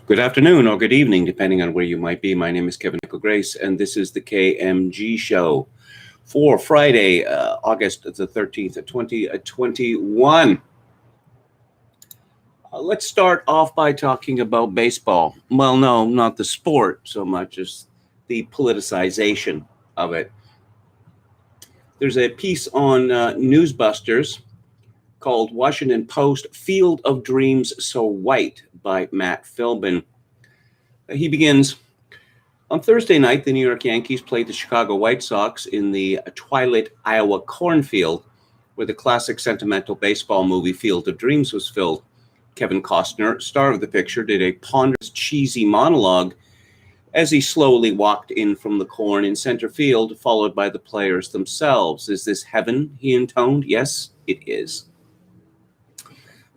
Good afternoon or good evening, depending on where you might be. My name is Kevin Michael Grace, and this is the KMG show for Friday, August the 13th, 2021. Let's start off by talking about baseball. Well, no, not the sport so much as the politicization of it. There's a piece on Newsbusters called Washington Post Field of Dreams So White by Matt Philbin. He begins, on Thursday night, the New York Yankees played the Chicago White Sox in the Twilight, Iowa cornfield, where the classic sentimental baseball movie Field of Dreams was filmed. Kevin Costner, star of the picture, did a ponderous, cheesy monologue as he slowly walked in from the corn in center field, followed by the players themselves. Is this heaven? He intoned. Yes, it is.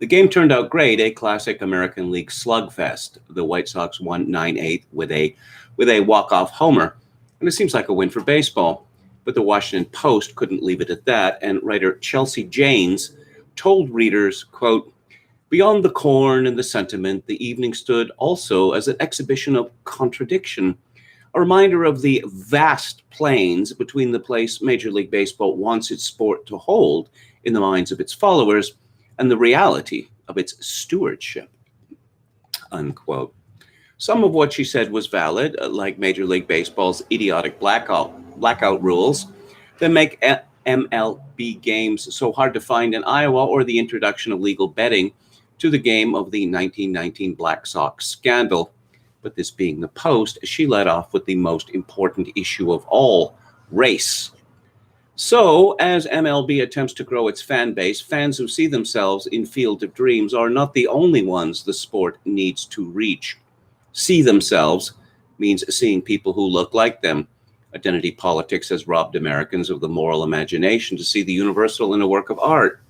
The game turned out great, a classic American League slugfest. The White Sox won 9-8 with a walk-off homer, and it seems like a win for baseball. But the Washington Post couldn't leave it at that, and writer Chelsea Janes told readers, quote, "Beyond the corn and the sentiment, the evening stood also as an exhibition of contradiction, a reminder of the vast plains between the place Major League Baseball wants its sport to hold in the minds of its followers and the reality of its stewardship," unquote. Some of what she said was valid, like Major League Baseball's idiotic blackout rules that make MLB games so hard to find in Iowa, or the introduction of legal betting to the game of the 1919 Black Sox scandal. But this being the Post, she led off with the most important issue of all, race. So, as MLB attempts to grow its fan base, fans who see themselves in Field of Dreams are not the only ones the sport needs to reach. See themselves means seeing people who look like them. Identity politics has robbed Americans of the moral imagination to see the universal in a work of art.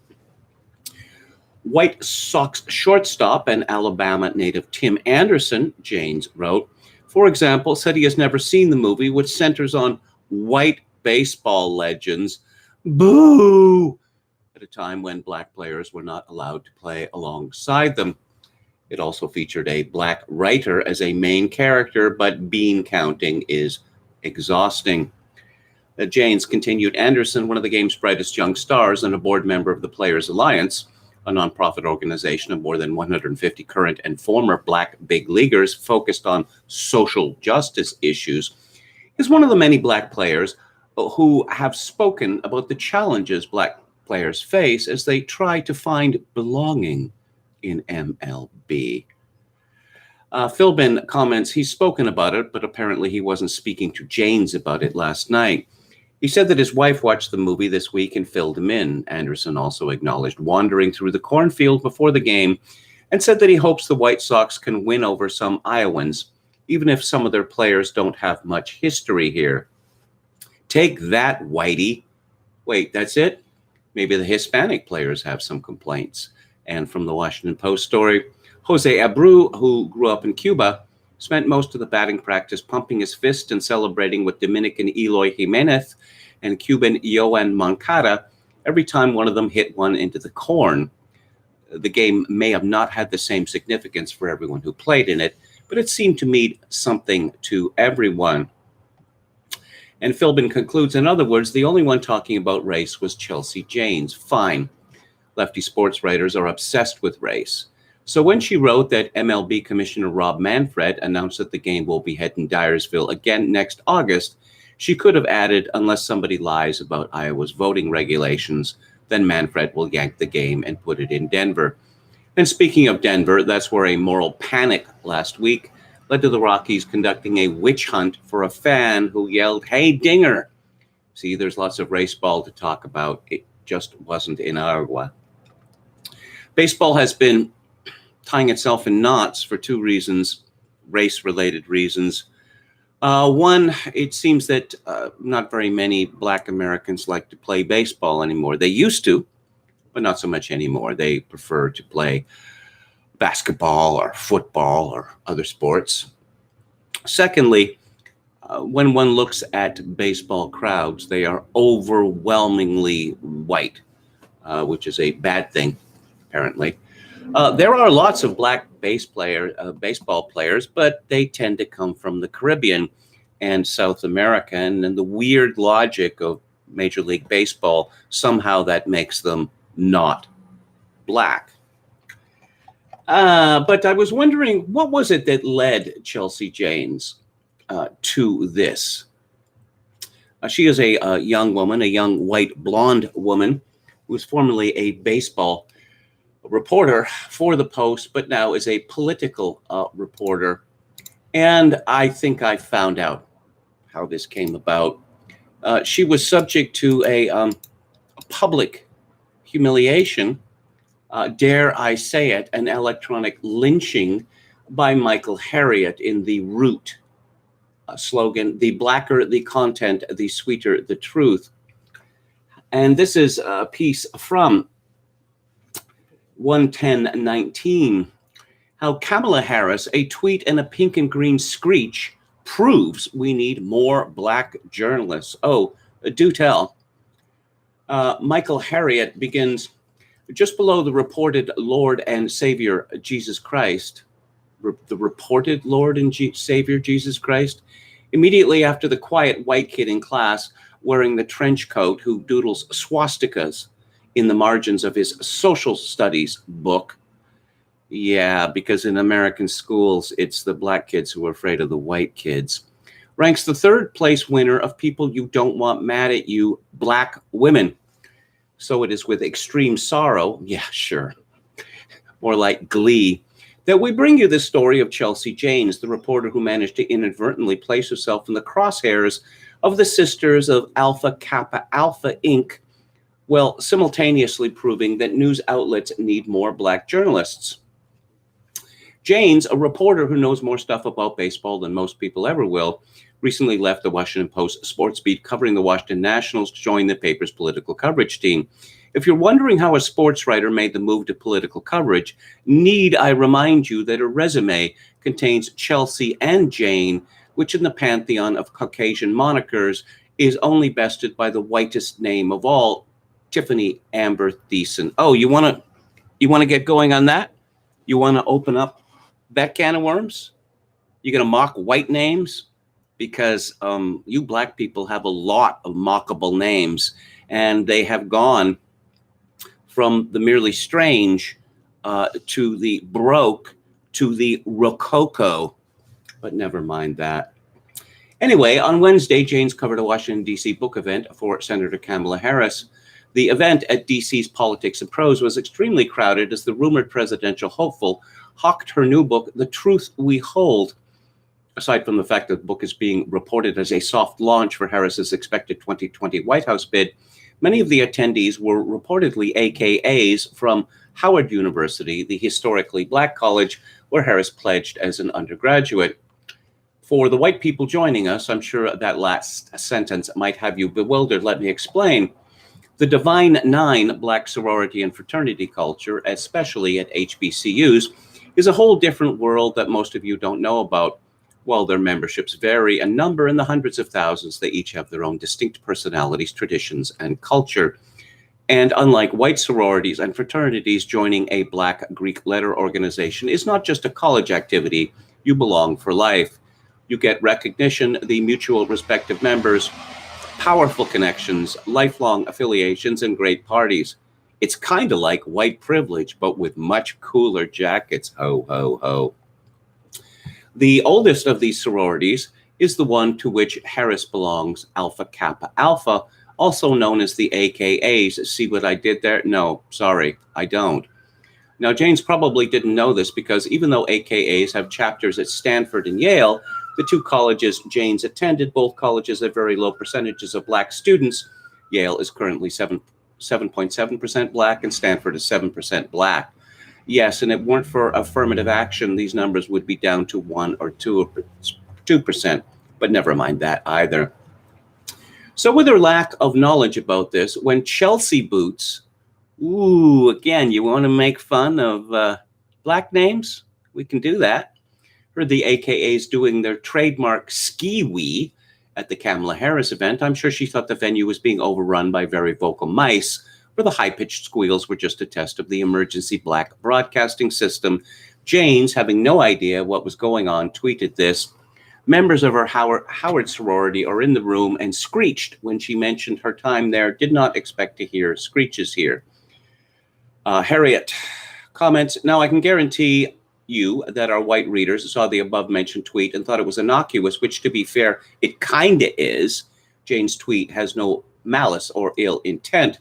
White Sox shortstop and Alabama native Tim Anderson, Janes wrote, for example, said he has never seen the movie, which centers on white baseball legends, boo, at a time when black players were not allowed to play alongside them. It also featured a black writer as a main character, but bean counting is exhausting. Janes continued, Anderson, one of the game's brightest young stars and a board member of the Players Alliance, a nonprofit organization of more than 150 current and former black big leaguers focused on social justice issues, is one of the many black players who have spoken about the challenges black players face as they try to find belonging in MLB. Philbin comments, he's spoken about it, but apparently he wasn't speaking to Janes about it last night. He said that his wife watched the movie this week and filled him in. Anderson also acknowledged wandering through the cornfield before the game and said that he hopes the White Sox can win over some Iowans, even if some of their players don't have much history here. Take that, Whitey. Wait, that's it? Maybe the Hispanic players have some complaints. And from the Washington Post story, Jose Abreu, who grew up in Cuba, spent most of the batting practice pumping his fist and celebrating with Dominican Eloy Jimenez and Cuban Yoan Moncada every time one of them hit one into the corn. The game may have not had the same significance for everyone who played in it, but it seemed to mean something to everyone. And Philbin concludes, in other words, the only one talking about race was Chelsea Janes. Fine. Lefty sports writers are obsessed with race. So when she wrote that MLB Commissioner Rob Manfred announced that the game will be held in Dyersville again next August, she could have added, unless somebody lies about Iowa's voting regulations, then Manfred will yank the game and put it in Denver. And speaking of Denver, that's where a moral panic last week led to the Rockies conducting a witch hunt for a fan who yelled, "Hey, Dinger!" See, there's lots of baseball to talk about. It just wasn't in Iowa. Baseball has been tying itself in knots for two reasons, race-related reasons. One, it seems that not very many black Americans like to play baseball anymore. They used to, but not so much anymore. They prefer to play basketball or football or other sports. Secondly, when one looks at baseball crowds, they are overwhelmingly white, which is a bad thing, apparently. There are lots of black baseball players, but they tend to come from the Caribbean and South America. And in the weird logic of Major League Baseball, somehow that makes them not black. But I was wondering, what was it that led Chelsea Janes to this? She is a young woman, a young white blonde woman who was formerly a baseball reporter for the Post, but now is a political reporter. And I think I found out how this came about. She was subject to a public humiliation, dare I say it, an electronic lynching by Michael Harriot in the Root slogan, "The blacker the content, the sweeter the truth." And this is a piece from 11019, how Kamala Harris, a tweet and a pink and green screech, proves we need more black journalists. Oh, do tell. Michael Harriot begins just below the reported Lord and Savior Jesus Christ, the reported Lord and Savior Jesus Christ, immediately after the quiet white kid in class wearing the trench coat who doodles swastikas in the margins of his social studies book. Yeah, because in American schools, it's the black kids who are afraid of the white kids. Ranks the third place winner of people you don't want mad at you, black women. So it is with extreme sorrow, yeah, sure, more like glee, that we bring you the story of Chelsea Janes, the reporter who managed to inadvertently place herself in the crosshairs of the Sisters of Alpha Kappa Alpha Inc., while simultaneously proving that news outlets need more black journalists. Janes, a reporter who knows more stuff about baseball than most people ever will, recently left the Washington Post sports beat covering the Washington Nationals to join the paper's political coverage team. If you're wondering how a sports writer made the move to political coverage, need I remind you that her resume contains Chelsea and Jane, which in the pantheon of Caucasian monikers is only bested by the whitest name of all, Tiffany Amber Thiessen. Oh, you want to get going on that? You want to open up that can of worms? You're going to mock white names? Because you black people have a lot of mockable names, and they have gone from the merely strange to the broke to the rococo. But never mind that. Anyway, on Wednesday, Janes covered a Washington, D.C. book event for Senator Kamala Harris. The event at D.C.'s Politics and Prose was extremely crowded as the rumored presidential hopeful hawked her new book, The Truth We Hold. Aside from the fact that the book is being reported as a soft launch for Harris's expected 2020 White House bid, many of the attendees were reportedly AKAs from Howard University, the historically black college where Harris pledged as an undergraduate. For the white people joining us, I'm sure that last sentence might have you bewildered. Let me explain. The Divine Nine black sorority and fraternity culture, especially at HBCUs, is a whole different world that most of you don't know about. While their memberships vary in number in the hundreds of thousands, they each have their own distinct personalities, traditions, and culture. And unlike white sororities and fraternities, joining a black Greek letter organization is not just a college activity. You belong for life. You get recognition, the mutual respect of members, powerful connections, lifelong affiliations, and great parties. It's kind of like white privilege, but with much cooler jackets. Ho, ho, ho. The oldest of these sororities is the one to which Harris belongs, Alpha Kappa Alpha, also known as the AKAs. See what I did there? No, sorry, I don't. Now, Janes probably didn't know this because even though AKAs have chapters at Stanford and Yale, the two colleges Janes attended, both colleges have very low percentages of black students. Yale is currently 7.7% black and Stanford is 7% black. Yes, and if it weren't for affirmative action, these numbers would be down to 1 or 2%, but never mind that either. So with her lack of knowledge about this, when Chelsea boots, ooh, again, you want to make fun of black names? We can do that. Heard the AKAs doing their trademark ski-wee at the Kamala Harris event. I'm sure she thought the venue was being overrun by very vocal mice, where the high-pitched squeals were just a test of the emergency black broadcasting system. Janes, having no idea what was going on, tweeted this. Members of her Howard sorority are in the room and screeched when she mentioned her time there. Did not expect to hear screeches here. Harriet comments, now I can guarantee you that our white readers saw the above-mentioned tweet and thought it was innocuous, which, to be fair, it kinda is. Jane's tweet has no malice or ill intent.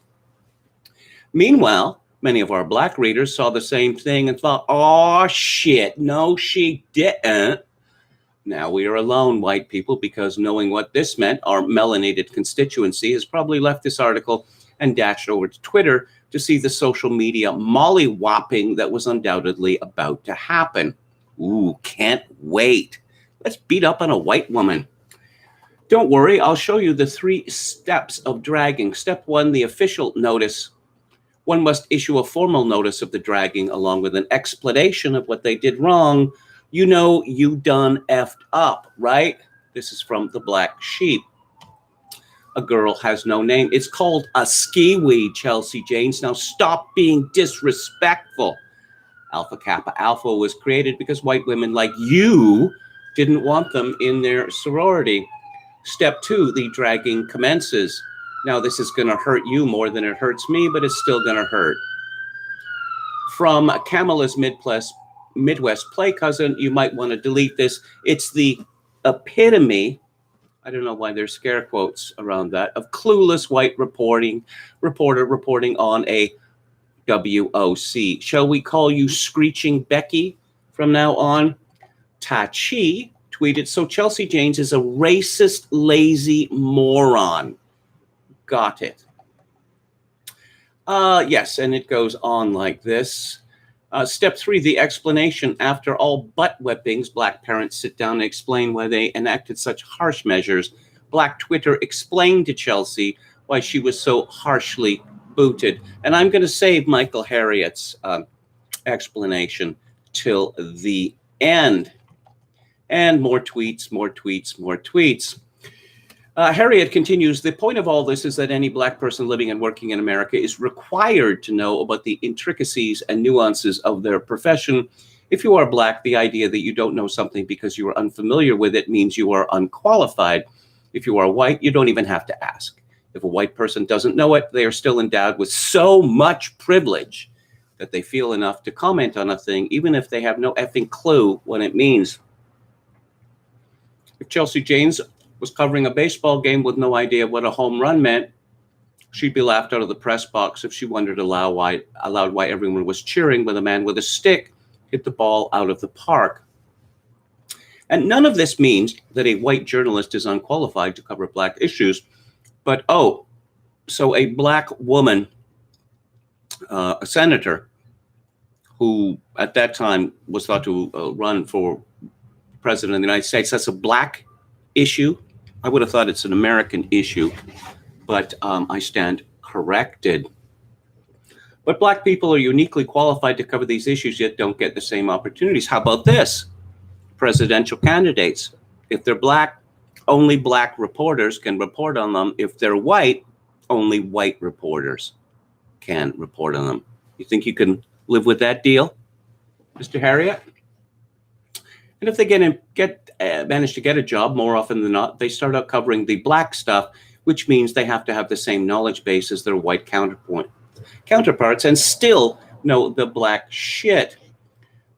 Meanwhile, many of our black readers saw the same thing and thought, oh, shit, no, she didn't. Now we are alone, white people, because knowing what this meant, our melanated constituency has probably left this article and dashed over to Twitter to see the social media molly-whopping that was undoubtedly about to happen. Ooh, can't wait. Let's beat up on a white woman. Don't worry, I'll show you the 3 steps of dragging. Step 1, the official notice. One must issue a formal notice of the dragging along with an explanation of what they did wrong. You know you done effed up, right? This is from the Black Sheep. A girl has no name. It's called a skiwi, Chelsea Janes. Now stop being disrespectful. Alpha Kappa Alpha was created because white women like you didn't want them in their sorority. Step 2, the dragging commences. Now this is going to hurt you more than it hurts me, but it's still going to hurt. From Camilla's Midwest Play Cousin, you might want to delete this. It's the epitome, I don't know why there's scare quotes around that, of clueless white reporter reporting on a WOC. Shall we call you Screeching Becky from now on? Tachi tweeted, so Chelsea Janes is a racist, lazy moron. Got it. Yes, and it goes on like this. Step 3, the explanation. After all butt whippings, black parents sit down and explain why they enacted such harsh measures. Black Twitter explained to Chelsea why she was so harshly booted. And I'm going to save Michael Harriet's explanation till the end. And more tweets, more tweets, more tweets. Harriet continues, the point of all this is that any black person living and working in America is required to know about the intricacies and nuances of their profession. If you are black, the idea that you don't know something because you are unfamiliar with it means you are unqualified. If you are white, you don't even have to ask. If a white person doesn't know it, they are still endowed with so much privilege that they feel enough to comment on a thing, even if they have no effing clue what it means. If Chelsea Janes was covering a baseball game with no idea what a home run meant, she'd be laughed out of the press box if she wondered aloud why everyone was cheering when a man with a stick hit the ball out of the park. And none of this means that a white journalist is unqualified to cover black issues. But, so a black woman, a senator, who at that time was thought to run for president of the United States, that's a black issue. I would have thought it's an American issue, but I stand corrected. But black people are uniquely qualified to cover these issues, yet don't get the same opportunities. How about this? Presidential candidates. If they're black, only black reporters can report on them. If they're white, only white reporters can report on them. You think you can live with that deal, Mr. Harriet? And if they manage to get a job, more often than not, they start out covering the black stuff, which means they have to have the same knowledge base as their white counterparts and still know the black shit.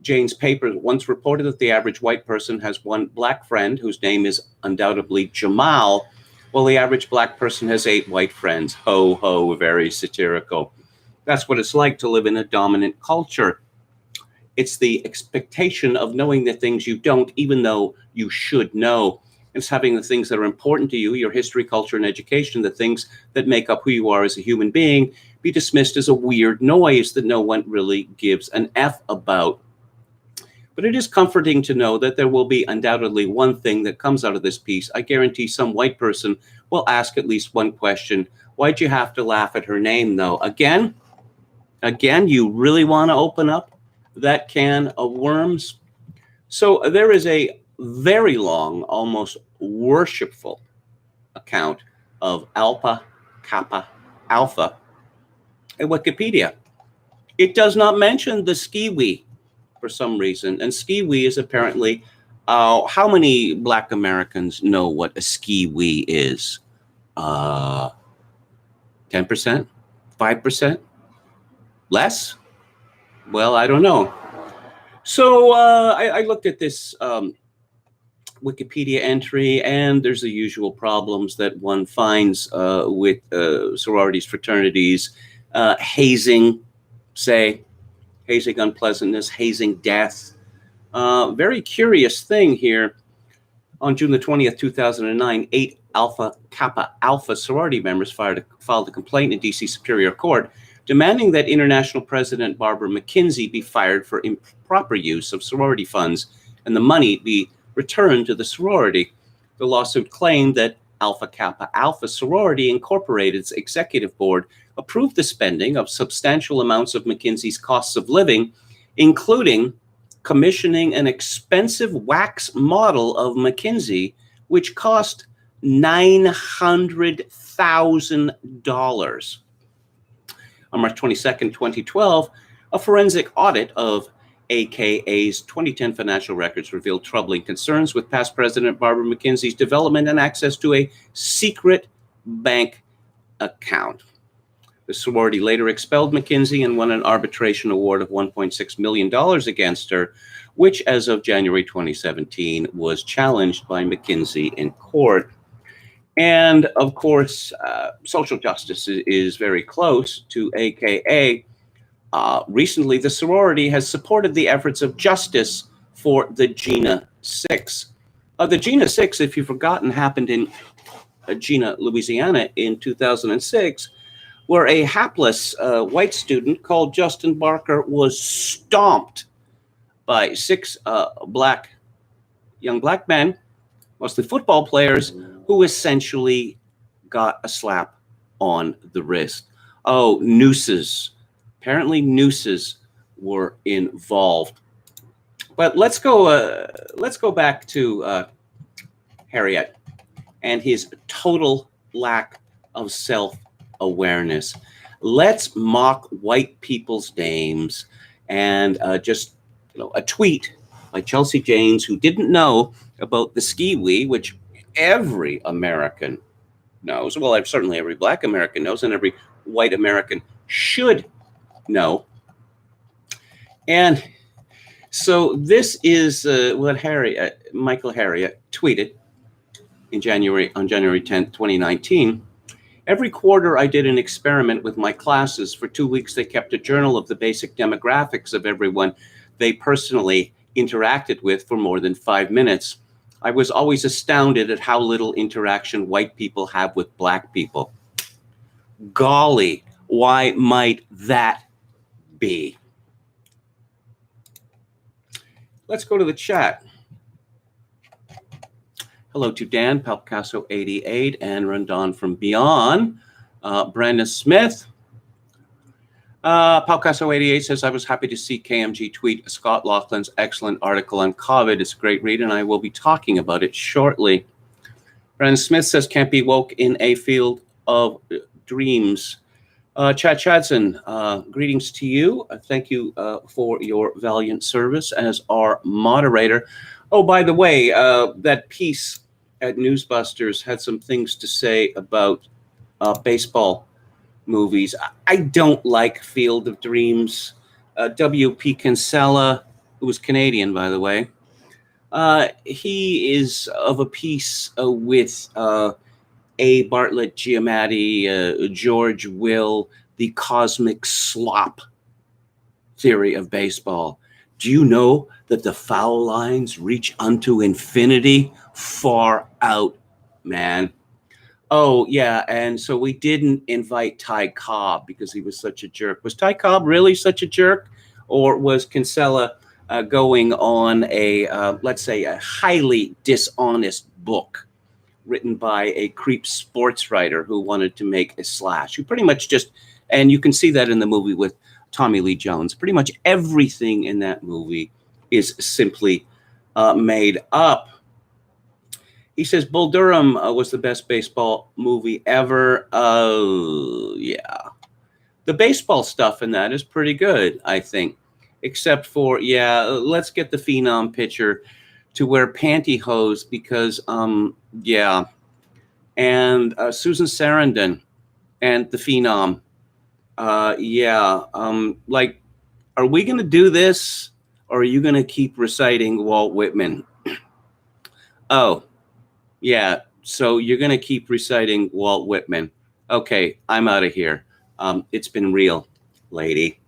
Jane's paper once reported that the average white person has one black friend whose name is undoubtedly Jamal, while the average black person has 8 white friends. Ho, ho, very satirical. That's what it's like to live in a dominant culture. It's the expectation of knowing the things you don't, even though you should know. It's having the things that are important to you, your history, culture, and education, the things that make up who you are as a human being, be dismissed as a weird noise that no one really gives an F about. But it is comforting to know that there will be undoubtedly one thing that comes out of this piece. I guarantee some white person will ask at least one question. Why'd you have to laugh at her name, though? Again, you really want to open up that can of worms? So there is a very long, almost worshipful account of Alpha Kappa Alpha Wikipedia. It does not mention the skiwee for some reason. And skiwee is apparently, how many Black Americans know what a skiwee is? 10%? 5%? Less? Well, I don't know. So I looked at this Wikipedia entry, and there's the usual problems that one finds with sororities, fraternities, hazing, say, hazing unpleasantness, hazing death. Very curious thing here. On June the 20th, 2009, 8 Alpha Kappa Alpha sorority members filed a complaint in D.C. Superior Court demanding that International President Barbara McKenzie be fired for improper use of sorority funds and the money be returned to the sorority. The lawsuit claimed that Alpha Kappa Alpha Sorority Incorporated's executive board approved the spending of substantial amounts of McKenzie's costs of living, including commissioning an expensive wax model of McKenzie, which cost $900,000. On March 22nd, 2012, a forensic audit of AKA's 2010 financial records revealed troubling concerns with past President Barbara McKenzie's development and access to a secret bank account. The sorority later expelled McKenzie and won an arbitration award of $1.6 million against her, which as of January 2017 was challenged by McKenzie in court. And of course, social justice is very close to AKA. Recently, the sorority has supported the efforts of justice for the Gina 6. The Gina 6, if you've forgotten, happened in Gina, Louisiana in 2006, where a hapless white student called Justin Barker was stomped by 6 young black men, mostly football players, who essentially got a slap on the wrist. Oh, nooses. Apparently nooses were involved. But let's go back to Harriet and his total lack of self-awareness. Let's mock white people's names, and just a tweet by Chelsea Janes, who didn't know about the skiwee, which every American knows. Well, certainly every Black American knows, and every white American should know. And so this is what Michael Harriet tweeted on January 10th, 2019. Every quarter, I did an experiment with my classes. For 2 weeks, they kept a journal of the basic demographics of everyone they personally interacted with for more than 5 minutes. I was always astounded at how little interaction white people have with Black people. Golly, why might that be? Let's go to the chat. Hello to Dan, Palpicasso88, and Rondon from Beyond. Brandon Smith. Palpicasso88 says, I was happy to see KMG tweet Scott Laughlin's excellent article on COVID. It's a great read, and I will be talking about it shortly. Brandon Smith says, can't be woke in a field of dreams. Chad Chadson, greetings to you. Thank you for your valiant service as our moderator. Oh, by the way, that piece at Newsbusters had some things to say about baseball movies. I don't like Field of Dreams. W.P. Kinsella, who was Canadian, by the way, he is of a piece with A. Bartlett Giamatti, George Will, the cosmic slop theory of baseball. Do you know that the foul lines reach unto infinity? Far out, man. Oh, yeah, and so we didn't invite Ty Cobb because he was such a jerk. Was Ty Cobb really such a jerk? Or was Kinsella going on let's say, a highly dishonest book written by a creep sports writer who wanted to make a slash? Who pretty much just, and you can see that in the movie with Tommy Lee Jones, pretty much everything in that movie is simply made up. He says Bull Durham was the best baseball movie ever. Oh, yeah. The baseball stuff in that is pretty good, I think. Except for, yeah, let's get the Phenom pitcher to wear pantyhose because, yeah. And Susan Sarandon and the Phenom. Yeah. Like, are we going to do this or are you going to keep reciting Walt Whitman? Oh, yeah. So you're going to keep reciting Walt Whitman. Okay, I'm out of here. It's been real, lady.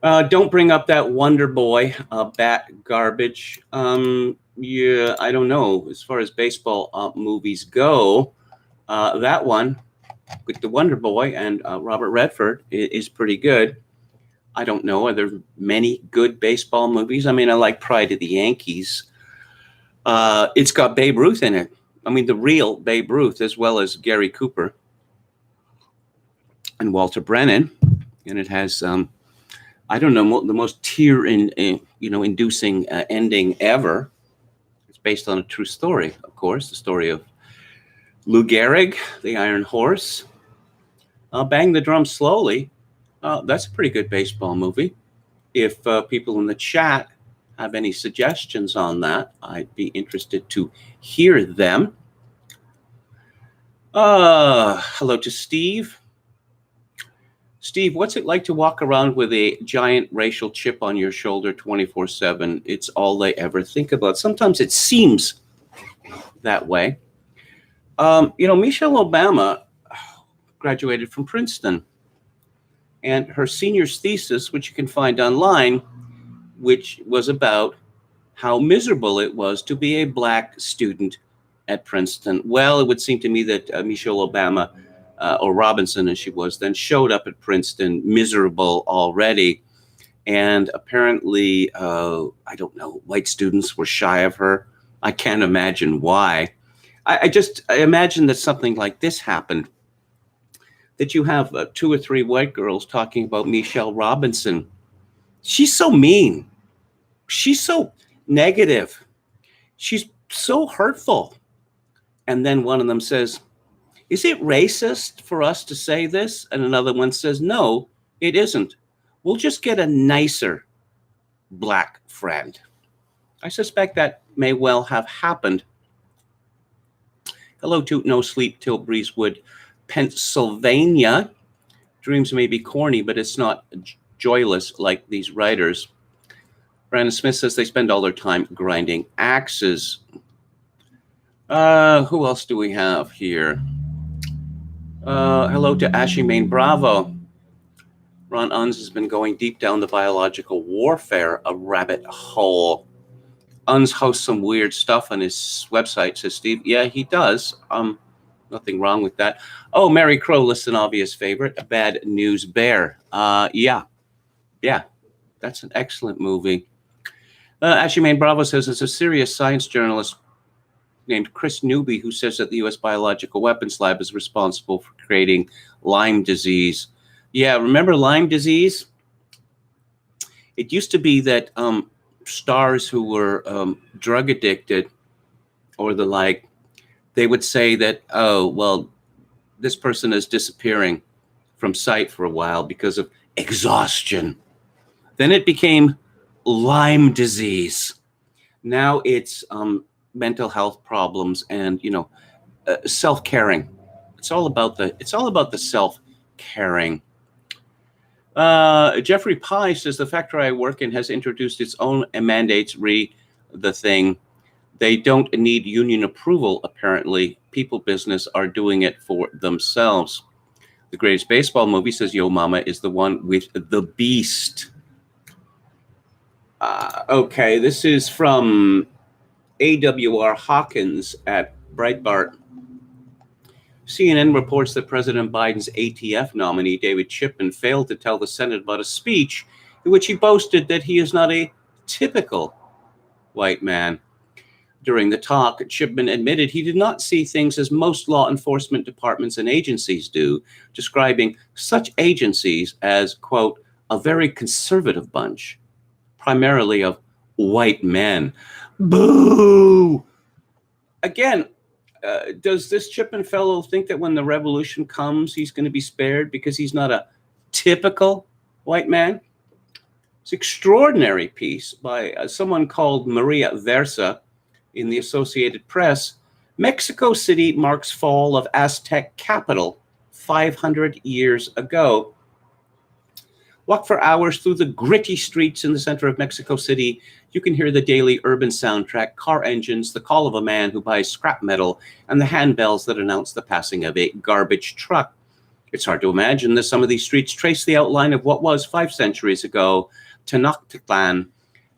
Don't bring up that Wonder Boy bat garbage. Yeah, I don't know. As far as baseball movies go, that one with the Wonder Boy and Robert Redford is pretty good. I don't know. Are there many good baseball movies? I mean, I like Pride of the Yankees. It's got Babe Ruth in it. I mean, the real Babe Ruth, as well as Gary Cooper and Walter Brennan. And it has, I don't know, the most inducing ending ever. It's based on a true story, of course, the story of Lou Gehrig, the Iron Horse. Bang the Drum Slowly. That's a pretty good baseball movie. If people in the chat have any suggestions on that, I'd be interested to hear them. Hello to Steve. Steve, what's it like to walk around with a giant racial chip on your shoulder 24/7? It's all they ever think about. Sometimes it seems that way. Michelle Obama graduated from Princeton, and her senior's thesis, which you can find online, which was about how miserable it was to be a black student at Princeton. Well, it would seem to me that Michelle Obama, or Robinson as she was then, showed up at Princeton miserable already. And apparently, I don't know, white students were shy of her. I can't imagine why. I imagine that something like this happened, that you have 2 or 3 white girls talking about Michelle Robinson. She's so mean. She's so negative. She's so hurtful. And then one of them says, is it racist for us to say this? And another one says, no, it isn't. We'll just get a nicer black friend. I suspect that may well have happened. Hello to No Sleep Till Breezewood, Pennsylvania. Dreams may be corny, but it's not joyless like these writers. Brandon Smith says they spend all their time grinding axes. Who else do we have here? Hello to Ashy Main Bravo. Ron Unz has been going deep down the biological warfare, a rabbit hole. Unz hosts some weird stuff on his website, says Steve. Yeah, he does. Nothing wrong with that. Oh, Mary Crow lists an obvious favorite, A Bad News Bear. Yeah, that's an excellent movie. Ashley Main Bravo says it's a serious science journalist named Chris Newby who says that the U.S. Biological Weapons Lab is responsible for creating Lyme disease. Yeah, remember Lyme disease? It used to be that stars who were drug addicted or the like, they would say that, oh, well, this person is disappearing from sight for a while because of exhaustion. Then it became Lyme disease. Now it's mental health problems and, self-caring. It's all about the self-caring. Jeffrey Pye says the factory I work in has introduced its own mandates. Re the thing. They don't need union approval, apparently. People business are doing it for themselves. The greatest baseball movie, says Yo Mama, is the one with the Beast. Okay, this is from AWR Hawkins at Breitbart. CNN reports that President Biden's ATF nominee, David Chipman, failed to tell the Senate about a speech in which he boasted that he is not a typical white man. During the talk, Chipman admitted he did not see things as most law enforcement departments and agencies do, describing such agencies as, quote, a very conservative bunch, primarily of white men. Boo! Again, does this Chipman fellow think that when the revolution comes, he's going to be spared because he's not a Typical white man. It's an extraordinary piece by someone called Maria Versa in the Associated Press. Mexico City marks fall of Aztec capital 500 years ago. Walk for hours through the gritty streets in the center of Mexico City. You can hear the daily urban soundtrack, car engines, the call of a man who buys scrap metal, and the handbells that announce the passing of a garbage truck. It's hard to imagine that some of these streets trace the outline of what was 5 centuries ago Tenochtitlan,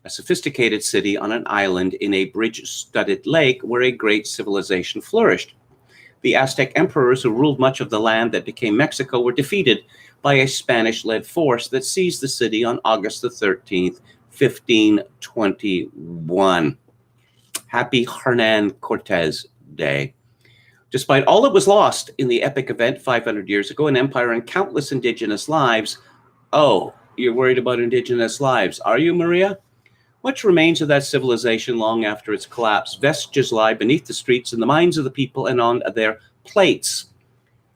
a sophisticated city on an island in a bridge-studded lake where a great civilization flourished. The Aztec emperors who ruled much of the land that became Mexico were defeated by a Spanish-led force that seized the city on August the 13th, 1521. Happy Hernan Cortez Day. Despite all that was lost in the epic event 500 years ago, an empire and countless indigenous lives. Oh, you're worried about indigenous lives, are you, Maria? Much remains of that civilization long after its collapse. Vestiges lie beneath the streets in the minds of the people and on their plates.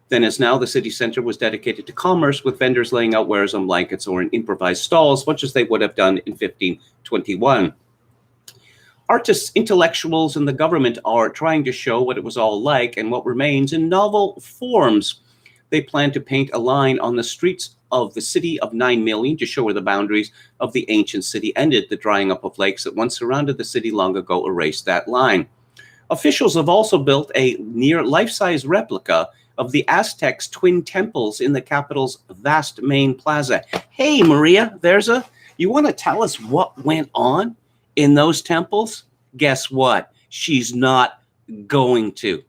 Then as now, the city center was dedicated to commerce, with vendors laying out wares on blankets or in improvised stalls, much as they would have done in 1521. Artists, intellectuals, and the government are trying to show what it was all like and what remains in novel forms. They plan to paint a line on the streets of the city of 9 million to show where the boundaries of the ancient city ended. The drying up of lakes that once surrounded the city long ago erased that line. Officials have also built a near life-size replica of the Aztecs' twin temples in the capital's vast main plaza. Hey, Maria, you want to tell us what went on in those temples? Guess what? She's not going to.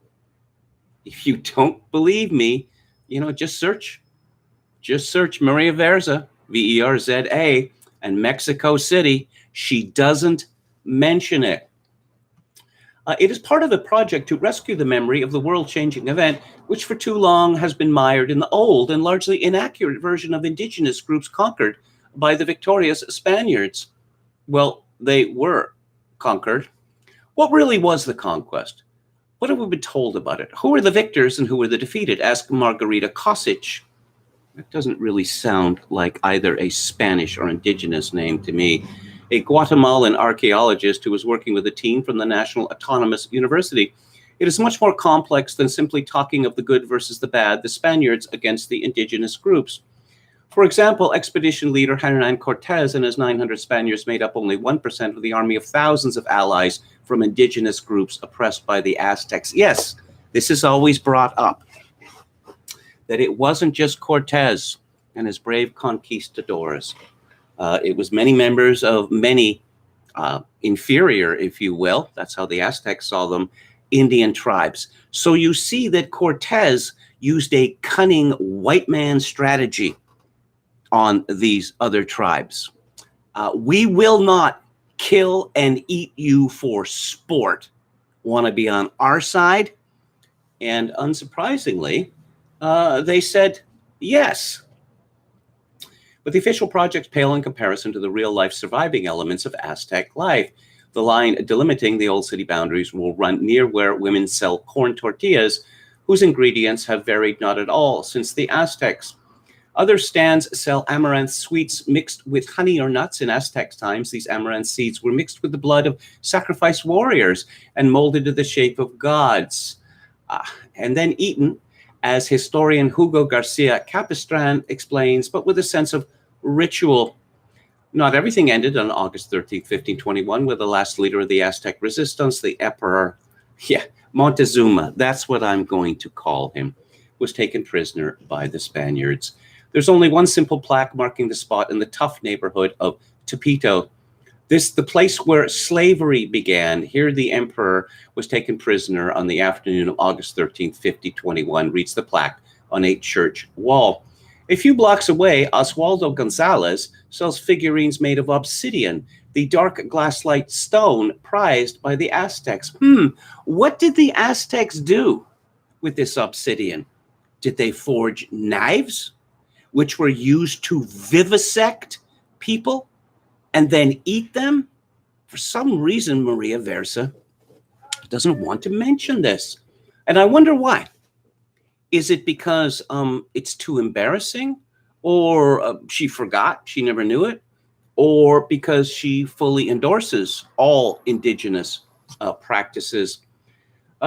If you don't believe me, just search Maria Verza, Verza, and Mexico City. She doesn't mention it. It is part of a project to rescue the memory of the world-changing event, which for too long has been mired in the old and largely inaccurate version of indigenous groups conquered by the victorious Spaniards. Well, they were conquered. What really was the conquest? What have we been told about it? Who were the victors and who were the defeated? Ask Margarita Kosic. That doesn't really sound like either a Spanish or indigenous name to me. A Guatemalan archaeologist who was working with a team from the National Autonomous University. It is much more complex than simply talking of the good versus the bad, the Spaniards against the indigenous groups. For example, expedition leader Hernan Cortez and his 900 Spaniards made up only 1% of the army of thousands of allies from indigenous groups oppressed by the Aztecs. Yes, this is always brought up, that it wasn't just Cortez and his brave conquistadors. It was many members of many inferior, if you will, that's how the Aztecs saw them, Indian tribes. So you see that Cortez used a cunning white man strategy on these other tribes. We will not kill and eat you for sport. Want to be on our side? And unsurprisingly, they said yes. But the official projects pale in comparison to the real-life surviving elements of Aztec life. The line delimiting the old city boundaries will run near where women sell corn tortillas, whose ingredients have varied not at all since the Aztecs. Other stands sell amaranth sweets mixed with honey or nuts. In Aztec times, these amaranth seeds were mixed with the blood of sacrificed warriors and molded to the shape of gods, and then eaten, as historian Hugo Garcia Capistran explains, but with a sense of ritual. Not everything ended on August 13, 1521, with the last leader of the Aztec resistance, the Emperor Montezuma, that's what I'm going to call him, was taken prisoner by the Spaniards. There's only one simple plaque marking the spot in the tough neighborhood of Tepito. The place where slavery began. Here the emperor was taken prisoner on the afternoon of August 13th, 1521, reads the plaque on a church wall. A few blocks away, Oswaldo Gonzalez sells figurines made of obsidian, the dark glass-like stone prized by the Aztecs. What did the Aztecs do with this obsidian? Did they forge knives, which were used to vivisect people and then eat them? For some reason, Maria Versa doesn't want to mention this. And I wonder why. Is it because it's too embarrassing? or she forgot, she never knew it, or because she fully endorses all indigenous practices.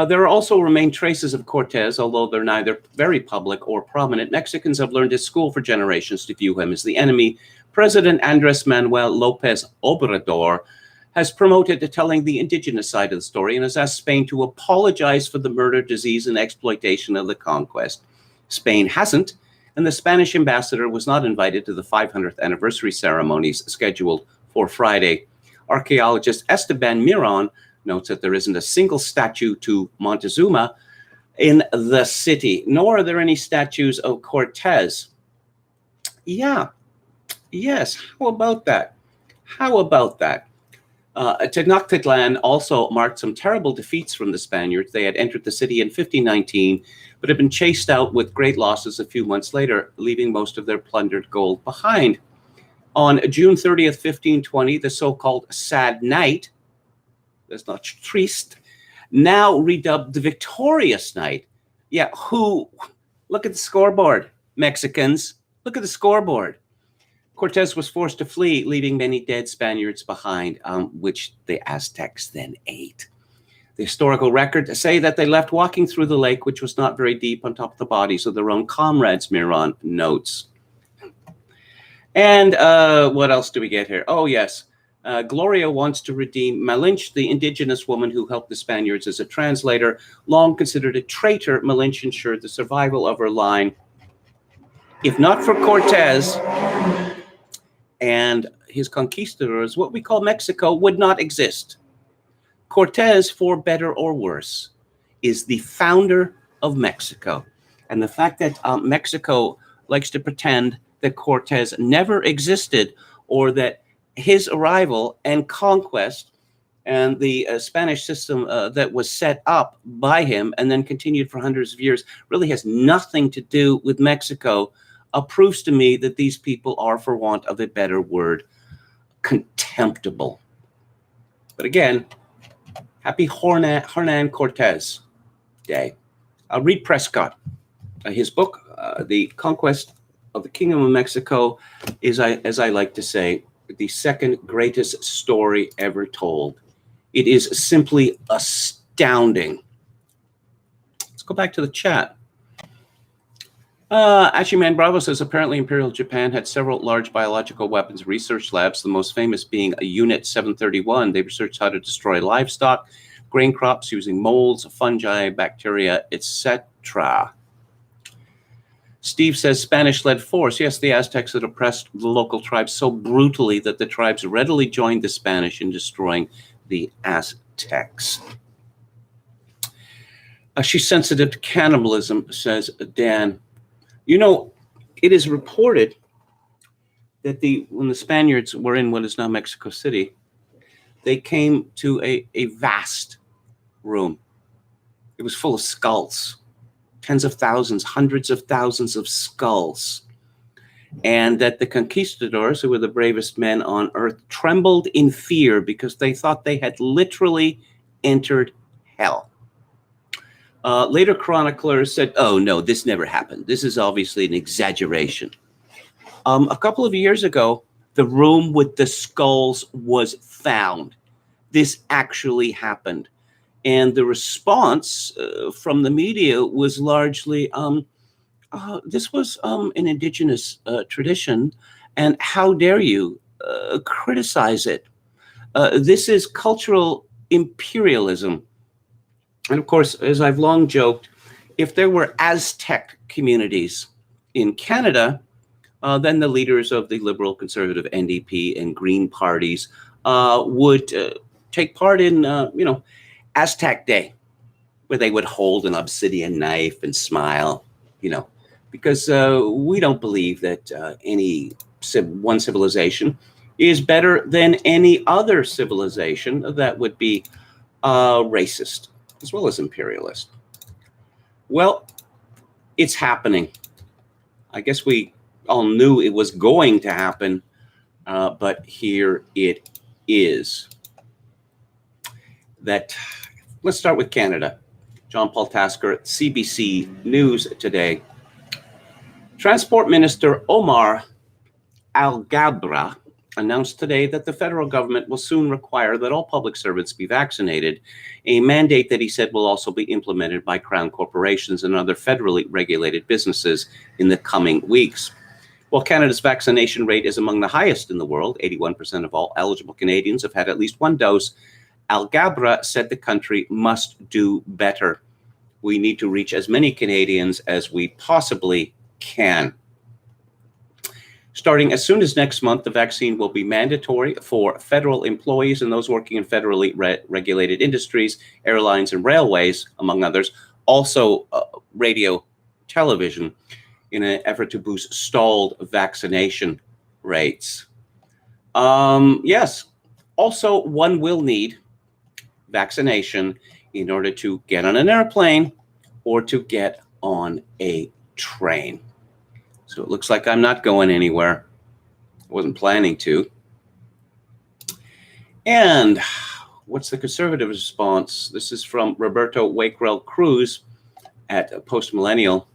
There also remain traces of Cortez, although they're neither very public or prominent. Mexicans have learned at school for generations to view him as the enemy. President Andres Manuel Lopez Obrador has promoted telling the indigenous side of the story and has asked Spain to apologize for the murder, disease, and exploitation of the conquest. Spain hasn't, and the Spanish ambassador was not invited to the 500th anniversary ceremonies scheduled for Friday. Archaeologist Esteban Miron notes that there isn't a single statue to Montezuma in the city, nor are there any statues of Cortez. Yeah, yes, how about that? How about that? Tenochtitlan also marked some terrible defeats from the Spaniards. They had entered the city in 1519, but had been chased out with great losses a few months later, leaving most of their plundered gold behind. On June 30th, 1520, the so-called Sad Night, that's not triste, now redubbed the Victorious Night. Yeah, look at the scoreboard, Mexicans. Look at the scoreboard. Cortez was forced to flee, leaving many dead Spaniards behind, which the Aztecs then ate. The historical records say that they left walking through the lake, which was not very deep, on top of the bodies of their own comrades, Miron notes. And what else do we get here? Oh, yes. Gloria wants to redeem Malinche, the indigenous woman who helped the Spaniards as a translator. Long considered a traitor, Malinche ensured the survival of her line. If not for Cortez and his conquistadors, what we call Mexico would not exist. Cortez, for better or worse, is the founder of Mexico. And the fact that Mexico likes to pretend that Cortez never existed, or that his arrival and conquest and the Spanish system that was set up by him and then continued for hundreds of years really has nothing to do with Mexico, proves to me that these people are, for want of a better word, contemptible. But again, happy Hernan Cortez Day. Read Prescott. His book, The Conquest of the Kingdom of Mexico, is, as I like to say, the second greatest story ever told. It is simply astounding. Let's go back to the chat. Ashiman Bravo says, apparently Imperial Japan had several large biological weapons research labs, the most famous being a Unit 731. They researched how to destroy livestock, grain crops using molds, fungi, bacteria, etc. Steve says Spanish-led force. Yes, the Aztecs had oppressed the local tribes so brutally that the tribes readily joined the Spanish in destroying the Aztecs. She's sensitive to cannibalism, says Dan. You know, it is reported that when the Spaniards were in what is now Mexico City, they came to a vast room. It was full of skulls. Tens of thousands, hundreds of thousands of skulls. And that the conquistadors, who were the bravest men on earth, trembled in fear because they thought they had literally entered hell. Later chroniclers said, oh, no, this never happened. This is obviously an exaggeration. A couple of years ago, the room with the skulls was found. This actually happened. And the response from the media was largely, this was an indigenous tradition, and how dare you criticize it? This is cultural imperialism. And of course, as I've long joked, if there were Aztec communities in Canada, then the leaders of the liberal, conservative NDP and Green parties would take part in, Aztec Day, where they would hold an obsidian knife and smile, because we don't believe that one civilization is better than any other civilization that would be racist as well as imperialist. Well, it's happening. I guess we all knew it was going to happen, but here it is. Let's start with Canada. John Paul Tasker, CBC News today. Transport Minister Omar Al-Gabra announced today that the federal government will soon require that all public servants be vaccinated, a mandate that he said will also be implemented by crown corporations and other federally regulated businesses in the coming weeks. While Canada's vaccination rate is among the highest in the world, 81% of all eligible Canadians have had at least one dose, Al-Gabra said the country must do better. We need to reach as many Canadians as we possibly can. Starting as soon as next month, the vaccine will be mandatory for federal employees and those working in federally regulated industries, airlines, and railways, among others. Also, radio, television, in an effort to boost stalled vaccination rates. Yes, also one will need vaccination in order to get on an airplane or to get on a train. So it looks like I'm not going anywhere. I wasn't planning to. And what's the Conservative response? This is from Roberto Wakefield Cruz at Post Millennial.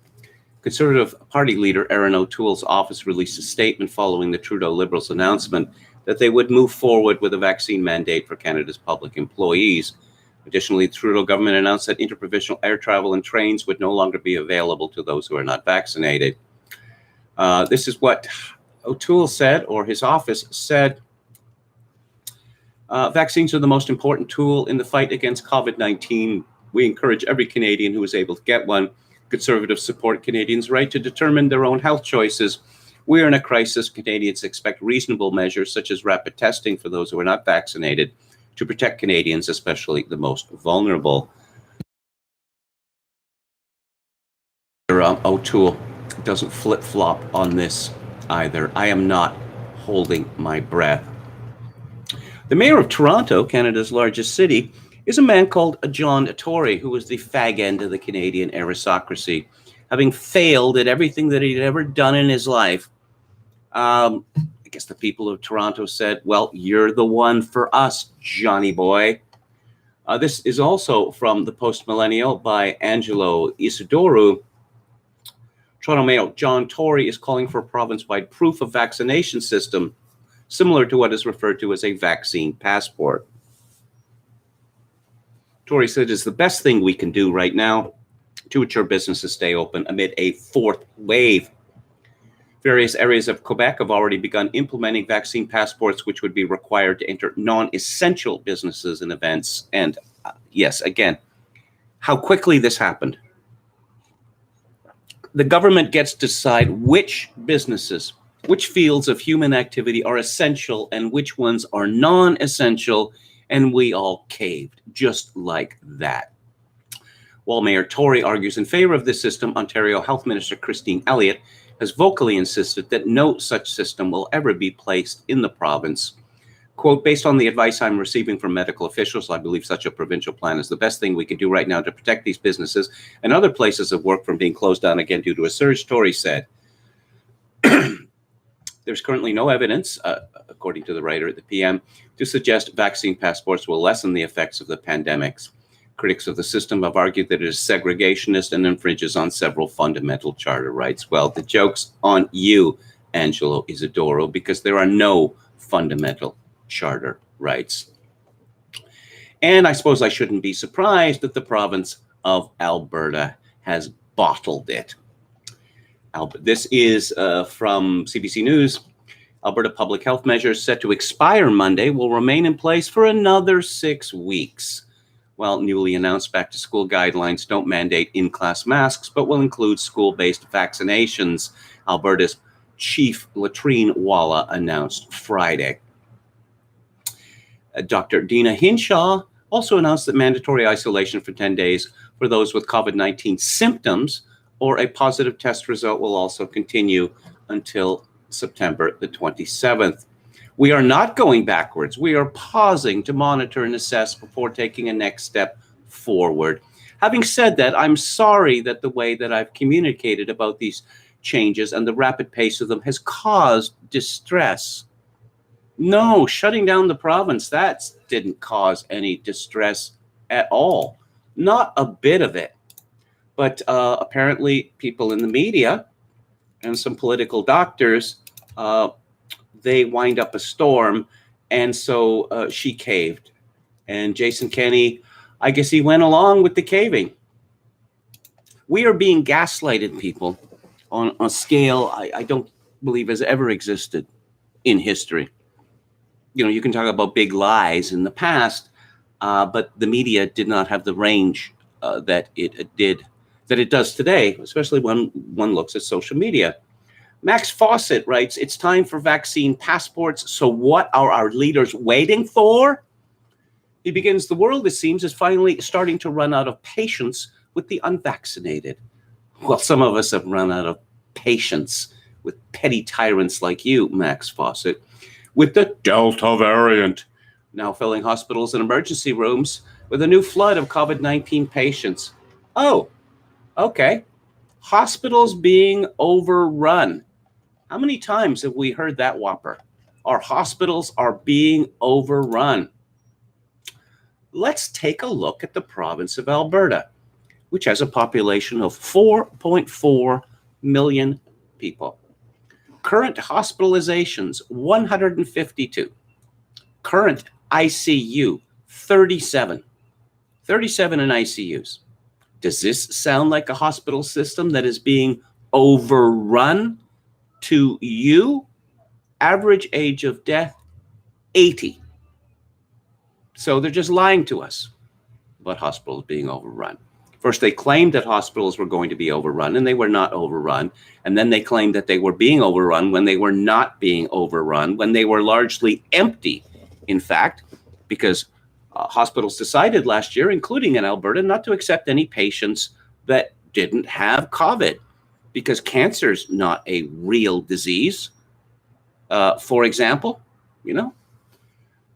Conservative Party leader Erin O'Toole's office released a statement following the Trudeau Liberals' announcement that they would move forward with a vaccine mandate for Canada's public employees. Additionally, the Trudeau government announced that interprovincial air travel and trains would no longer be available to those who are not vaccinated. This is what O'Toole said, or his office said. Vaccines are the most important tool in the fight against COVID-19. We encourage every Canadian who is able to get one. Conservatives support Canadians' right to determine their own health choices. We are in a crisis. Canadians expect reasonable measures, such as rapid testing for those who are not vaccinated, to protect Canadians, especially the most vulnerable. O'Toole doesn't flip-flop on this either. I am not holding my breath. The mayor of Toronto, Canada's largest city, is a man called John Tory, who was the fag end of the Canadian aristocracy, having failed at everything that he'd ever done in his life. I guess the people of Toronto said, well, you're the one for us, Johnny boy. This is also from the Post Millennial by Angelo Isidoro. Toronto Mayor John Tory is calling for a province-wide proof of vaccination system, similar to what is referred to as a vaccine passport. Tory said it's the best thing we can do right now to ensure businesses stay open amid a fourth wave. Various areas of Quebec have already begun implementing vaccine passports, which would be required to enter non-essential businesses and events. And yes, again, how quickly this happened. The government gets to decide which businesses, which fields of human activity are essential and which ones are non-essential, and we all caved just like that. While Mayor Tory argues in favor of this system, Ontario Health Minister Christine Elliott has vocally insisted that no such system will ever be placed in the province. Quote, based on the advice I'm receiving from medical officials, I believe such a provincial plan is the best thing we can do right now to protect these businesses and other places of work from being closed down again due to a surge, Tory said. There's currently no evidence, according to the writer at the PM, to suggest vaccine passports will lessen the effects of the pandemics. Critics of the system have argued that it is segregationist and infringes on several fundamental charter rights. Well, the joke's on you, Angelo Isidoro, because there are no fundamental charter rights. And I suppose I shouldn't be surprised that the province of Alberta has bottled it. This is from CBC News. Alberta public health measures set to expire Monday will remain in place for another 6 weeks. While newly announced back-to-school guidelines don't mandate in-class masks, but will include school-based vaccinations, Alberta's Chief Latrine Walla announced Friday. Dr. Dina Hinshaw also announced that mandatory isolation for 10 days for those with COVID-19 symptoms or a positive test result will also continue until September the 27th. We are not going backwards. We are pausing to monitor and assess before taking a next step forward. Having said that, I'm sorry that the way that I've communicated about these changes and the rapid pace of them has caused distress. No, shutting down the province, that didn't cause any distress at all. Not a bit of it. But apparently people in the media and some political doctors, they wind up a storm, and so she caved. And Jason Kenney, I guess he went along with the caving. We are being gaslighted, people, on a scale I don't believe has ever existed in history. You know, you can talk about big lies in the past, but the media did not have the range that it does today, especially when one looks at social media. Max Fawcett writes, it's time for vaccine passports. So what are our leaders waiting for? He begins, the world, it seems, is finally starting to run out of patience with the unvaccinated. Well, some of us have run out of patience with petty tyrants like you, Max Fawcett, with the Delta variant now filling hospitals and emergency rooms with a new flood of COVID-19 patients. Oh, okay. Hospitals being overrun. How many times have we heard that whopper? Our hospitals are being overrun. Let's take a look at the province of Alberta, which has a population of 4.4 million people. Current hospitalizations, 152. Current ICU, 37. 37 in ICUs. Does this sound like a hospital system that is being overrun to you? Average age of death, 80. So they're just lying to us about hospitals being overrun. First, they claimed that hospitals were going to be overrun, and they were not overrun. And then they claimed that they were being overrun when they were not being overrun, when they were largely empty, in fact, because hospitals decided last year, including in Alberta, not to accept any patients that didn't have COVID, because cancer's not a real disease, for example, you know.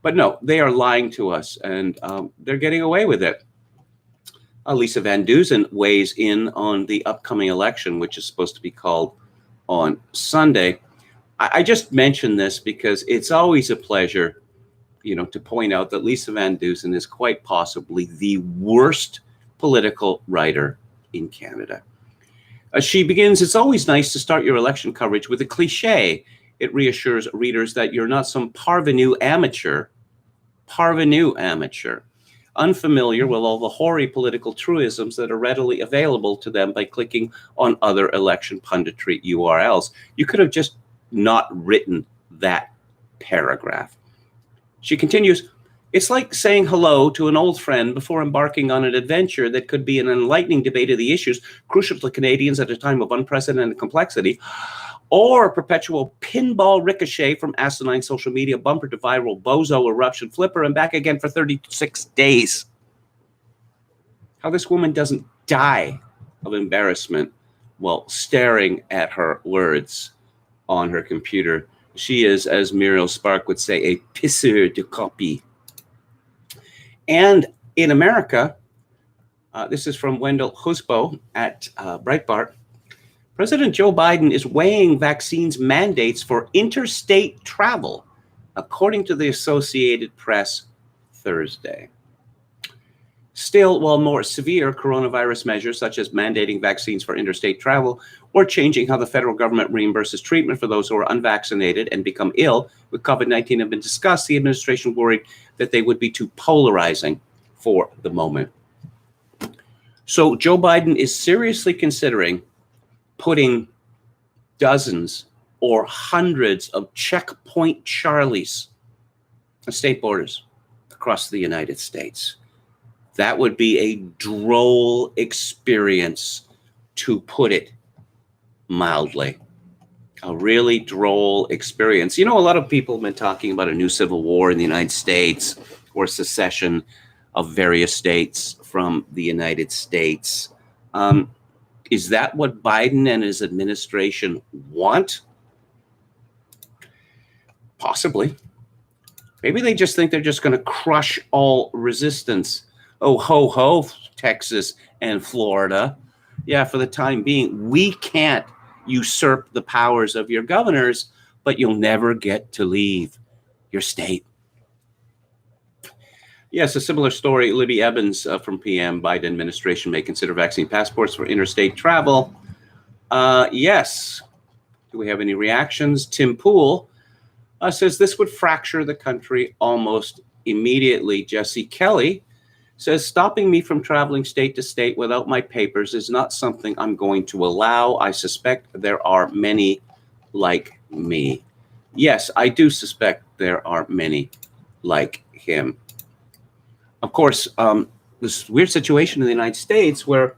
But no, they are lying to us, and they're getting away with it. Lisa Van Dusen weighs in on the upcoming election, which is supposed to be called on Sunday. I just mention this because it's always a pleasure, you know, to point out that Lisa Van Dusen is quite possibly the worst political writer in Canada. She begins, it's always nice to start your election coverage with a cliche. It reassures readers that you're not some parvenu amateur, unfamiliar with all the hoary political truisms that are readily available to them by clicking on other election punditry URLs. You could have just not written that paragraph. She continues, it's like saying hello to an old friend before embarking on an adventure that could be an enlightening debate of the issues crucial to Canadians at a time of unprecedented complexity, or a perpetual pinball ricochet from asinine social media bumper to viral bozo eruption flipper and back again for 36 days. How this woman doesn't die of embarrassment while staring at her words on her computer. She is, as Muriel Spark would say, a pisseur de copy. And in America, this is from Wendell Husbo at Breitbart, President Joe Biden is weighing vaccines mandates for interstate travel, according to the Associated Press Thursday. Still, while more severe coronavirus measures, such as mandating vaccines for interstate travel or changing how the federal government reimburses treatment for those who are unvaccinated and become ill with COVID-19 have been discussed, the administration worried that they would be too polarizing for the moment. So Joe Biden is seriously considering putting dozens or hundreds of checkpoint Charlies at state borders across the United States. That would be a droll experience, to put it mildly. A really droll experience. You know, a lot of people have been talking about a new civil war in the United States or secession of various states from the United States. Is that what Biden and his administration want? Possibly. Maybe they just think they're just going to crush all resistance. Oh, ho, ho, Texas and Florida. Yeah, for the time being, we can't usurp the powers of your governors, but you'll never get to leave your state. Yes, a similar story. Libby Evans from PM, Biden administration may consider vaccine passports for interstate travel. Yes, Do we have any reactions? Tim Poole says this would fracture the country almost immediately. Jesse Kelly says stopping me from traveling state to state without my papers is not something I'm going to allow. I suspect there are many like me. Yes, I do suspect there are many like him. Of course, this weird situation in the United States where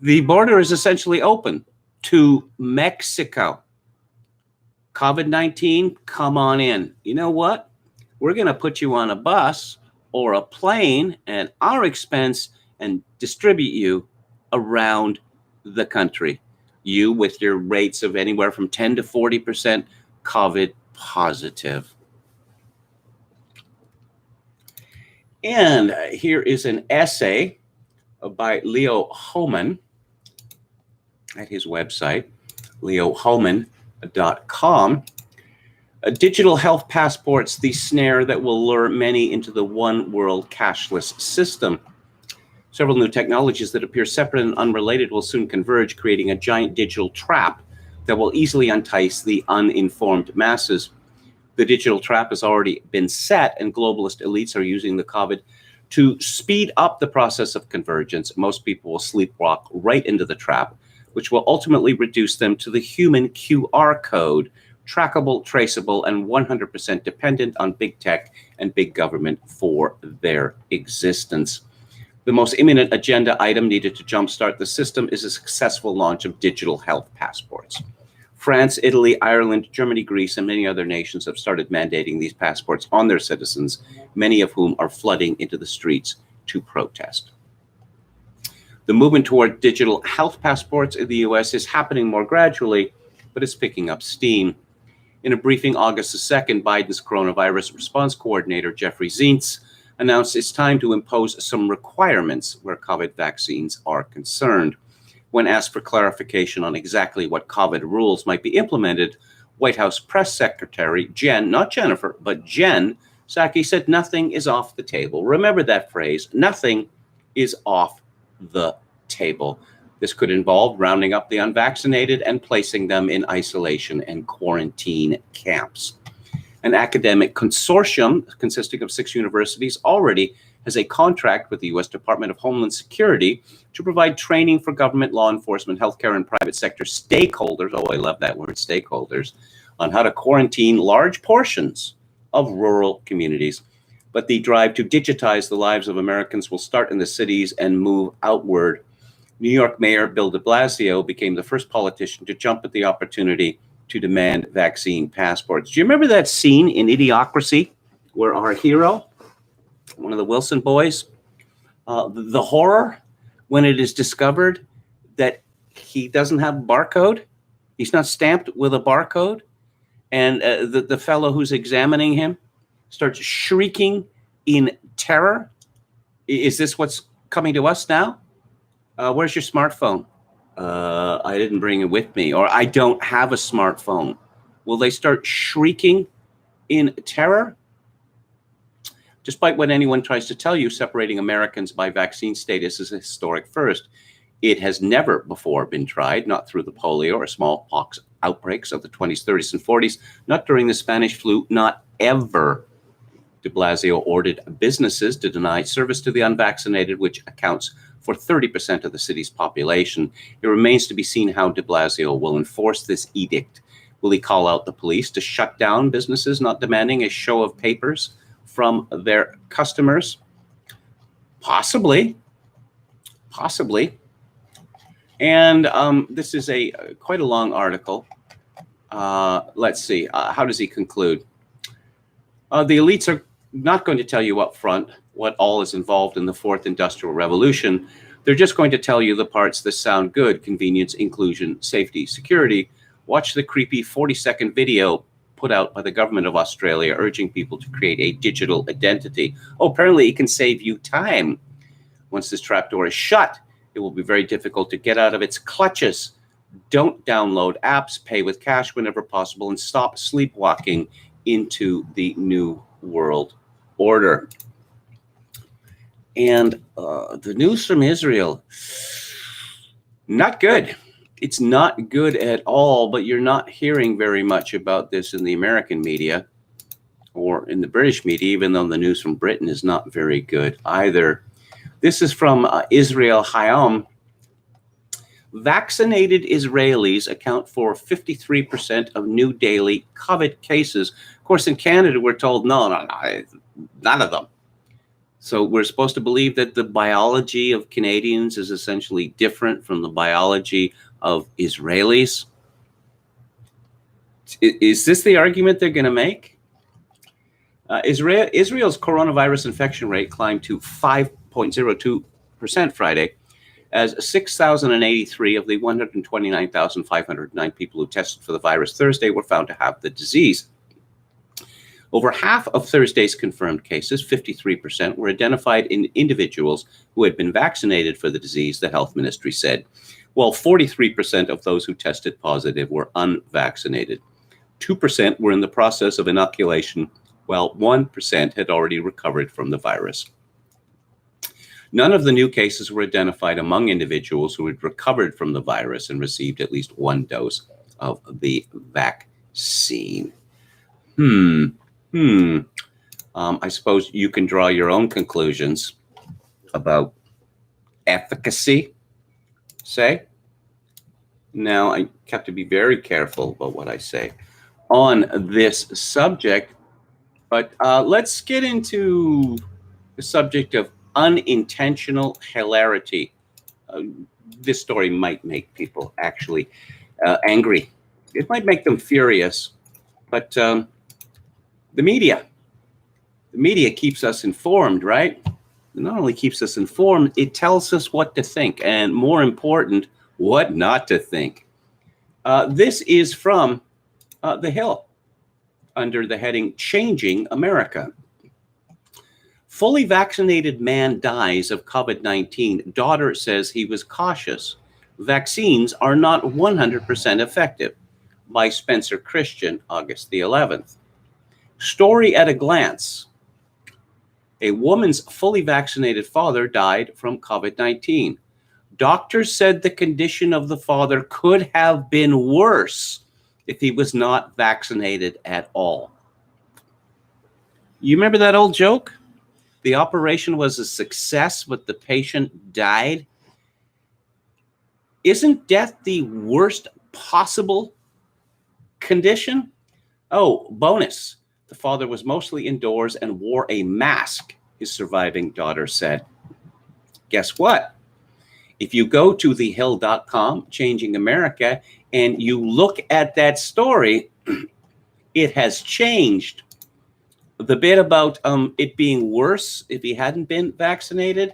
the border is essentially open to Mexico. COVID-19, come on in. You know what? We're going to put you on a bus or a plane at our expense and distribute you around the country. You with your rates of anywhere from 10 to 40% COVID positive. And here is an essay by Leo Hohmann at his website, leohohmann.com. Digital health passports, the snare that will lure many into the one world cashless system. Several new technologies that appear separate and unrelated will soon converge, creating a giant digital trap that will easily entice the uninformed masses. The digital trap has already been set, and globalist elites are using the COVID to speed up the process of convergence. Most people will sleepwalk right into the trap, which will ultimately reduce them to the human QR code, trackable, traceable, and 100% dependent on big tech and big government for their existence. The most imminent agenda item needed to jumpstart the system is a successful launch of digital health passports. France, Italy, Ireland, Germany, Greece, and many other nations have started mandating these passports on their citizens, many of whom are flooding into the streets to protest. The movement toward digital health passports in the US is happening more gradually, but it's picking up steam. In a briefing August 2nd, Biden's coronavirus response coordinator, Jeffrey Zients, announced it's time to impose some requirements where COVID vaccines are concerned. When asked for clarification on exactly what COVID rules might be implemented, White House Press Secretary Jen, not Jennifer, but Jen Psaki said nothing is off the table. Remember that phrase, nothing is off the table. This could involve rounding up the unvaccinated and placing them in isolation and quarantine camps. An academic consortium consisting of 6 universities already has a contract with the U.S. Department of Homeland Security to provide training for government, law enforcement, healthcare, and private sector stakeholders, oh, I love that word, stakeholders, on how to quarantine large portions of rural communities. But the drive to digitize the lives of Americans will start in the cities and move outward. New York Mayor Bill de Blasio became the first politician to jump at the opportunity to demand vaccine passports. Do you remember that scene in Idiocracy where our hero, one of the Wilson boys, the horror when it is discovered that he doesn't have a barcode, he's not stamped with a barcode, and the fellow who's examining him starts shrieking in terror? Is this what's coming to us now? Where's your smartphone? I didn't bring it with me, or I don't have a smartphone. Will they start shrieking in terror? Despite what anyone tries to tell you, separating Americans by vaccine status is a historic first. It has never before been tried, not through the polio or smallpox outbreaks of the 20s, 30s, and 40s, not during the Spanish flu, not ever. De Blasio ordered businesses to deny service to the unvaccinated, which accounts for 30% of the city's population. It remains to be seen how de Blasio will enforce this edict. Will he call out the police to shut down businesses not demanding a show of papers from their customers? Possibly. And this is quite a long article. Let's see. How does he conclude? The elites are not going to tell you up front what all is involved in the fourth industrial revolution. They're just going to tell you the parts that sound good: convenience, inclusion, safety, security. Watch the creepy 40-second video put out by the government of Australia urging people to create a digital identity. Oh, apparently it can save you time. Once this trapdoor is shut, it will be very difficult to get out of its clutches. Don't download apps, pay with cash whenever possible, and stop sleepwalking into the new world order. And the news from Israel, not good. It's not good at all, but you're not hearing very much about this in the American media or in the British media, even though the news from Britain is not very good either. This is from Israel Hayom. Vaccinated Israelis account for 53% of new daily COVID cases. Of course, in Canada, we're told, no, none of them. So we're supposed to believe that the biology of Canadians is essentially different from the biology of Israelis. Is this the argument they're going to make? Israel's coronavirus infection rate climbed to 5.02% Friday, as 6,083 of the 129,509 people who tested for the virus Thursday were found to have the disease. Over half of Thursday's confirmed cases, 53%, were identified in individuals who had been vaccinated for the disease, the health ministry said, while 43% of those who tested positive were unvaccinated. 2% were in the process of inoculation, while 1% had already recovered from the virus. None of the new cases were identified among individuals who had recovered from the virus and received at least one dose of the vaccine. I suppose you can draw your own conclusions about efficacy, say. Now, I have to be very careful about what I say on this subject, but let's get into the subject of unintentional hilarity. This story might make people actually angry. It might make them furious, but the media keeps us informed, right? It not only keeps us informed, it tells us what to think, and more important, what not to think. This is from The Hill, under the heading, Changing America. Fully vaccinated man dies of COVID-19. Daughter says he was cautious. Vaccines are not 100% effective. By Spencer Christian, August the 11th. Story at a glance. A woman's fully vaccinated father died from COVID-19. Doctors said the condition of the father could have been worse if he was not vaccinated at all. You remember that old joke? The operation was a success, but the patient died. Isn't death the worst possible condition? Oh, bonus. The father was mostly indoors and wore a mask, his surviving daughter said. Guess what? If you go to thehill.com, Changing America, and you look at that story, it has changed. The bit about it being worse if he hadn't been vaccinated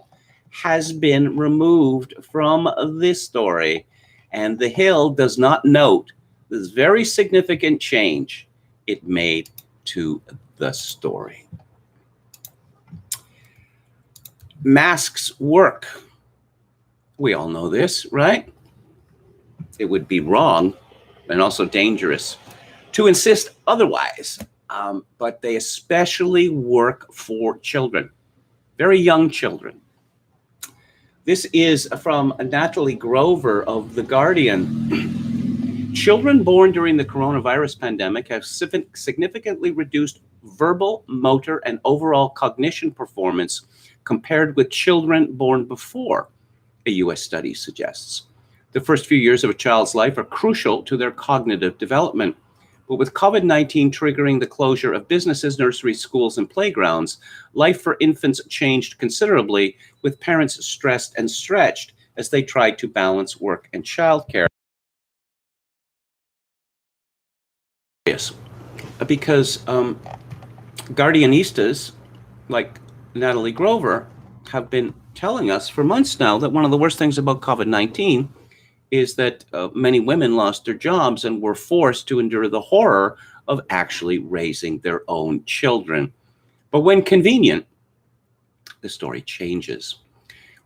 has been removed from this story. And The Hill does not note this very significant change it made to the story. Masks work. We all know this, right? It would be wrong and also dangerous to insist otherwise. But they especially work for children, very young children. This is from Natalie Grover of The Guardian. Children born during the coronavirus pandemic have significantly reduced verbal, motor, and overall cognition performance compared with children born before, a U.S. study suggests. The first few years of a child's life are crucial to their cognitive development. But with COVID-19 triggering the closure of businesses, nurseries, schools, and playgrounds, life for infants changed considerably, with parents stressed and stretched as they tried to balance work and childcare. Because Guardianistas, like Natalie Grover, have been telling us for months now that one of the worst things about COVID-19 is that many women lost their jobs and were forced to endure the horror of actually raising their own children. But when convenient, the story changes.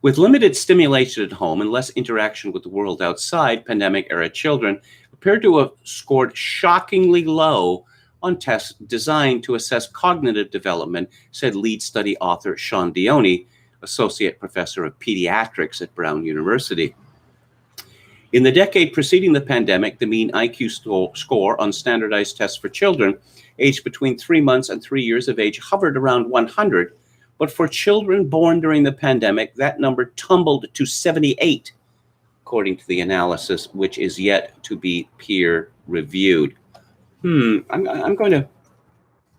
With limited stimulation at home and less interaction with the world outside, pandemic-era children appear to have scored shockingly low on tests designed to assess cognitive development, said lead study author Sean Dione, associate professor of pediatrics at Brown University. In the decade preceding the pandemic, the mean IQ score on standardized tests for children aged between 3 months and 3 years of age hovered around 100, but for children born during the pandemic, that number tumbled to 78, according to the analysis, which is yet to be peer-reviewed. I'm going to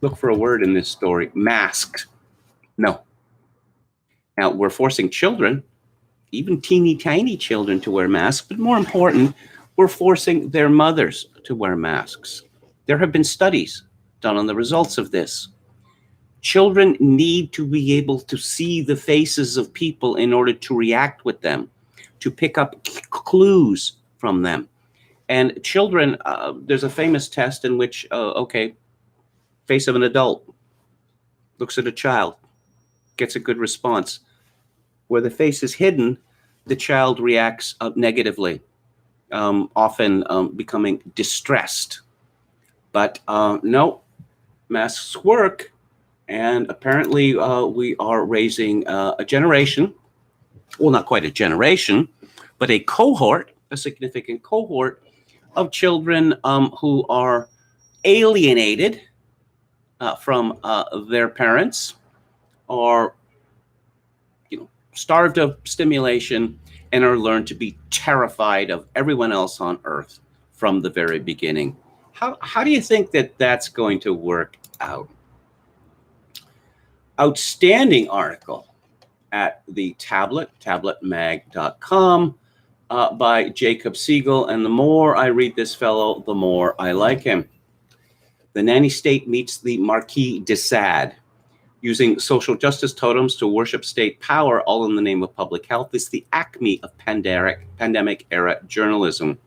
look for a word in this story. Masked. No. Now, we're forcing children, even teeny tiny children, to wear masks, but more important, we're forcing their mothers to wear masks. There have been studies done on the results of this. Children need to be able to see the faces of people in order to react with them, to pick up clues from them. And children, there's a famous test in which, face of an adult, looks at a child, gets a good response. Where the face is hidden, the child reacts negatively, often becoming distressed. But no, masks work. And apparently we are raising a generation, well, not quite a generation, but a cohort, a significant cohort of children who are alienated from their parents, or starved of stimulation, and are learned to be terrified of everyone else on earth from the very beginning. How do you think that that's going to work out? Outstanding article at the tabletmag.com by Jacob Siegel. And the more I read this fellow, the more I like him. The nanny state meets the Marquis de Sade. Using social justice totems to worship state power, all in the name of public health, is the acme of pandemic-era journalism.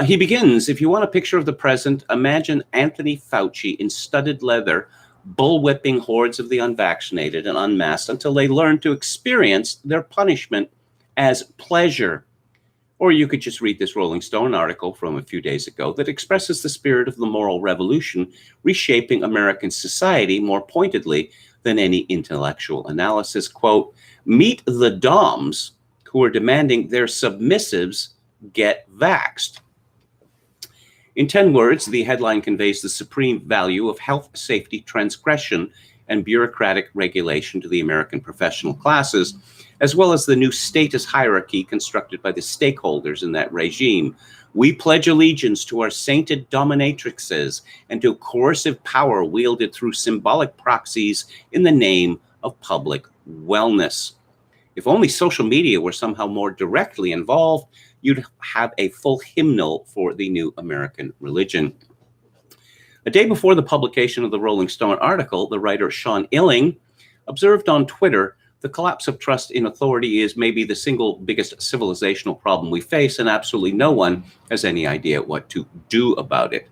He begins, if you want a picture of the present, imagine Anthony Fauci in studded leather, bullwhipping hordes of the unvaccinated and unmasked until they learn to experience their punishment as pleasure. Or you could just read this Rolling Stone article from a few days ago that expresses the spirit of the moral revolution reshaping American society more pointedly than any intellectual analysis. Quote, meet the doms who are demanding their submissives get vaxxed. In 10 words, the headline conveys the supreme value of health, safety, transgression, and bureaucratic regulation to the American professional classes, as well as the new status hierarchy constructed by the stakeholders in that regime. We pledge allegiance to our sainted dominatrixes and to coercive power wielded through symbolic proxies in the name of public wellness. If only social media were somehow more directly involved, you'd have a full hymnal for the new American religion. A day before the publication of the Rolling Stone article, the writer Sean Illing observed on Twitter, the collapse of trust in authority is maybe the single biggest civilizational problem we face, and absolutely no one has any idea what to do about it.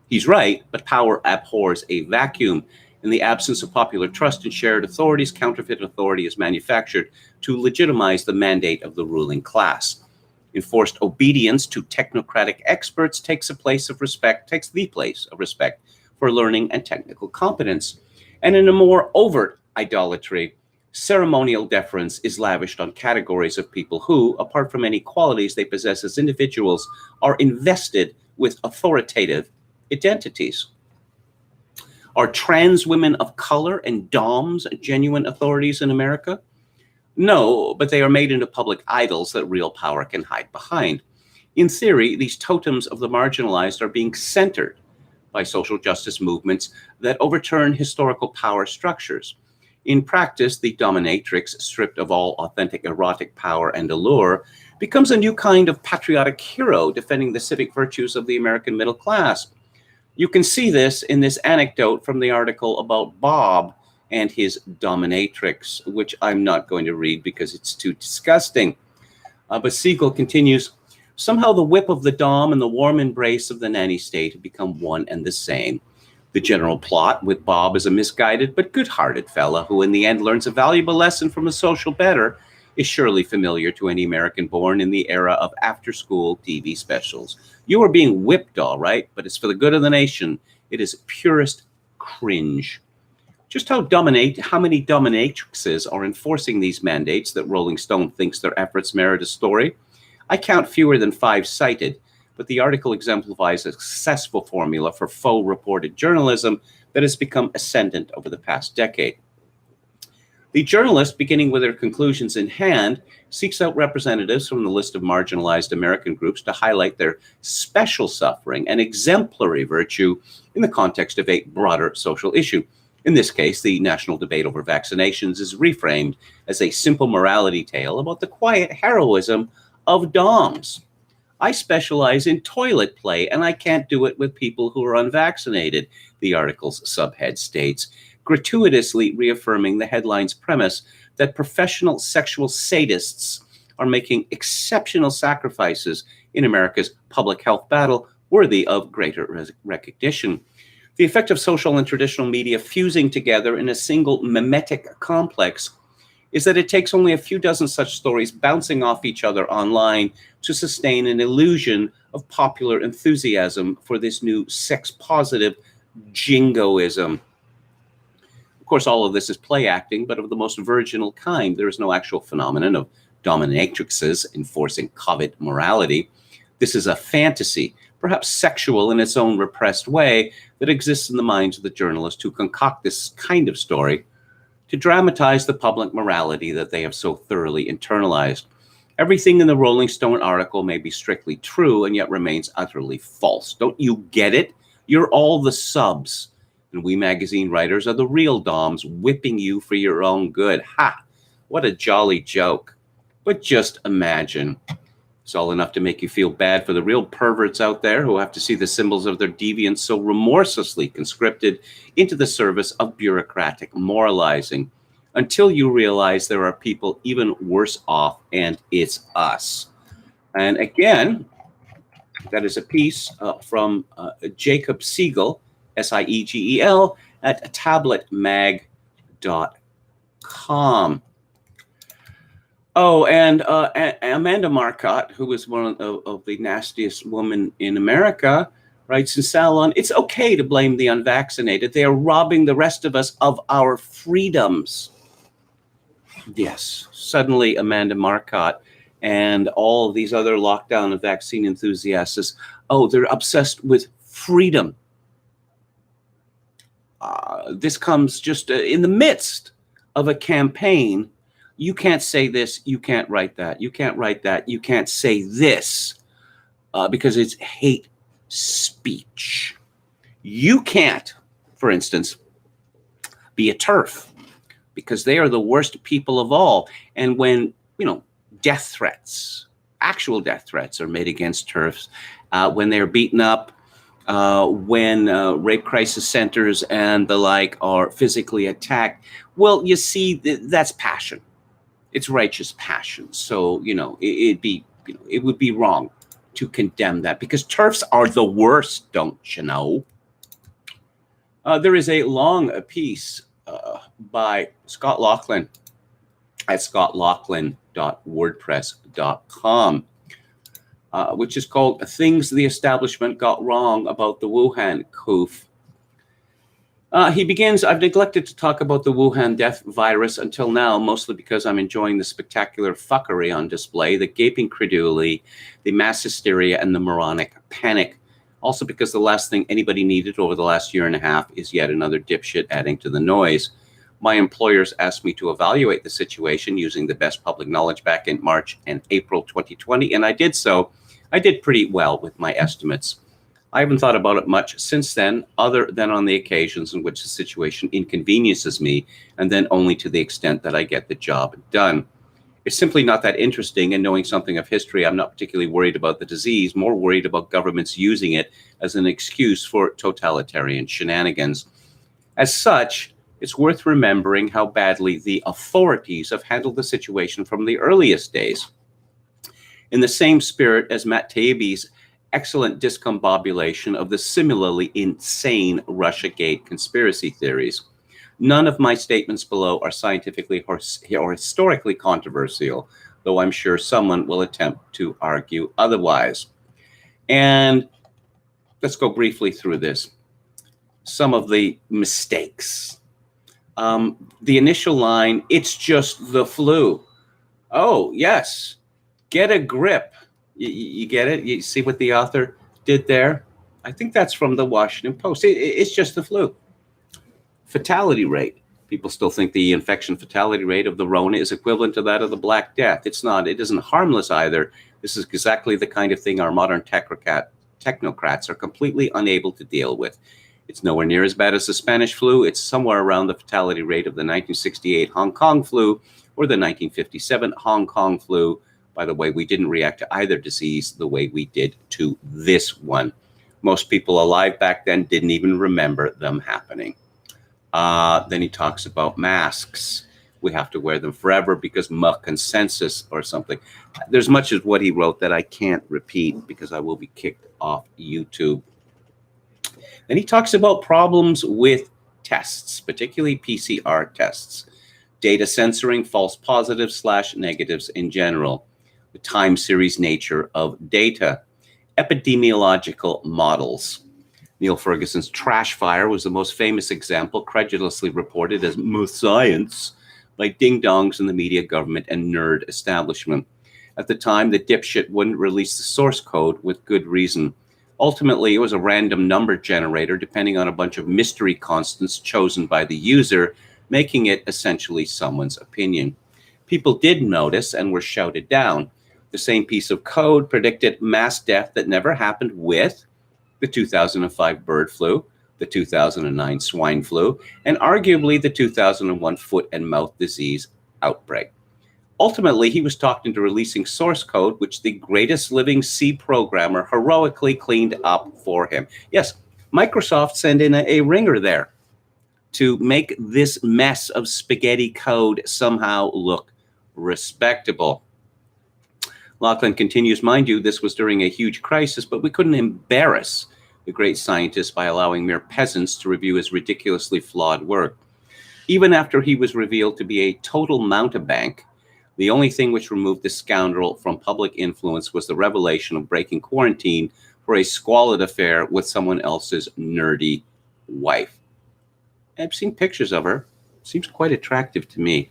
He's right, but power abhors a vacuum. In the absence of popular trust in shared authorities, counterfeit authority is manufactured to legitimize the mandate of the ruling class. Enforced obedience to technocratic experts takes the place of respect for learning and technical competence. And in a more overt idolatry, ceremonial deference is lavished on categories of people who, apart from any qualities they possess as individuals, are invested with authoritative identities. Are trans women of color and DOMs genuine authorities in America? No, but they are made into public idols that real power can hide behind. In theory, these totems of the marginalized are being centered by social justice movements that overturn historical power structures. In practice, the dominatrix, stripped of all authentic erotic power and allure, becomes a new kind of patriotic hero defending the civic virtues of the American middle class. You can see this in this anecdote from the article about Bob and his dominatrix, which I'm not going to read because it's too disgusting. But Siegel continues, somehow the whip of the dom and the warm embrace of the nanny state have become one and the same. The general plot with Bob is a misguided but good-hearted fella who in the end learns a valuable lesson from a social better is surely familiar to any American born in the era of after-school TV specials. You are being whipped, all right, but it's for the good of the nation. It is purest cringe. Just how many dominatrixes are enforcing these mandates that Rolling Stone thinks their efforts merit a story? I count fewer than 5 cited, but the article exemplifies a successful formula for faux reported journalism that has become ascendant over the past decade. The journalist, beginning with their conclusions in hand, seeks out representatives from the list of marginalized American groups to highlight their special suffering and exemplary virtue in the context of a broader social issue. In this case, the national debate over vaccinations is reframed as a simple morality tale about the quiet heroism of DOMs. I specialize in toilet play, and I can't do it with people who are unvaccinated, the article's subhead states, gratuitously reaffirming the headline's premise that professional sexual sadists are making exceptional sacrifices in America's public health battle worthy of greater recognition. The effect of social and traditional media fusing together in a single mimetic complex is that it takes only a few dozen such stories bouncing off each other online to sustain an illusion of popular enthusiasm for this new sex-positive jingoism. Of course, all of this is play acting, but of the most virginal kind. There is no actual phenomenon of dominatrixes enforcing covet morality. This is a fantasy, perhaps sexual in its own repressed way, that exists in the minds of the journalists who concoct this kind of story to dramatize the public morality that they have so thoroughly internalized. Everything in the Rolling Stone article may be strictly true and yet remains utterly false. Don't you get it? You're all the subs. And we magazine writers are the real DOMs whipping you for your own good. Ha! What a jolly joke. But just imagine. It's all enough to make you feel bad for the real perverts out there who have to see the symbols of their deviance so remorselessly conscripted into the service of bureaucratic moralizing, until you realize there are people even worse off, and it's us. And again, that is a piece from Jacob Siegel, Siegel, at tabletmag.com. Oh, and Amanda Marcotte, who is one of the nastiest women in America, writes in Salon, it's okay to blame the unvaccinated. They are robbing the rest of us of our freedoms. Yes, suddenly Amanda Marcotte and all these other lockdown and vaccine enthusiasts, they're obsessed with freedom. This comes just in the midst of a campaign. You can't say this, you can't write that, you can't write that, you can't say this, because it's hate speech. You can't, for instance, be a TERF, because they are the worst people of all. And when, death threats, actual death threats are made against TERFs, when they're beaten up, when rape crisis centers and the like are physically attacked, well, you see, that's passion. It's righteous passion. So, it would be wrong to condemn that, because TERFs are the worst, don't you know? There is a long piece by Scott Laughlin at scottlaughlin.wordpress.com, which is called Things the Establishment Got Wrong About the Wuhan Coof. He begins, I've neglected to talk about the Wuhan death virus until now, mostly because I'm enjoying the spectacular fuckery on display, the gaping credulity, the mass hysteria, and the moronic panic. Also because the last thing anybody needed over the last year and a half is yet another dipshit adding to the noise. My employers asked me to evaluate the situation using the best public knowledge back in March and April 2020, and I did so. I did pretty well with my estimates. I haven't thought about it much since then, other than on the occasions in which the situation inconveniences me, and then only to the extent that I get the job done. It's simply not that interesting, and knowing something of history, I'm not particularly worried about the disease, more worried about governments using it as an excuse for totalitarian shenanigans. As such, it's worth remembering how badly the authorities have handled the situation from the earliest days. In the same spirit as Matt Taibbi's excellent discombobulation of the similarly insane Russiagate conspiracy theories. None of my statements below are scientifically or historically controversial, though I'm sure someone will attempt to argue otherwise. And let's go briefly through this. Some of the mistakes. The initial line, it's just the flu. Oh, yes. Get a grip. You get it? You see what the author did there? I think that's from the Washington Post. It's just the flu. Fatality rate. People still think the infection fatality rate of the Rona is equivalent to that of the Black Death. It's not. It isn't harmless either. This is exactly the kind of thing our modern technocrats are completely unable to deal with. It's nowhere near as bad as the Spanish flu. It's somewhere around the fatality rate of the 1968 Hong Kong flu or the 1957 Hong Kong flu. By the way, we didn't react to either disease the way we did to this one. Most people alive back then didn't even remember them happening. Then he talks about masks. We have to wear them forever because consensus or something. There's much of what he wrote that I can't repeat because I will be kicked off YouTube. Then he talks about problems with tests, particularly PCR tests, data censoring, false positives / negatives in general, the time series nature of data, epidemiological models. Neil Ferguson's trash fire was the most famous example, credulously reported as myth science by ding-dongs in the media, government, and nerd establishment. At the time, the dipshit wouldn't release the source code with good reason. Ultimately, it was a random number generator depending on a bunch of mystery constants chosen by the user, making it essentially someone's opinion. People did notice and were shouted down. The same piece of code predicted mass death that never happened with the 2005 bird flu, the 2009 swine flu, and arguably the 2001 foot and mouth disease outbreak. Ultimately, he was talked into releasing source code, which the greatest living C programmer heroically cleaned up for him. Yes, Microsoft sent in a ringer there to make this mess of spaghetti code somehow look respectable. Lachlan continues, mind you, this was during a huge crisis, but we couldn't embarrass the great scientist by allowing mere peasants to review his ridiculously flawed work. Even after he was revealed to be a total mountebank, the only thing which removed the scoundrel from public influence was the revelation of breaking quarantine for a squalid affair with someone else's nerdy wife. I've seen pictures of her. Seems quite attractive to me,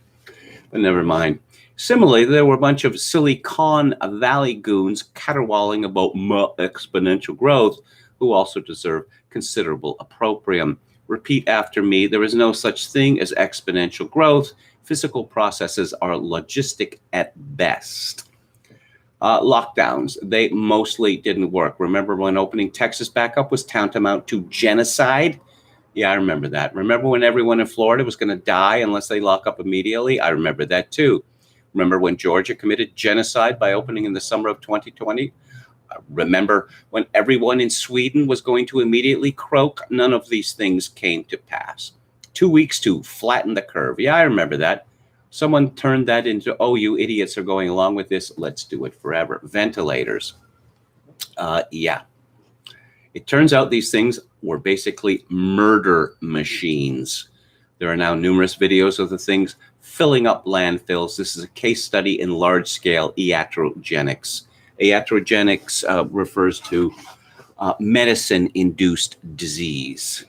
but never mind. Similarly, there were a bunch of Silicon Valley goons caterwauling about exponential growth who also deserve considerable opprobrium. Repeat after me, there is no such thing as exponential growth. Physical processes are logistic at best. Lockdowns, they mostly didn't work. Remember when opening Texas back up was tantamount to genocide? Yeah, I remember that. Remember when everyone in Florida was going to die unless they lock up immediately? I remember that too. Remember when Georgia committed genocide by opening in the summer of 2020? Remember when everyone in Sweden was going to immediately croak? None of these things came to pass. 2 weeks to flatten the curve. Yeah, I remember that. Someone turned that into, oh, you idiots are going along with this. Let's do it forever. Ventilators. Yeah. It turns out these things were basically murder machines. There are now numerous videos of the things filling up landfills. This is a case study in large-scale iatrogenics. Iatrogenics refers to medicine-induced disease.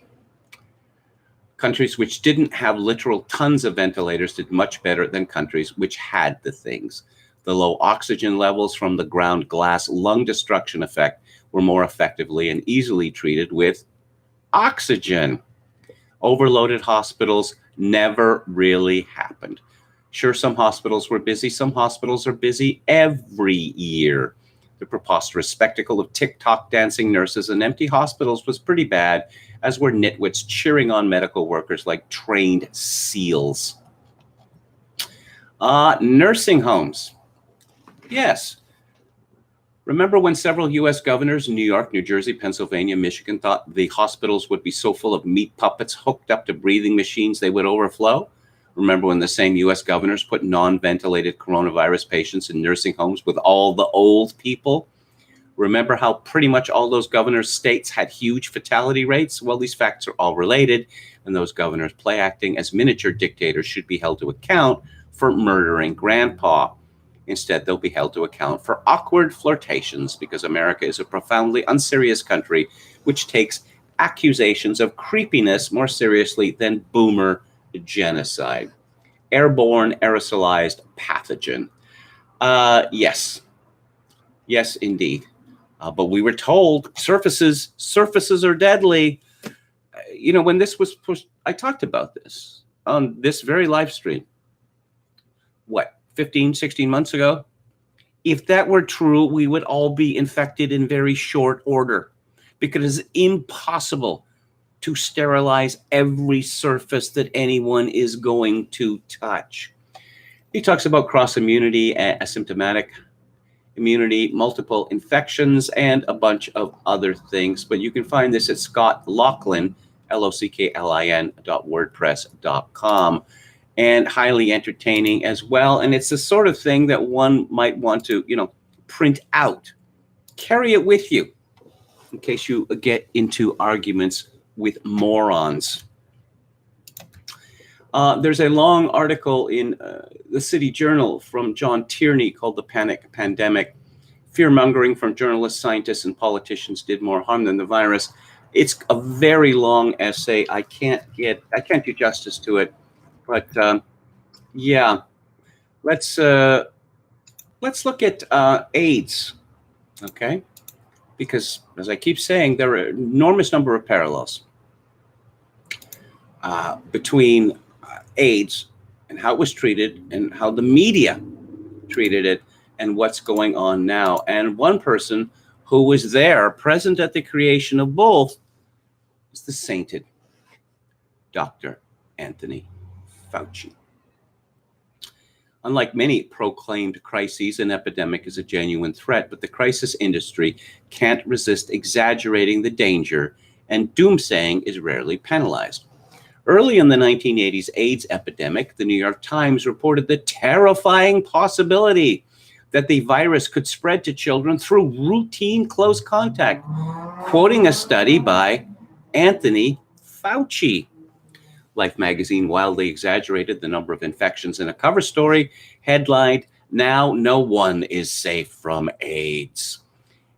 Countries which didn't have literal tons of ventilators did much better than countries which had the things. The low oxygen levels from the ground glass lung destruction effect were more effectively and easily treated with oxygen. Overloaded hospitals never really happened. Sure, some hospitals were busy. Some hospitals are busy every year. The preposterous spectacle of TikTok dancing nurses in empty hospitals was pretty bad, as were nitwits cheering on medical workers like trained seals. Nursing homes. Yes. Remember when several U.S. governors in New York, New Jersey, Pennsylvania, Michigan thought the hospitals would be so full of meat puppets hooked up to breathing machines they would overflow? Remember when the same U.S. governors put non-ventilated coronavirus patients in nursing homes with all the old people? Remember how pretty much all those governors' states had huge fatality rates? Well, these facts are all related, and those governors play acting as miniature dictators should be held to account for murdering grandpa. Instead, they'll be held to account for awkward flirtations because America is a profoundly unserious country which takes accusations of creepiness more seriously than boomer genocide. Airborne aerosolized pathogen. Yes. Yes, indeed. But we were told surfaces are deadly. When this was pushed, I talked about this on this very live stream. What, 15, 16 months ago? If that were true, we would all be infected in very short order, because it's impossible to sterilize every surface that anyone is going to touch. He talks about cross immunity, asymptomatic immunity, multiple infections, and a bunch of other things. But you can find this at Scott Locklin, LOCKLIN.wordpress.com, and highly entertaining as well. And it's the sort of thing that one might want to, print out, carry it with you in case you get into arguments with morons. There's a long article in the City Journal from John Tierney called "The Panic Pandemic. Fear-mongering from journalists, scientists, and politicians did more harm than the virus." It's a very long essay. I can't do justice to it, but yeah, let's look at AIDS, okay? Because as I keep saying, there are an enormous number of parallels between AIDS and how it was treated and how the media treated it and what's going on now. And one person who was there, present at the creation of both, is the sainted Dr. Anthony Fauci. Unlike many proclaimed crises, an epidemic is a genuine threat, but the crisis industry can't resist exaggerating the danger, and doomsaying is rarely penalized. Early in the 1980s AIDS epidemic, the New York Times reported the terrifying possibility that the virus could spread to children through routine close contact, quoting a study by Anthony Fauci. Life magazine wildly exaggerated the number of infections in a cover story headlined, "Now No One is Safe from AIDS."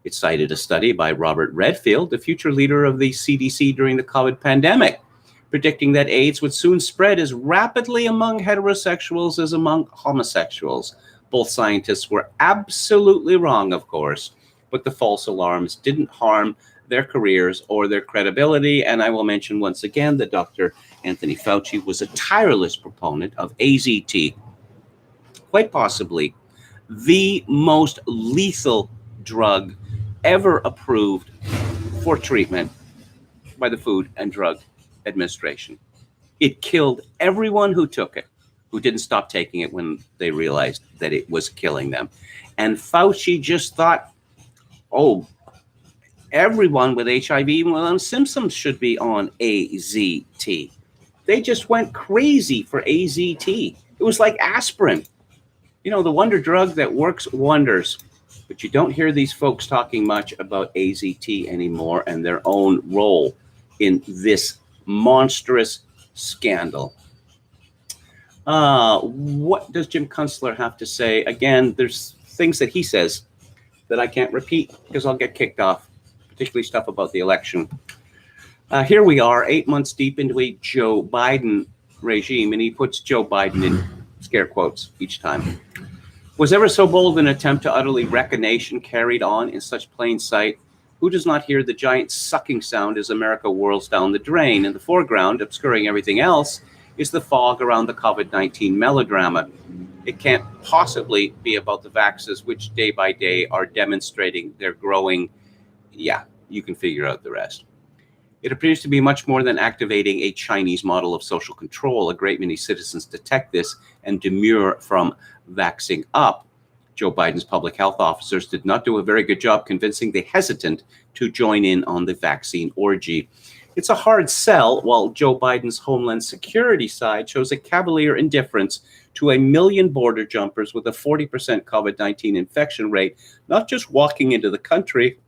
It cited a study by Robert Redfield, the future leader of the CDC during the COVID pandemic, predicting that AIDS would soon spread as rapidly among heterosexuals as among homosexuals. Both scientists were absolutely wrong, of course, but the false alarms didn't harm their careers or their credibility. And I will mention once again that Dr. Anthony Fauci was a tireless proponent of AZT, quite possibly the most lethal drug ever approved for treatment by the Food and Drug Administration. It killed everyone who took it, who didn't stop taking it when they realized that it was killing them. And Fauci just thought, oh, everyone with HIV, even with symptoms, should be on AZT. They just went crazy for AZT. It was like aspirin, the wonder drug that works wonders. But you don't hear these folks talking much about AZT anymore and their own role in this monstrous scandal. What does Jim Kunstler have to say? Again, there's things that he says that I can't repeat because I'll get kicked off, particularly stuff about the election. Here we are, 8 months deep into a Joe Biden regime, and he puts Joe Biden in scare quotes each time. Was ever so bold an attempt to utterly wreck a nation carried on in such plain sight? Who does not hear the giant sucking sound as America whirls down the drain? In the foreground, obscuring everything else, is the fog around the COVID-19 melodrama. It can't possibly be about the vaxxers, which day by day are demonstrating their growing. Yeah, you can figure out the rest. It appears to be much more than activating a Chinese model of social control. A great many citizens detect this and demur from vaxing up. Joe Biden's public health officers did not do a very good job convincing the hesitant to join in on the vaccine orgy. It's a hard sell, while Joe Biden's Homeland Security side shows a cavalier indifference to 1 million border jumpers with a 40% COVID-19 infection rate, not just walking into the country,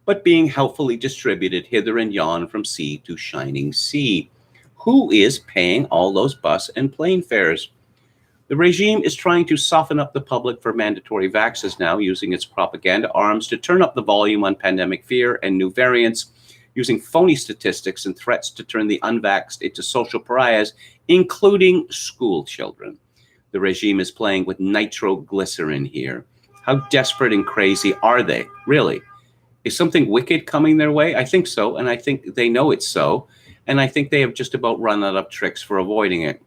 but being helpfully distributed hither and yon from sea to shining sea. Who is paying all those bus and plane fares? The regime is trying to soften up the public for mandatory vaccines now, using its propaganda arms to turn up the volume on pandemic fear and new variants, using phony statistics and threats to turn the unvaxxed into social pariahs, including school children. The regime is playing with nitroglycerin here. How desperate and crazy are they, really? Is something wicked coming their way? I think so, and I think they know it's so, and I think they have just about run out of tricks for avoiding it.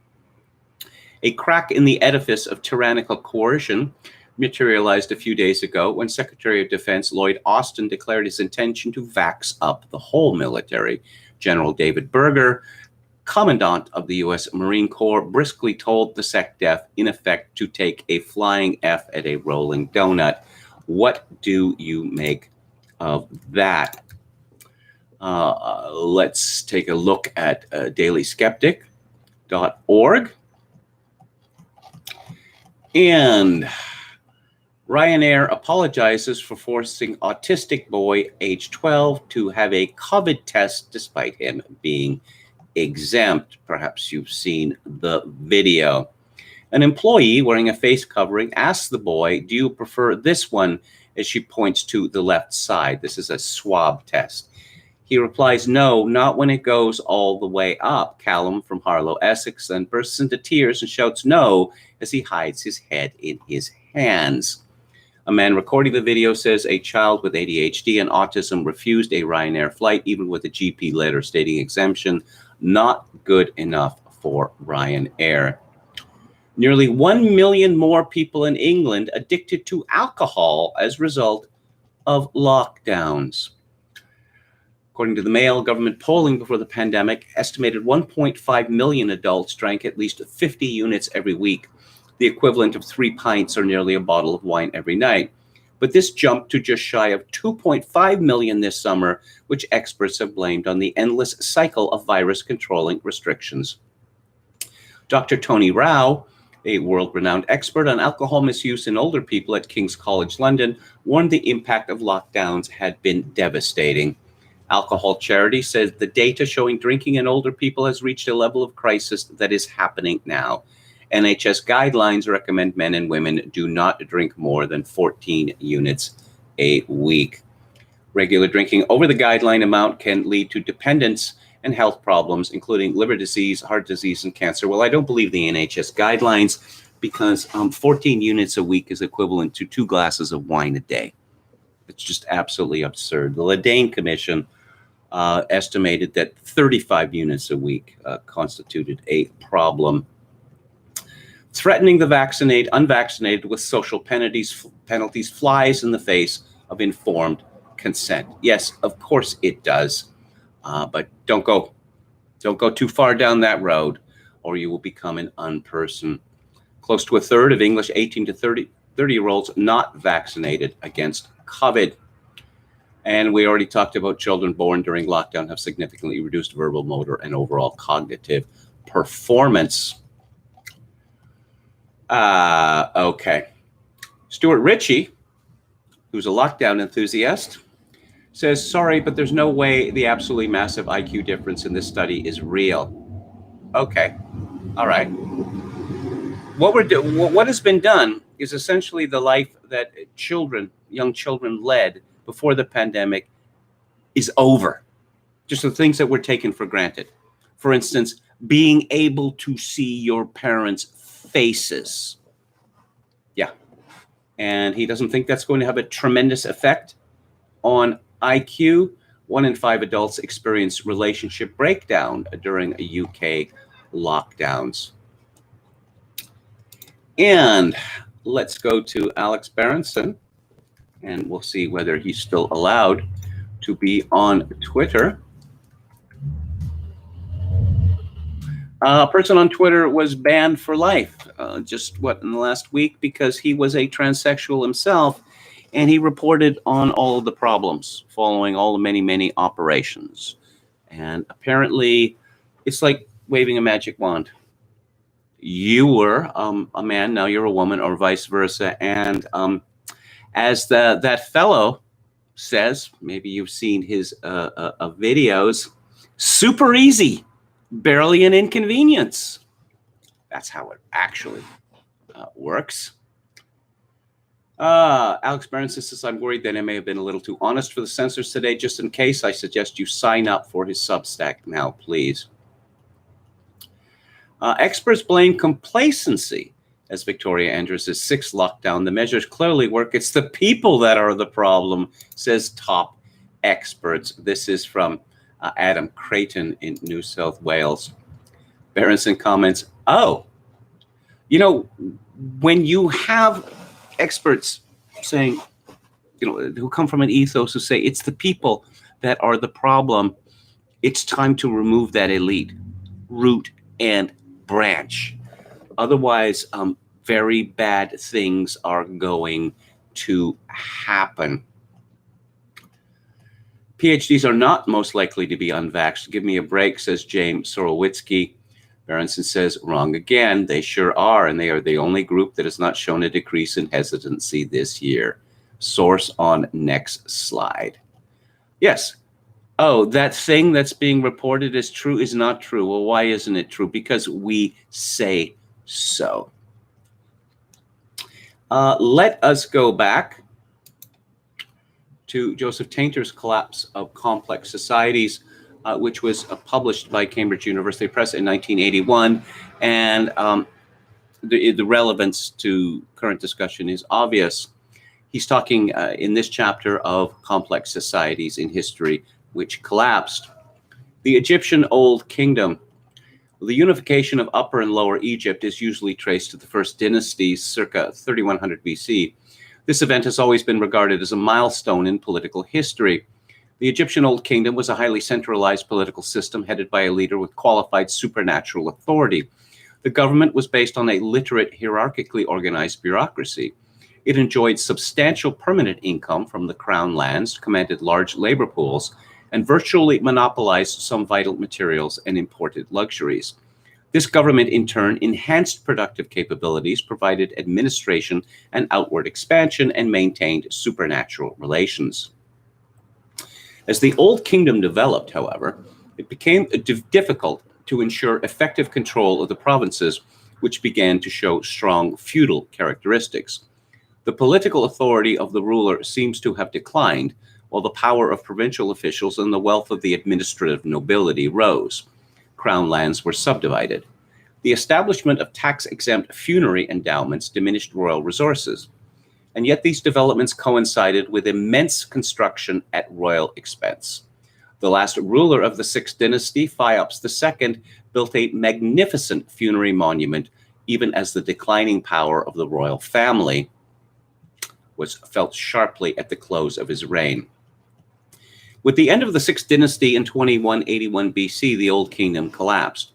A crack in the edifice of tyrannical coercion materialized a few days ago when Secretary of Defense Lloyd Austin declared his intention to vax up the whole military. General David Berger, Commandant of the U.S. Marine Corps, briskly told the SecDef, in effect, to take a flying F at a rolling donut. What do you make of that? Let's take a look at dailyskeptic.org. And Ryanair apologizes for forcing autistic boy age 12 to have a COVID test despite him being exempt. Perhaps you've seen the video. An employee wearing a face covering asks the boy, "Do you prefer this one?" as she points to the left side. This is a swab test. He replies, "No, not when it goes all the way up." Callum from Harlow, Essex, then bursts into tears and shouts no as he hides his head in his hands. A man recording the video says a child with ADHD and autism refused a Ryanair flight, even with a GP letter stating exemption. Not good enough for Ryanair. Nearly 1 million more people in England addicted to alcohol as a result of lockdowns. According to the Mail, government polling before the pandemic estimated 1.5 million adults drank at least 50 units every week, the equivalent of 3 pints or nearly a bottle of wine every night. But this jumped to just shy of 2.5 million this summer, which experts have blamed on the endless cycle of virus-controlling restrictions. Dr. Tony Rao, a world-renowned expert on alcohol misuse in older people at King's College London, warned the impact of lockdowns had been devastating. Alcohol Charity says the data showing drinking in older people has reached a level of crisis that is happening now. NHS guidelines recommend men and women do not drink more than 14 units a week. Regular drinking over the guideline amount can lead to dependence and health problems, including liver disease, heart disease, and cancer. Well, I don't believe the NHS guidelines because 14 units a week is equivalent to 2 glasses of wine a day. It's just absolutely absurd. The Ledane Commission estimated that 35 units a week constituted a problem. Threatening the unvaccinated with social penalties flies in the face of informed consent. Yes, of course it does, but don't go too far down that road, or you will become an unperson. Close to a third of English 18 to 30-year-olds not vaccinated against COVID. And we already talked about children born during lockdown have significantly reduced verbal, motor, and overall cognitive performance. Okay. Stuart Ritchie, who's a lockdown enthusiast, says, "Sorry, but there's no way the absolutely massive IQ difference in this study is real." Okay. All right. What has been done is essentially the life that young children led before the pandemic is over. Just the things that were taken for granted. For instance, being able to see your parents' faces. Yeah. And he doesn't think that's going to have a tremendous effect on IQ. 1 in 5 adults experience relationship breakdown during a UK lockdowns. And let's go to Alex Berenson, and we'll see whether he's still allowed to be on Twitter. A person on Twitter was banned for life, in the last week, because he was a transsexual himself, and he reported on all of the problems following all the many, many operations. And apparently, it's like waving a magic wand. You were a man, now you're a woman, or vice versa. And as that fellow says, maybe you've seen his videos, super easy, barely an inconvenience. That's how it actually works. Alex Berenson says, "I'm worried that I may have been a little too honest for the censors today. Just in case, I suggest you sign up for his Substack now, please." Experts blame complacency As Victoria enters his sixth lockdown, the measures clearly work. It's the people that are the problem, says top experts. This is from Adam Creighton in New South Wales. Berenson comments, when you have experts saying, who come from an ethos who say it's the people that are the problem, it's time to remove that elite, root and branch. Otherwise, very bad things are going to happen. PhDs are not most likely to be unvaxxed. Give me a break, says James Sorowitzky. Berenson says, wrong again. They sure are, and they are the only group that has not shown a decrease in hesitancy this year. Source on next slide. Yes. Oh, that thing that's being reported as true is not true. Well, why isn't it true? Because we say so. Let us go back to Joseph Tainter's Collapse of Complex Societies, which was published by Cambridge University Press in 1981. And the relevance to current discussion is obvious. He's talking in this chapter of complex societies in history which collapsed. The Egyptian Old Kingdom. The unification of Upper and Lower Egypt is usually traced to the first dynasties circa 3100 BC. This event has always been regarded as a milestone in political history. The Egyptian Old Kingdom was a highly centralized political system headed by a leader with qualified supernatural authority. The government was based on a literate, hierarchically organized bureaucracy. It enjoyed substantial permanent income from the crown lands, commanded large labor pools, and virtually monopolized some vital materials and imported luxuries. This government, in turn, enhanced productive capabilities, provided administration and outward expansion, and maintained supernatural relations. As the Old Kingdom developed, however, it became difficult to ensure effective control of the provinces, which began to show strong feudal characteristics. The political authority of the ruler seems to have declined, while the power of provincial officials and the wealth of the administrative nobility rose. Crown lands were subdivided. The establishment of tax-exempt funerary endowments diminished royal resources. And yet these developments coincided with immense construction at royal expense. The last ruler of the Sixth Dynasty, Phiops II, built a magnificent funerary monument, even as the declining power of the royal family was felt sharply at the close of his reign. With the end of the Sixth Dynasty in 2181 BC, the Old Kingdom collapsed.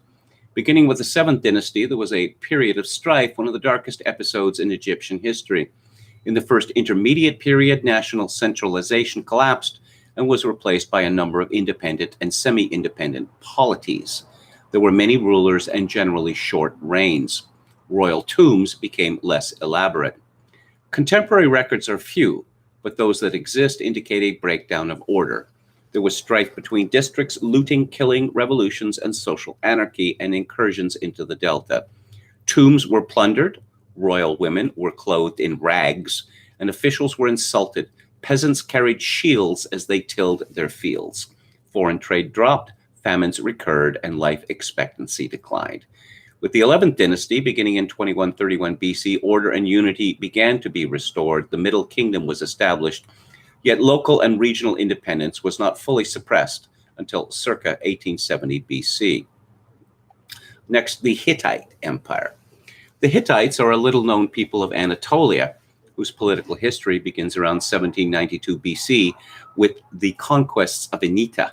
Beginning with the Seventh Dynasty, there was a period of strife, one of the darkest episodes in Egyptian history. In the first intermediate period, national centralization collapsed and was replaced by a number of independent and semi-independent polities. There were many rulers and generally short reigns. Royal tombs became less elaborate. Contemporary records are few, but those that exist indicate a breakdown of order. There was strife between districts, looting, killing, revolutions, and social anarchy, and incursions into the Delta. Tombs were plundered, royal women were clothed in rags, and officials were insulted. Peasants carried shields as they tilled their fields. Foreign trade dropped, famines recurred, and life expectancy declined. With the 11th dynasty, beginning in 2131 BC, order and unity began to be restored. The Middle Kingdom was established, yet local and regional independence was not fully suppressed until circa 1870 BC. Next, the Hittite Empire. The Hittites are a little-known people of Anatolia, whose political history begins around 1792 BC with the conquests of Enita.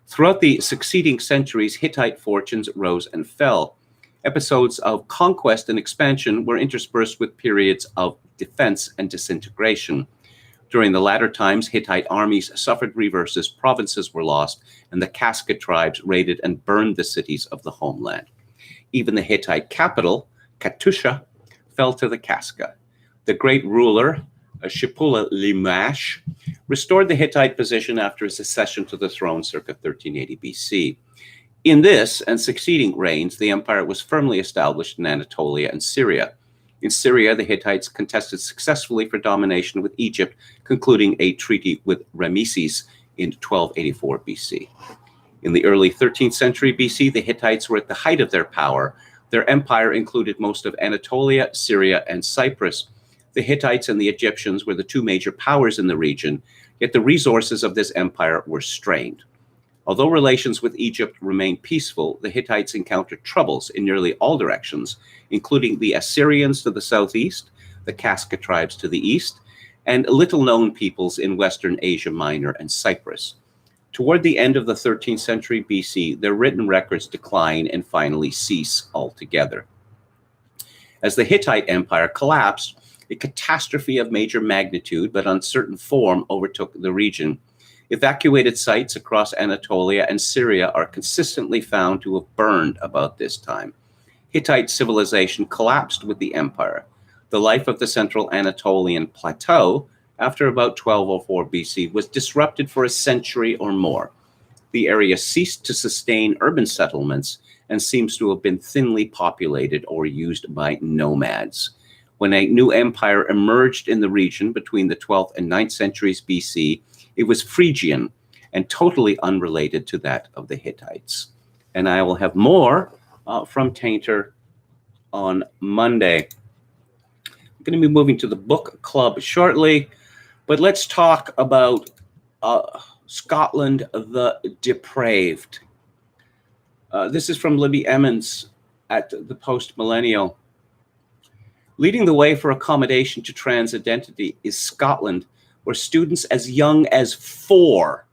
Throughout the succeeding centuries, Hittite fortunes rose and fell. Episodes of conquest and expansion were interspersed with periods of defense and disintegration. During the latter times, Hittite armies suffered reverses, provinces were lost, and the Casca tribes raided and burned the cities of the homeland. Even the Hittite capital, Katusha, fell to the Casca. The great ruler, Shipula-Limash, restored the Hittite position after his accession to the throne circa 1380 BC. In this and succeeding reigns, the empire was firmly established in Anatolia and Syria. In Syria, the Hittites contested successfully for domination with Egypt, concluding a treaty with Rameses in 1284 BC. In the early 13th century BC, the Hittites were at the height of their power. Their empire included most of Anatolia, Syria, and Cyprus. The Hittites and the Egyptians were the two major powers in the region, yet the resources of this empire were strained. Although relations with Egypt remained peaceful, the Hittites encountered troubles in nearly all directions, including the Assyrians to the southeast, the Casca tribes to the east, and little-known peoples in Western Asia Minor and Cyprus. Toward the end of the 13th century BC, their written records decline and finally cease altogether. As the Hittite Empire collapsed, a catastrophe of major magnitude but uncertain form overtook the region. Evacuated sites across Anatolia and Syria are consistently found to have burned about this time. Hittite civilization collapsed with the empire. The life of the central Anatolian plateau, after about 1204 BC, was disrupted for a century or more. The area ceased to sustain urban settlements and seems to have been thinly populated or used by nomads. When a new empire emerged in the region between the 12th and 9th centuries BC, it was Phrygian and totally unrelated to that of the Hittites. And I will have more from Tainter on Monday. I'm going to be moving to the book club shortly, but let's talk about Scotland the Depraved. This is from Libby Emmons at the Post Millennial. Leading the way for accommodation to trans identity is Scotland, where students as young as 4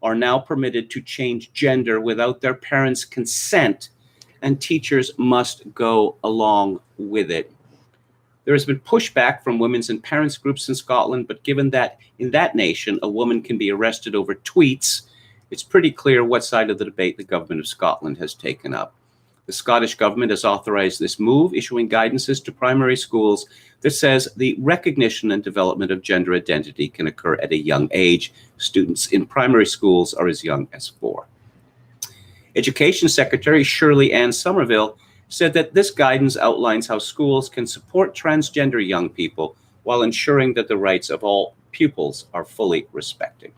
are now permitted to change gender without their parents' consent, and teachers must go along with it. There has been pushback from women's and parents' groups in Scotland, but given that in that nation a woman can be arrested over tweets, it's pretty clear what side of the debate the government of Scotland has taken up. The Scottish government has authorized this move, issuing guidances to primary schools that says the recognition and development of gender identity can occur at a young age. Students in primary schools are as young as 4. Education Secretary Shirley Ann Somerville said that this guidance outlines how schools can support transgender young people while ensuring that the rights of all pupils are fully respected.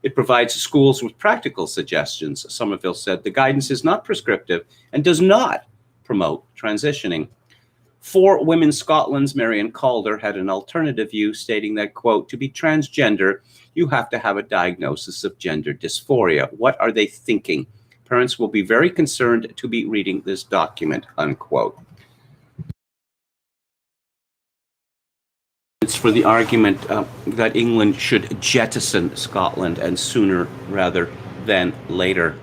It provides schools with practical suggestions, Somerville said. The guidance is not prescriptive and does not promote transitioning. For Women Scotland's Marion Calder had an alternative view, stating that, quote, to be transgender, you have to have a diagnosis of gender dysphoria. What are they thinking? Parents will be very concerned to be reading this document, unquote. It's for the argument that England should jettison Scotland, and sooner rather than later.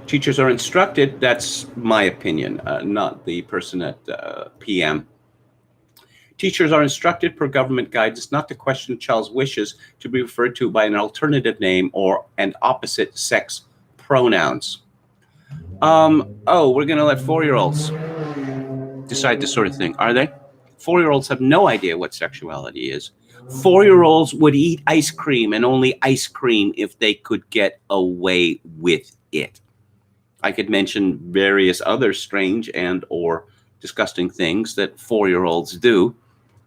Teachers are instructed, that's my opinion, not the person at PM. Teachers are instructed per government guidance not to question a child's wishes to be referred to by an alternative name or an opposite sex pronouns. We're going to let 4-year-olds decide this sort of thing, are they? 4-year-olds have no idea what sexuality is. 4-year-olds would eat ice cream and only ice cream if they could get away with it. I could mention various other strange and or disgusting things that 4-year-olds do,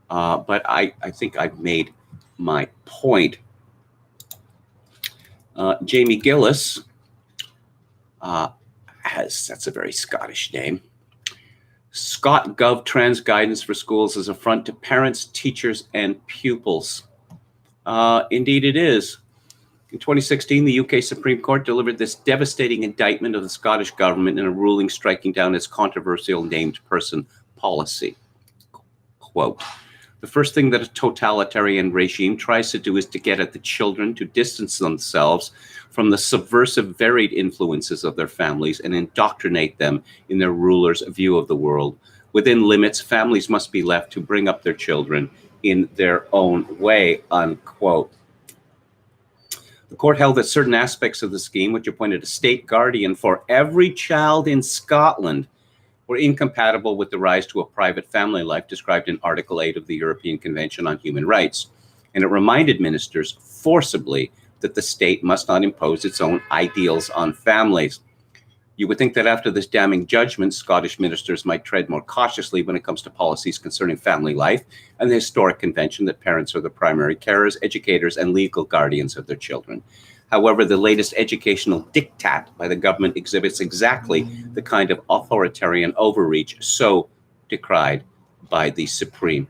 but I think I've made my point. Jamie Gillis that's a very Scottish name. Scott Gov Trans Guidance for Schools is an affront to parents, teachers, and pupils. Indeed it is. In 2016, the UK Supreme Court delivered this devastating indictment of the Scottish government in a ruling striking down its controversial named person policy. Quote, the first thing that a totalitarian regime tries to do is to get at the children to distance themselves from the subversive, varied influences of their families and indoctrinate them in their rulers' view of the world. Within limits, families must be left to bring up their children in their own way, unquote. The court held that certain aspects of the scheme, which appointed a state guardian for every child in Scotland, were incompatible with the rise to a private family life described in Article 8 of the European Convention on Human Rights. And it reminded ministers forcibly that the state must not impose its own ideals on families. You would think that after this damning judgment, Scottish ministers might tread more cautiously when it comes to policies concerning family life and the historic convention that parents are the primary carers, educators, and legal guardians of their children. However, the latest educational diktat by the government exhibits exactly the kind of authoritarian overreach so decried by the Supreme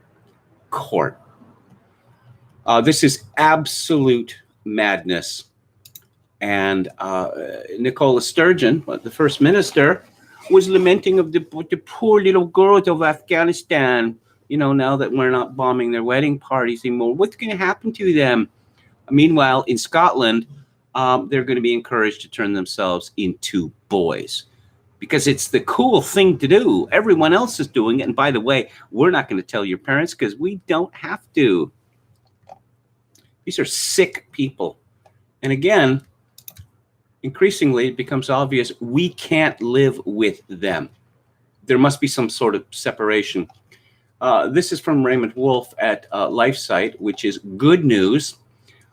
Court. This is absolute madness. And Nicola Sturgeon, the first minister, was lamenting of the poor little girls of Afghanistan. You know, now that we're not bombing their wedding parties anymore, what's going to happen to them? Meanwhile, in Scotland, they're going to be encouraged to turn themselves into boys because it's the cool thing to do. Everyone else is doing it. And by the way, we're not going to tell your parents because we don't have to. These are sick people. And again, increasingly, it becomes obvious we can't live with them. There must be some sort of separation. This is from Raymond Wolf at LifeSite, which is good news.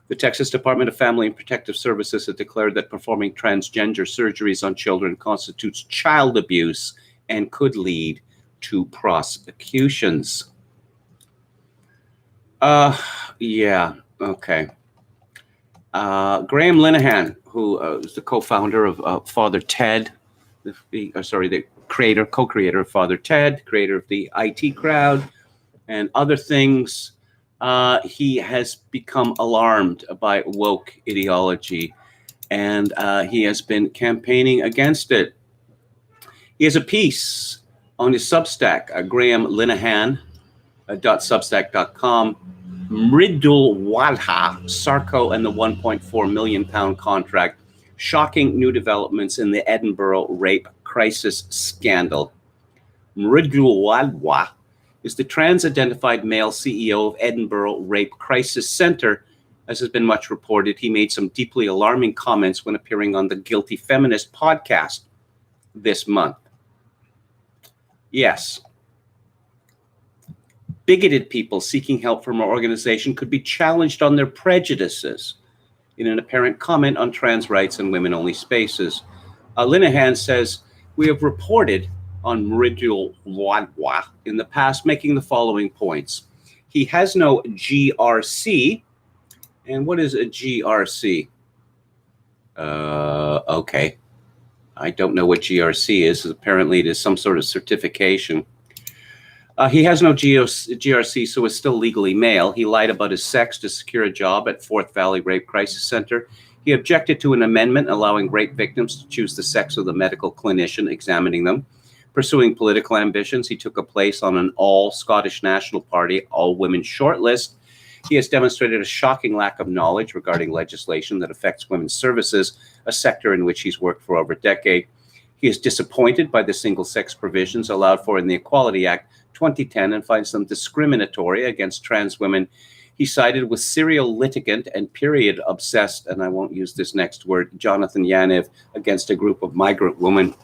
The Texas Department of Family and Protective Services has declared that performing transgender surgeries on children constitutes child abuse and could lead to prosecutions. Yeah, okay. Graham Linehan, who is the co-founder of Father Ted, the co-creator of Father Ted, creator of the IT Crowd, and other things. He has become alarmed by woke ideology, and he has been campaigning against it. He has a piece on his Substack, Graham Linehan, .substack.com, Mridul Wadha, Sarko and the 1.4 million pound contract, shocking new developments in the Edinburgh rape crisis scandal. Mridul Wadha is the trans-identified male CEO of Edinburgh Rape Crisis Center. As has been much reported, he made some deeply alarming comments when appearing on the Guilty Feminist podcast this month. Yes. Bigoted people seeking help from our organization could be challenged on their prejudices in an apparent comment on trans rights and women-only spaces. Linehan says, we have reported on Mridul Wadwa in the past, making the following points. He has no GRC. And what is a GRC? Okay. I don't know what GRC is. Apparently it is some sort of certification. He has no GRC, so is still legally male. He lied about his sex to secure a job at Forth Valley Rape Crisis Center. He objected to an amendment allowing rape victims to choose the sex of the medical clinician examining them. Pursuing political ambitions, he took a place on an all-Scottish National Party, all-women shortlist. He has demonstrated a shocking lack of knowledge regarding legislation that affects women's services, a sector in which he's worked for over a decade. He is disappointed by the single-sex provisions allowed for in the Equality Act 2010 and finds them discriminatory against trans women. He sided with serial litigant and period-obsessed, and I won't use this next word, Jonathan Yaniv, against a group of migrant women.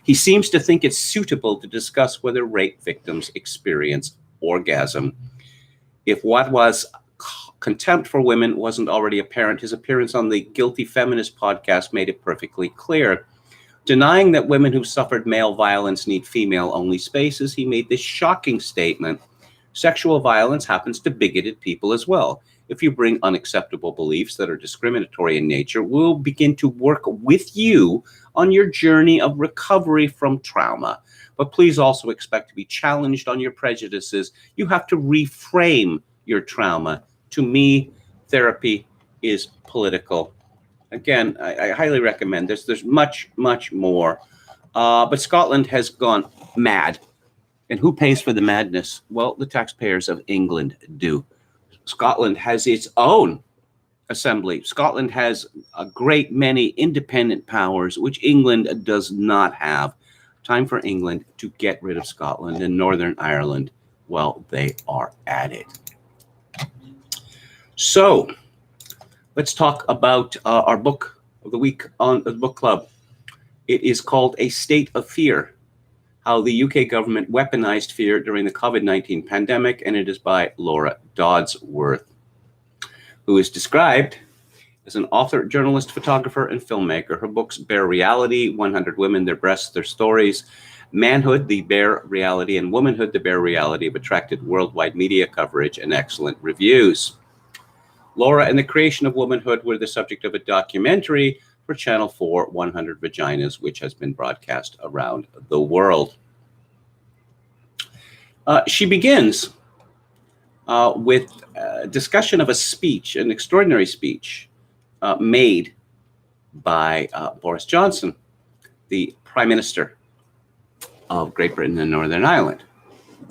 He seems to think it's suitable to discuss whether rape victims experience orgasm. If Wadwa's contempt for women wasn't already apparent, his appearance on the Guilty Feminist podcast made it perfectly clear. Denying that women who suffered male violence need female-only spaces, he made this shocking statement. Sexual violence happens to bigoted people as well. If you bring unacceptable beliefs that are discriminatory in nature, we'll begin to work with you on your journey of recovery from trauma. But please also expect to be challenged on your prejudices. You have to reframe your trauma. To me, therapy is political. Again, I highly recommend this. There's much, much more. But Scotland has gone mad. And who pays for the madness? Well, the taxpayers of England do. Scotland has its own assembly. Scotland has a great many independent powers, which England does not have. Time for England to get rid of Scotland and Northern Ireland while they are at it. So, let's talk about our book of the week on the book club. It is called A State of Fear, How the UK Government Weaponized Fear During the COVID-19 Pandemic, and it is by Laura Dodsworth, who is described as an author, journalist, photographer, and filmmaker. Her books Bare Reality, 100 Women, Their Breasts, Their Stories, Manhood, The Bare Reality, and Womanhood, The Bare Reality have attracted worldwide media coverage and excellent reviews. Laura and the Creation of Womanhood were the subject of a documentary for Channel 4, 100 Vaginas, which has been broadcast around the world. She begins with a discussion of a speech, an extraordinary speech made by Boris Johnson, the Prime Minister of Great Britain and Northern Ireland,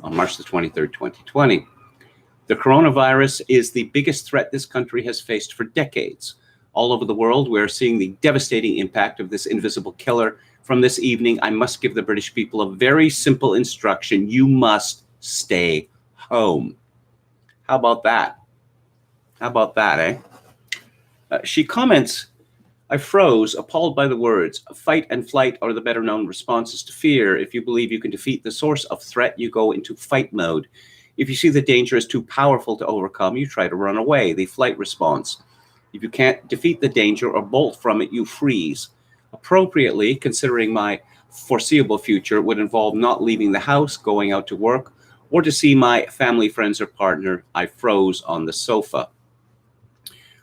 on March the 23rd, 2020. The coronavirus is the biggest threat this country has faced for decades. All over the world, we're seeing the devastating impact of this invisible killer. From this evening, I must give the British people a very simple instruction. You must stay home. How about that? How about that, eh? She comments, I froze, appalled by the words. Fight and flight are the better known responses to fear. If you believe you can defeat the source of threat, you go into fight mode. If you see the danger is too powerful to overcome, you try to run away, the flight response. If you can't defeat the danger or bolt from it, you freeze. Appropriately, considering my foreseeable future would involve not leaving the house, going out to work, or to see my family, friends, or partner, I froze on the sofa.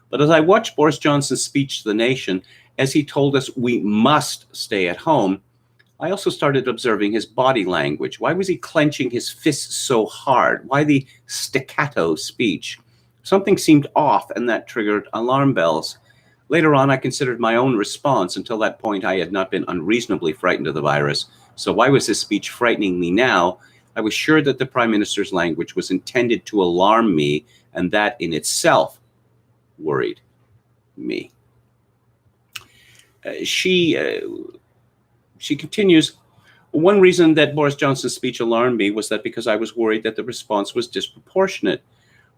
But as I watched Boris Johnson's speech to the nation, as he told us we must stay at home, I also started observing his body language. Why was he clenching his fists so hard? Why the staccato speech? Something seemed off, and that triggered alarm bells. Later on, I considered my own response. Until that point, I had not been unreasonably frightened of the virus. So why was his speech frightening me now? I was sure that the Prime Minister's language was intended to alarm me, and that in itself worried me. She continues, one reason that Boris Johnson's speech alarmed me was that because I was worried that the response was disproportionate.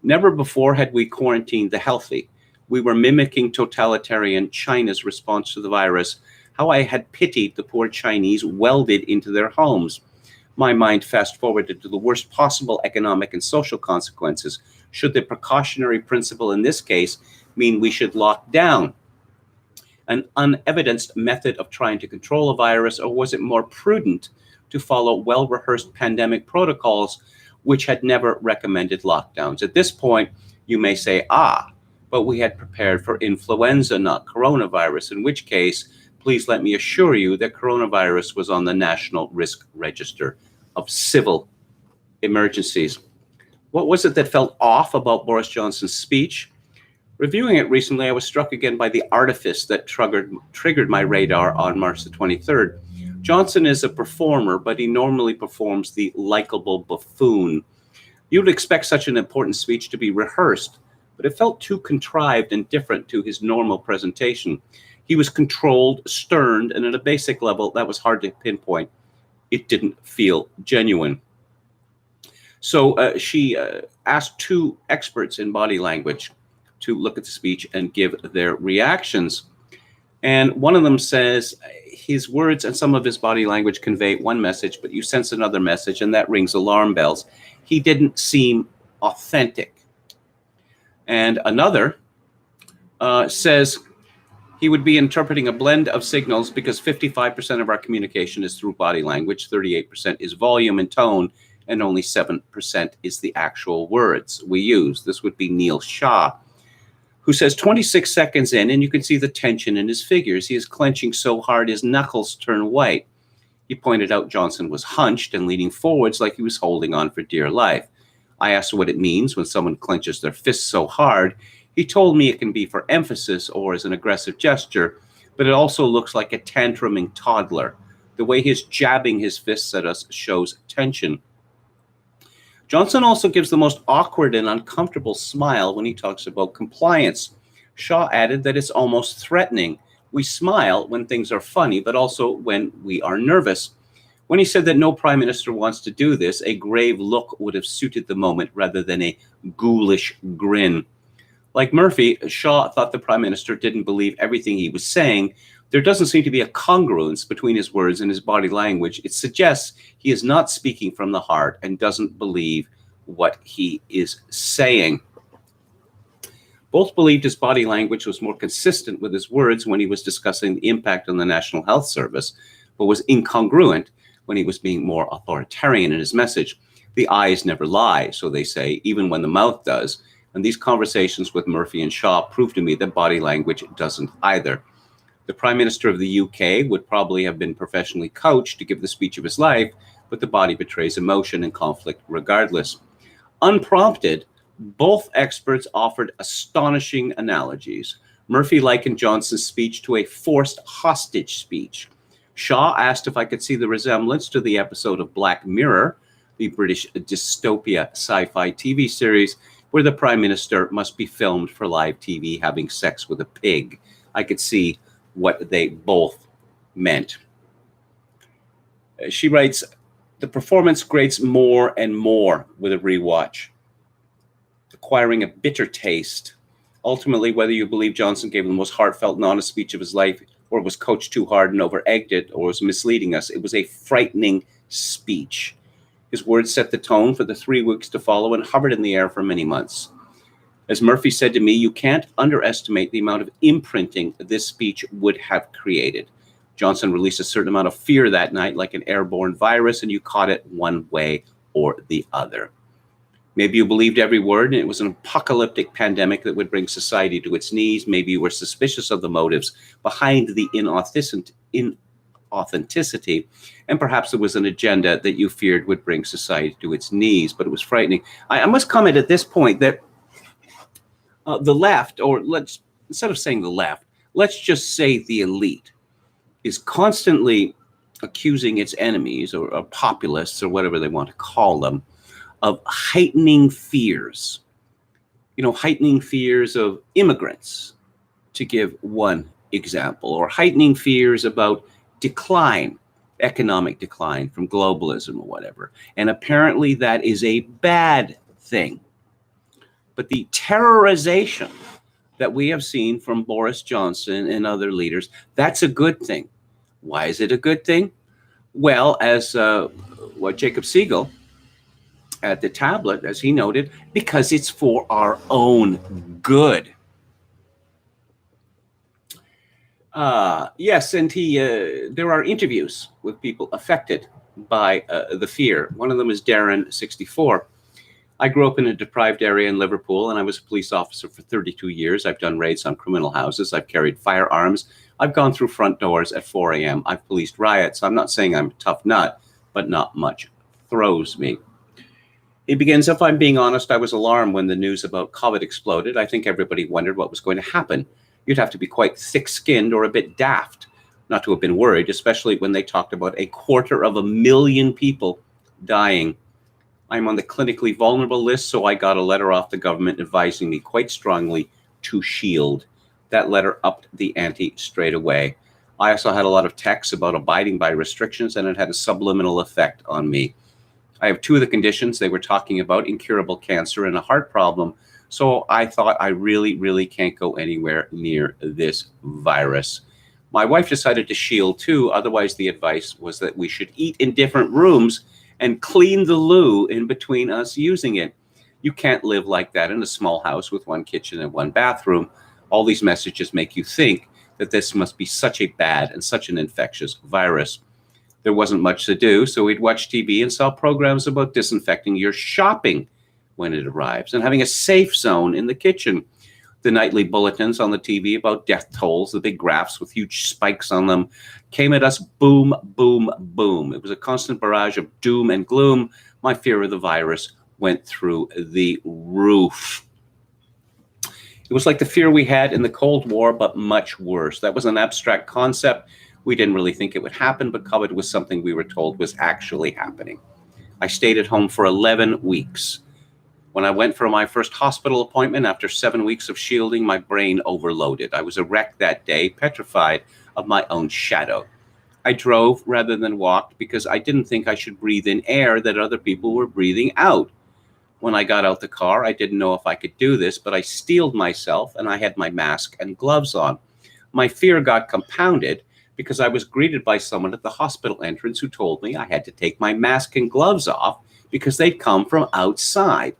Never before had we quarantined the healthy. We were mimicking totalitarian China's response to the virus. How I had pitied the poor Chinese welded into their homes. My mind fast-forwarded to the worst possible economic and social consequences. Should the precautionary principle in this case mean we should lock down? An unevidenced method of trying to control a virus, or was it more prudent to follow well-rehearsed pandemic protocols which had never recommended lockdowns? At this point, you may say, but we had prepared for influenza, not coronavirus, in which case, please let me assure you that coronavirus was on the National Risk Register of civil emergencies. What was it that felt off about Boris Johnson's speech? Reviewing it recently, I was struck again by the artifice that triggered my radar on March the 23rd. Johnson is a performer, but he normally performs the likable buffoon. You would expect such an important speech to be rehearsed, but it felt too contrived and different to his normal presentation. He was controlled, stern, and at a basic level, that was hard to pinpoint. It didn't feel genuine. So she asked two experts in body language to look at the speech and give their reactions. And one of them says his words and some of his body language convey one message, but you sense another message, and that rings alarm bells. He didn't seem authentic. And another says he would be interpreting a blend of signals because 55% of our communication is through body language, 38% is volume and tone, and only 7% is the actual words we use. This would be Neil Shah, who says 26 seconds in, and you can see the tension in his figures. He is clenching so hard his knuckles turn white. He pointed out Johnson was hunched and leaning forwards like he was holding on for dear life. I asked what it means when someone clenches their fists so hard. He told me it can be for emphasis or as an aggressive gesture, but it also looks like a tantruming toddler. The way he's jabbing his fists at us shows tension. Johnson also gives the most awkward and uncomfortable smile when he talks about compliance. Shaw added that it's almost threatening. We smile when things are funny, but also when we are nervous. When he said that no prime minister wants to do this, a grave look would have suited the moment rather than a ghoulish grin. Like Murphy, Shaw thought the prime minister didn't believe everything he was saying. There doesn't seem to be a congruence between his words and his body language. It suggests he is not speaking from the heart and doesn't believe what he is saying. Both believed his body language was more consistent with his words when he was discussing the impact on the National Health Service, but was incongruent when he was being more authoritarian in his message. The eyes never lie, so they say, even when the mouth does. And these conversations with Murphy and Shaw proved to me that body language doesn't either. The Prime Minister of the UK would probably have been professionally coached to give the speech of his life, but the body betrays emotion and conflict regardless. Unprompted, both experts offered astonishing analogies. Murphy likened Johnson's speech to a forced hostage speech. Shaw asked if I could see the resemblance to the episode of Black Mirror, the British dystopia sci-fi TV series, where the Prime Minister must be filmed for live TV having sex with a pig. I could see what they both meant. She writes, the performance grates more and more with a rewatch, acquiring a bitter taste. Ultimately, whether you believe Johnson gave the most heartfelt and honest speech of his life, or was coached too hard and over-egged it, or was misleading us, it was a frightening speech. His words set the tone for the 3 weeks to follow and hovered in the air for many months. As Murphy said to me, you can't underestimate the amount of imprinting this speech would have created. Johnson released a certain amount of fear that night, like an airborne virus, and you caught it one way or the other. Maybe you believed every word, and it was an apocalyptic pandemic that would bring society to its knees. Maybe you were suspicious of the motives behind the inauthenticity, and perhaps there was an agenda that you feared would bring society to its knees, but it was frightening. I must comment at this point that the left, or instead of saying the left, let's just say the elite, is constantly accusing its enemies or populists or whatever they want to call them of heightening fears. Heightening fears of immigrants, to give one example, or heightening fears about decline, economic decline from globalism or whatever. And apparently that is a bad thing. But the terrorization that we have seen from Boris Johnson and other leaders, that's a good thing. Why is it a good thing? Well, as what Jacob Siegel at the Tablet, as he noted, because it's for our own good. Yes, and there are interviews with people affected by the fear. One of them is Darren, 64. I grew up in a deprived area in Liverpool, and I was a police officer for 32 years. I've done raids on criminal houses. I've carried firearms. I've gone through front doors at 4 a.m. I've policed riots. I'm not saying I'm a tough nut, but not much throws me. He begins, if I'm being honest, I was alarmed when the news about COVID exploded. I think everybody wondered what was going to happen. You'd have to be quite thick-skinned or a bit daft not to have been worried, especially when they talked about 250,000 people dying. I'm on the clinically vulnerable list, so I got a letter off the government advising me quite strongly to shield. That letter upped the ante straight away. I also had a lot of texts about abiding by restrictions, and it had a subliminal effect on me. I have 2 of the conditions they were talking about, incurable cancer and a heart problem, so I thought I really, really can't go anywhere near this virus. My wife decided to shield too, otherwise the advice was that we should eat in different rooms and clean the loo in between us using it. You can't live like that in a small house with 1 kitchen and 1 bathroom. All these messages make you think that this must be such a bad and such an infectious virus. There wasn't much to do, so we'd watch TV and saw programs about disinfecting your shopping when it arrives and having a safe zone in the kitchen. The nightly bulletins on the TV about death tolls, the big graphs with huge spikes on them, came at us boom, boom, boom. It was a constant barrage of doom and gloom. My fear of the virus went through the roof. It was like the fear we had in the Cold War, but much worse. That was an abstract concept. We didn't really think it would happen, but COVID was something we were told was actually happening. I stayed at home for 11 weeks. When I went for my first hospital appointment after 7 weeks of shielding, my brain overloaded. I was a wreck that day, petrified of my own shadow. I drove rather than walked because I didn't think I should breathe in air that other people were breathing out. When I got out the car, I didn't know if I could do this, but I steeled myself and I had my mask and gloves on. My fear got compounded because I was greeted by someone at the hospital entrance who told me I had to take my mask and gloves off because they'd come from outside.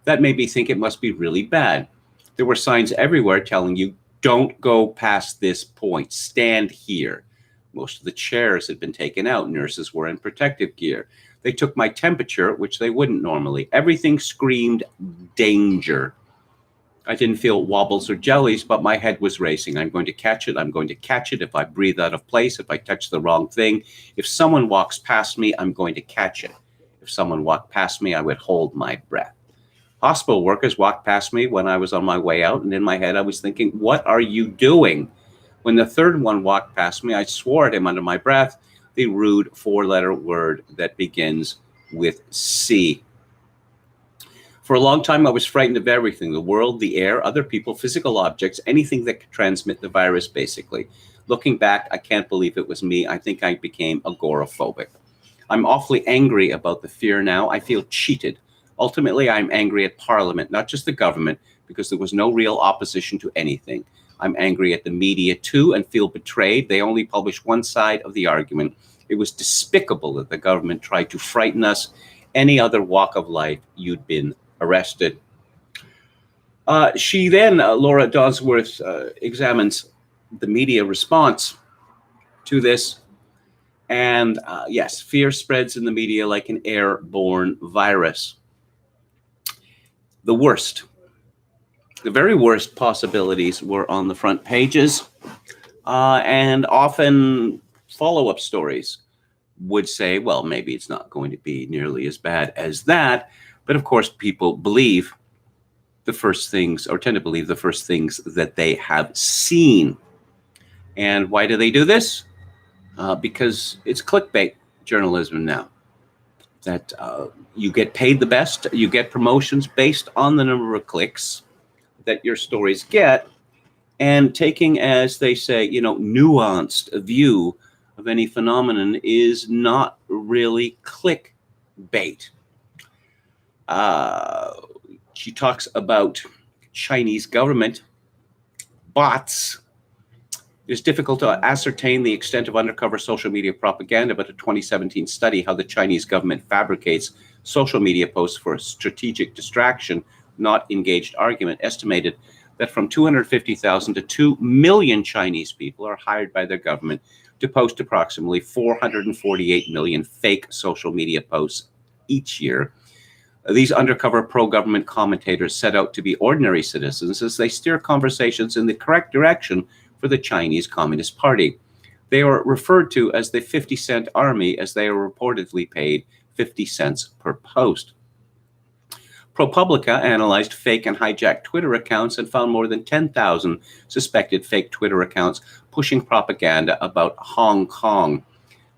That made me think it must be really bad. There were signs everywhere telling you, don't go past this point, stand here. Most of the chairs had been taken out. Nurses were in protective gear. They took my temperature, which they wouldn't normally. Everything screamed danger. I didn't feel wobbles or jellies, but my head was racing. I'm going to catch it. I'm going to catch it. If I breathe out of place, if I touch the wrong thing, if someone walks past me, I'm going to catch it. If someone walked past me, I would hold my breath. Hospital workers walked past me when I was on my way out, and in my head, I was thinking, what are you doing? When the third one walked past me, I swore at him under my breath, the rude four-letter word that begins with C. For a long time, I was frightened of everything, the world, the air, other people, physical objects, anything that could transmit the virus, basically. Looking back, I can't believe it was me. I think I became agoraphobic. I'm awfully angry about the fear now. I feel cheated. Ultimately, I'm angry at Parliament, not just the government, because there was no real opposition to anything. I'm angry at the media too and feel betrayed. They only published one side of the argument. It was despicable that the government tried to frighten us. Any other walk of life, you'd been arrested. She then, Laura Dodsworth, examines the media response to this. And yes, fear spreads in the media like an airborne virus. The worst, the very worst possibilities were on the front pages, and often follow-up stories would say, well, maybe it's not going to be nearly as bad as that. But of course, people believe the first things, or tend to believe the first things that they have seen. And why do they do this? Because it's clickbait journalism now. That you get paid the best, you get promotions based on the number of clicks that your stories get, and taking, as they say, nuanced view of any phenomenon is not really clickbait. She talks about Chinese government bots. It is difficult to ascertain the extent of undercover social media propaganda, but a 2017 study how the Chinese government fabricates social media posts for strategic distraction, not engaged argument, estimated that from 250,000 to 2 million Chinese people are hired by their government to post approximately 448 million fake social media posts each year. These undercover pro-government commentators set out to be ordinary citizens as they steer conversations in the correct direction for the Chinese Communist Party. They are referred to as the 50-cent army, as they are reportedly paid 50 cents per post. ProPublica analyzed fake and hijacked Twitter accounts and found more than 10,000 suspected fake Twitter accounts pushing propaganda about Hong Kong.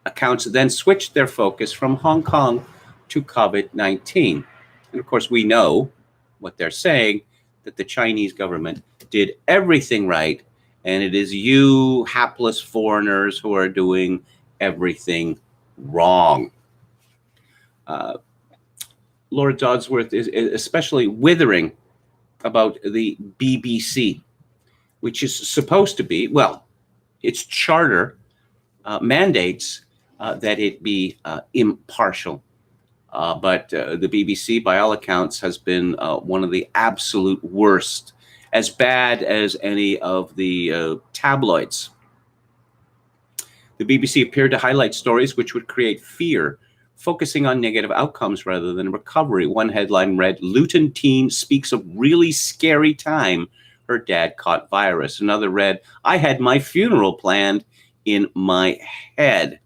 Accounts then switched their focus from Hong Kong to COVID-19. And of course, we know what they're saying, that the Chinese government did everything right, and it is you hapless foreigners who are doing everything wrong. Laura Dodsworth is especially withering about the BBC, which is supposed to be, well, its charter mandates that it be impartial. But the BBC, by all accounts, has been one of the absolute worst, as bad as any of the tabloids. The BBC appeared to highlight stories which would create fear, focusing on negative outcomes rather than recovery. One headline read, "Luton teen speaks of really scary time her dad caught virus." Another read, "I had my funeral planned in my head."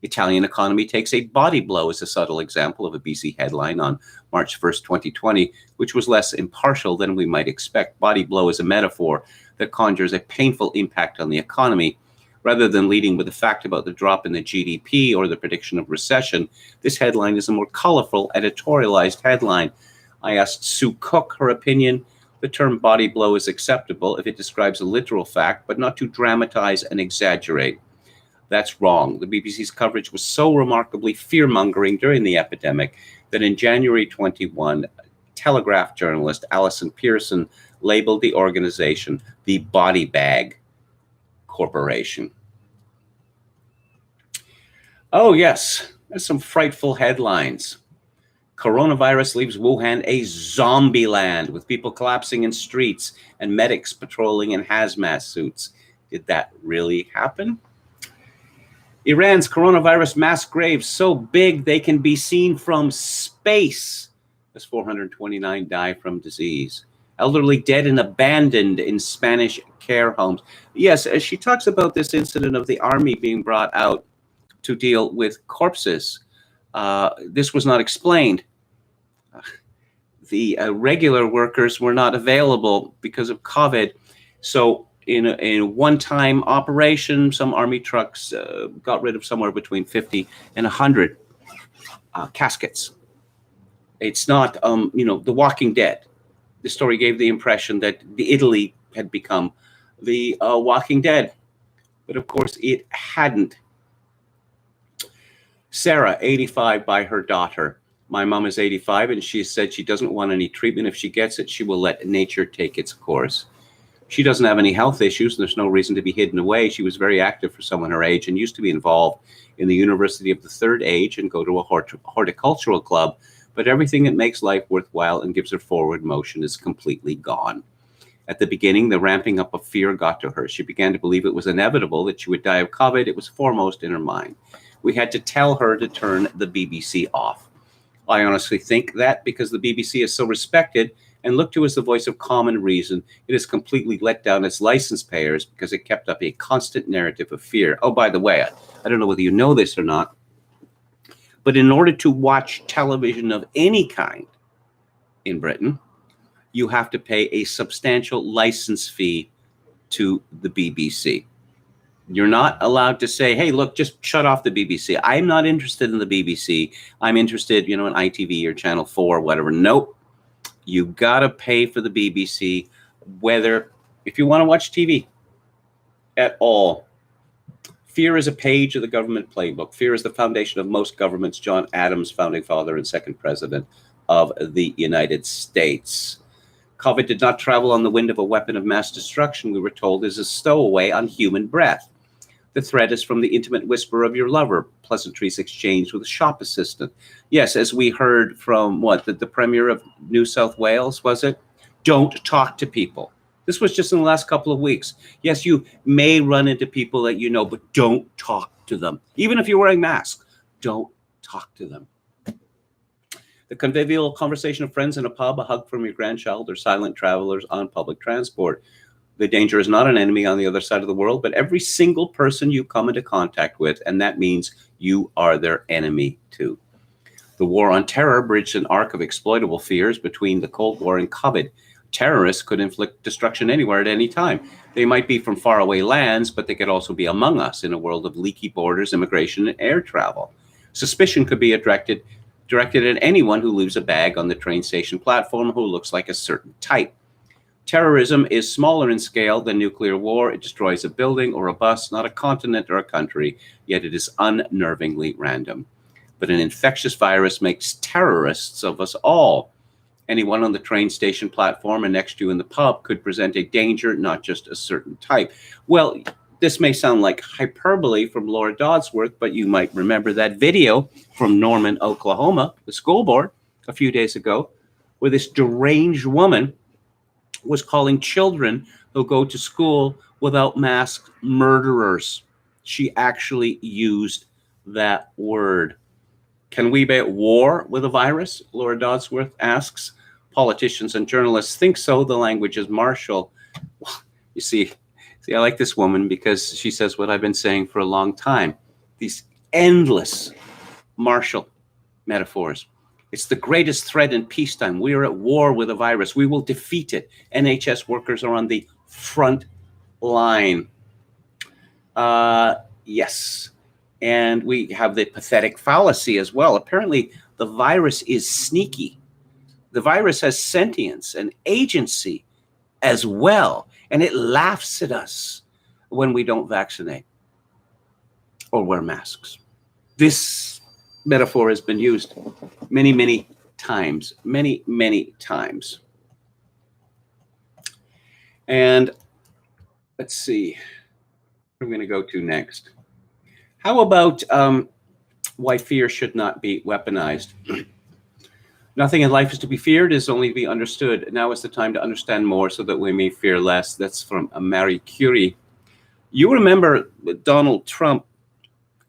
Italian economy takes a body blow as a subtle example of a BC headline on March 1st, 2020, which was less impartial than we might expect. Body blow is a metaphor that conjures a painful impact on the economy. Rather than leading with a fact about the drop in the GDP or the prediction of recession, this headline is a more colorful, editorialized headline. I asked Sue Cook her opinion. The term body blow is acceptable if it describes a literal fact, but not to dramatize and exaggerate. That's wrong. The BBC's coverage was so remarkably fear-mongering during the epidemic that in January 21, Telegraph journalist Alison Pearson labeled the organization the Body Bag Corporation. Oh, yes, there's some frightful headlines. Coronavirus leaves Wuhan a zombie land with people collapsing in streets and medics patrolling in hazmat suits. Did that really happen? Iran's coronavirus mass graves so big they can be seen from space as 429 die from disease. elderly dead and abandoned in Spanish care homes. Yes, as she talks about this incident of the army being brought out to deal with corpses. This was not explained. The regular workers were not available because of COVID. So in a one-time operation, some army trucks got rid of somewhere between 50 and 100 caskets. It's not, The Walking Dead. The story gave the impression that Italy had become the Walking Dead. But of course, it hadn't. Sarah, 85, by her daughter. My mom is 85, and she said she doesn't want any treatment. If she gets it, she will let nature take its course. She doesn't have any health issues, and there's no reason to be hidden away. She was very active for someone her age and used to be involved in the University of the Third Age and go to a horticultural club. But everything that makes life worthwhile and gives her forward motion is completely gone. At the beginning, the ramping up of fear got to her. She began to believe it was inevitable that she would die of COVID. It was foremost in her mind. We had to tell her to turn the BBC off. I honestly think that because the BBC is so respected and looked to as the voice of common reason, it has completely let down its license payers because it kept up a constant narrative of fear. Oh, by the way, I don't know whether you know this or not, but in order to watch television of any kind in Britain, you have to pay a substantial license fee to the BBC. You're not allowed to say, hey, look, just shut off the BBC. I'm not interested in the BBC. I'm interested, in ITV or Channel 4 or whatever. Nope. You got to pay for the BBC, if you want to watch TV at all. Fear is a page of the government playbook. Fear is the foundation of most governments. John Adams, founding father and second president of the United States. COVID did not travel on the wind of a weapon of mass destruction, we were told, is a stowaway on human breath. The threat is from the intimate whisper of your lover, pleasantries exchanged with a shop assistant. Yes, as we heard from the Premier of New South Wales, was it? Don't talk to people. This was just in the last couple of weeks. Yes, you may run into people that you know, but don't talk to them. Even if you're wearing masks, don't talk to them. The convivial conversation of friends in a pub, a hug from your grandchild, or silent travelers on public transport. The danger is not an enemy on the other side of the world, but every single person you come into contact with, and that means you are their enemy too. The war on terror bridged an arc of exploitable fears between the Cold War and COVID. Terrorists could inflict destruction anywhere at any time. They might be from faraway lands, but they could also be among us in a world of leaky borders, immigration, and air travel. Suspicion could be directed at anyone who leaves a bag on the train station platform who looks like a certain type. Terrorism is smaller in scale than nuclear war. It destroys a building or a bus, not a continent or a country, yet it is unnervingly random. But an infectious virus makes terrorists of us all. Anyone on the train station platform and next to you in the pub could present a danger, not just a certain type. Well, this may sound like hyperbole from Laura Dodsworth, but you might remember that video from Norman, Oklahoma, the school board, a few days ago, where this deranged woman was calling children who go to school without masks murderers. She actually used that word. Can we be at war with a virus? Laura Dodsworth asks. Politicians and journalists think so. The language is martial. Well, you see, I like this woman because she says what I've been saying for a long time. These endless martial metaphors. It's the greatest threat in peacetime. We are at war with a virus. We will defeat it. NHS workers are on the front line. Yes. And we have the pathetic fallacy as well. Apparently, the virus is sneaky. The virus has sentience and agency as well. And it laughs at us when we don't vaccinate or wear masks. This metaphor has been used many, many times. Many, many times. And let's see. Where are we going to go to next? How about why fear should not be weaponized? Nothing in life is to be feared, is only to be understood. Now is the time to understand more so that we may fear less. That's from Marie Curie. You remember that Donald Trump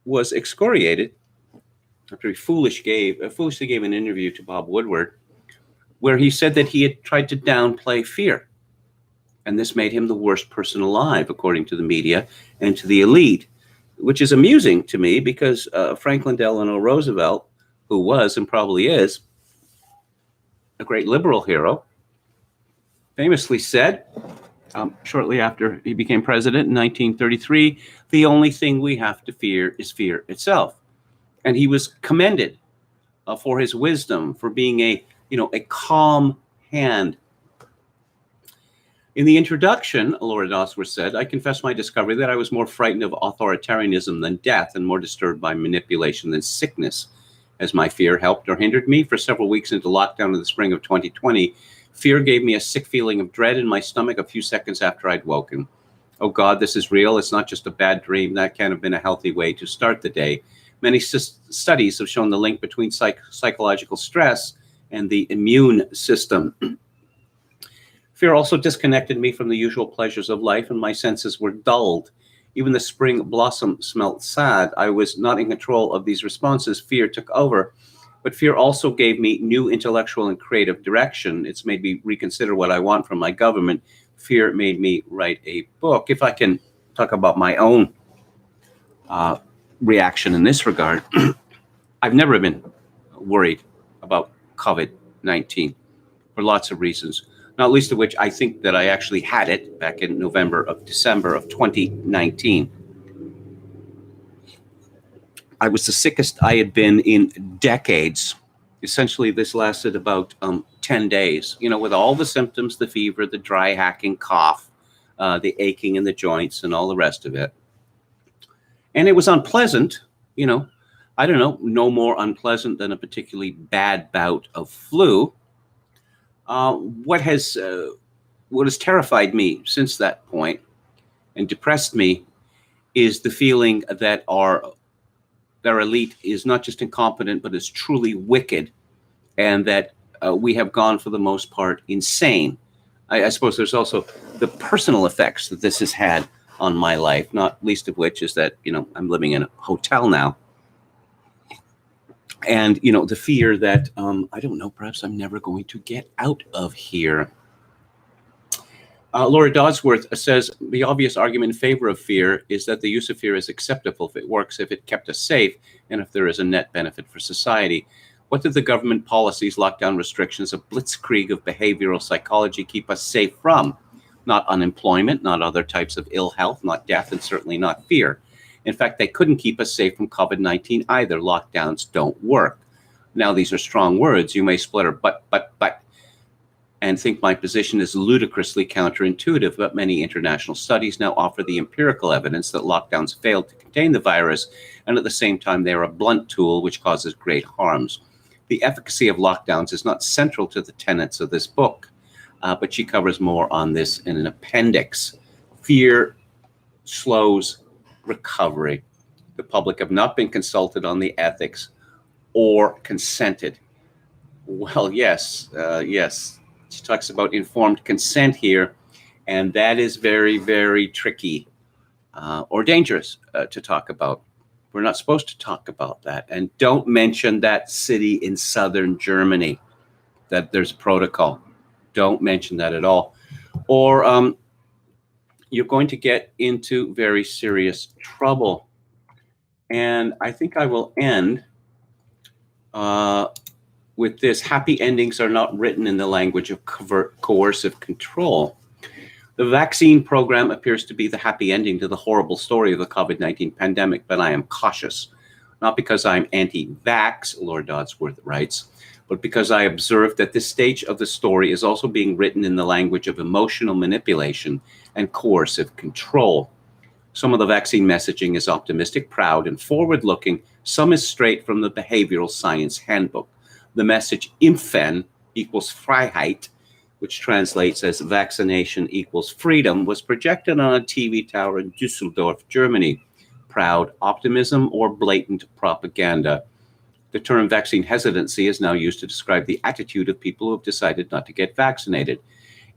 was excoriated after he foolishly gave an interview to Bob Woodward where he said that he had tried to downplay fear. And this made him the worst person alive, according to the media and to the elite, which is amusing to me because Franklin Delano Roosevelt, who was and probably is a great liberal hero, famously said, shortly after he became president in 1933, the only thing we have to fear is fear itself. And he was commended for his wisdom, for being a calm hand. In the introduction, Laura Dodsworth said, I confess my discovery that I was more frightened of authoritarianism than death and more disturbed by manipulation than sickness. As my fear helped or hindered me for several weeks into lockdown in the spring of 2020, fear gave me a sick feeling of dread in my stomach a few seconds after I'd woken. Oh God, this is real. It's not just a bad dream. That can't have been a healthy way to start the day. Many studies have shown the link between psychological stress and the immune system. Fear also disconnected me from the usual pleasures of life, and my senses were dulled. Even the spring blossom smelt sad. I was not in control of these responses. Fear took over. But fear also gave me new intellectual and creative direction. It's made me reconsider what I want from my government. Fear made me write a book. If I can talk about my own reaction in this regard, I've never been worried about COVID-19 for lots of reasons, not least of which I think that I actually had it back in December of 2019. I was the sickest I had been in decades. Essentially, this lasted about 10 days, with all the symptoms, the fever, the dry hacking cough, the aching in the joints and all the rest of it. And it was unpleasant, I don't know, no more unpleasant than a particularly bad bout of flu. What has terrified me since that point and depressed me is the feeling that our elite is not just incompetent, but is truly wicked, and that we have gone, for the most part, insane. I suppose there's also the personal effects that this has had on my life, not least of which is that, I'm living in a hotel now. And, the fear that, I don't know, perhaps I'm never going to get out of here. Laura Dodsworth says, the obvious argument in favor of fear is that the use of fear is acceptable if it works, if it kept us safe, and if there is a net benefit for society. What did the government policies, lockdown restrictions, a blitzkrieg of behavioral psychology keep us safe from? Not unemployment, not other types of ill health, not death, and certainly not fear. In fact, they couldn't keep us safe from COVID-19 either. Lockdowns don't work. Now, these are strong words. You may splutter, but, and think my position is ludicrously counterintuitive, but many international studies now offer the empirical evidence that lockdowns failed to contain the virus, and at the same time, they are a blunt tool which causes great harms. The efficacy of lockdowns is not central to the tenets of this book, but she covers more on this in an appendix. Fear slows recovery. The public have not been consulted on the ethics or consented. Well, yes. She talks about informed consent here, and that is very, very tricky or dangerous to talk about. We're not supposed to talk about that. And don't mention that city in southern Germany, that there's protocol. Don't mention that at all. Or you're going to get into very serious trouble. And I think I will end with this. Happy endings are not written in the language of coercive control. The vaccine program appears to be the happy ending to the horrible story of the COVID-19 pandemic, but I am cautious. Not because I'm anti-vax, Laura Dodsworth writes, but because I observed that this stage of the story is also being written in the language of emotional manipulation and coercive control. Some of the vaccine messaging is optimistic, proud, and forward-looking. Some is straight from the behavioral science handbook. The message Impfen equals Freiheit, which translates as vaccination equals freedom, was projected on a TV tower in Düsseldorf, Germany. Proud optimism or blatant propaganda. The term vaccine hesitancy is now used to describe the attitude of people who have decided not to get vaccinated.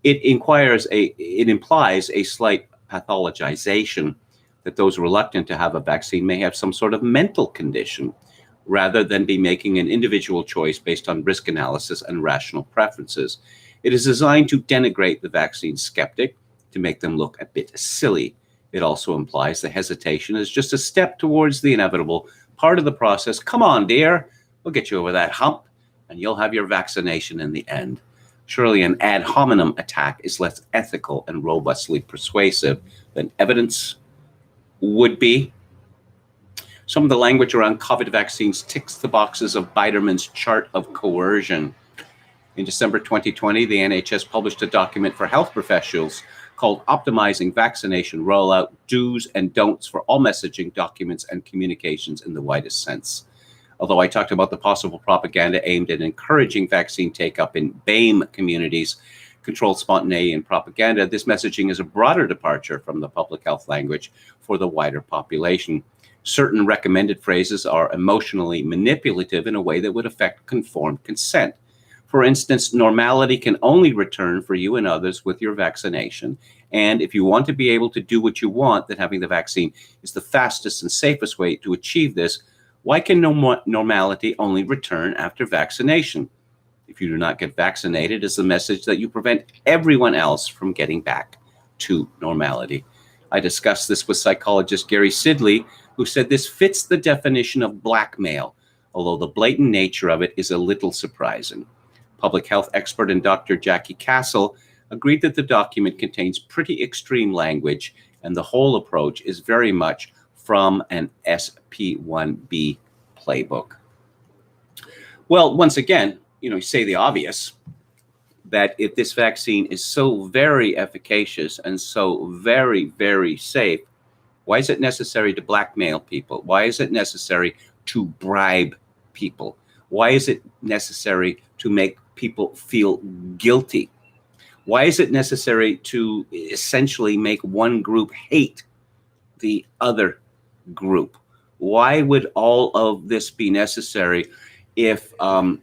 It implies a slight pathologization that those reluctant to have a vaccine may have some sort of mental condition. rather than be making an individual choice based on risk analysis and rational preferences. It is designed to denigrate the vaccine skeptic, to make them look a bit silly. It also implies the hesitation is just a step towards the inevitable part of the process. Come on, dear, we'll get you over that hump, and you'll have your vaccination in the end. Surely an ad hominem attack is less ethical and robustly persuasive than evidence would be. Some of the language around COVID vaccines ticks the boxes of Biderman's chart of coercion. In December 2020, the NHS published a document for health professionals called Optimizing Vaccination Rollout, Do's and Don'ts for All Messaging, Documents, and Communications in the Widest Sense. Although I talked about the possible propaganda aimed at encouraging vaccine take-up in BAME communities, controlled spontaneity and propaganda, this messaging is a broader departure from the public health language for the wider population. Certain recommended phrases are emotionally manipulative in a way that would affect informed consent. For instance, normality can only return for you and others with your vaccination. And if you want to be able to do what you want, then having the vaccine is the fastest and safest way to achieve this. Why can normality only return after vaccination? If you do not get vaccinated, is the message that you prevent everyone else from getting back to normality. I discussed this with psychologist Gary Sidley, who said this fits the definition of blackmail, although the blatant nature of it is a little surprising. Public health expert and Dr. Jackie Castle agreed that the document contains pretty extreme language, and the whole approach is very much from an SP1B playbook. Well, once again, you say the obvious, that if this vaccine is so very efficacious and so very, very safe, why is it necessary to blackmail people? Why is it necessary to bribe people? Why is it necessary to make people feel guilty? Why is it necessary to essentially make one group hate the other group? Why would all of this be necessary if the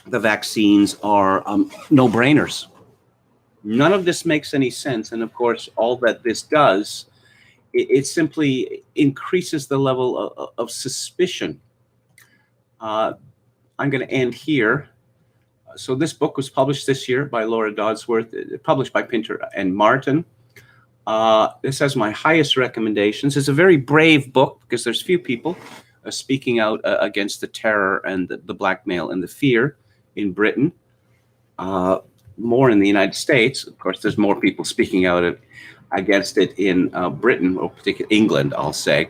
vaccines are no-brainers? None of this makes any sense. And of course, all that this does, it simply increases the level of suspicion. I'm going to end here. So this book was published this year by Laura Dodsworth, published by Pinter and Martin. This has my highest recommendations. It's a very brave book because there's few people speaking out against the terror and the blackmail and the fear in Britain. More in the United States. Of course, there's more people speaking out against it in Britain, or particularly England, I'll say,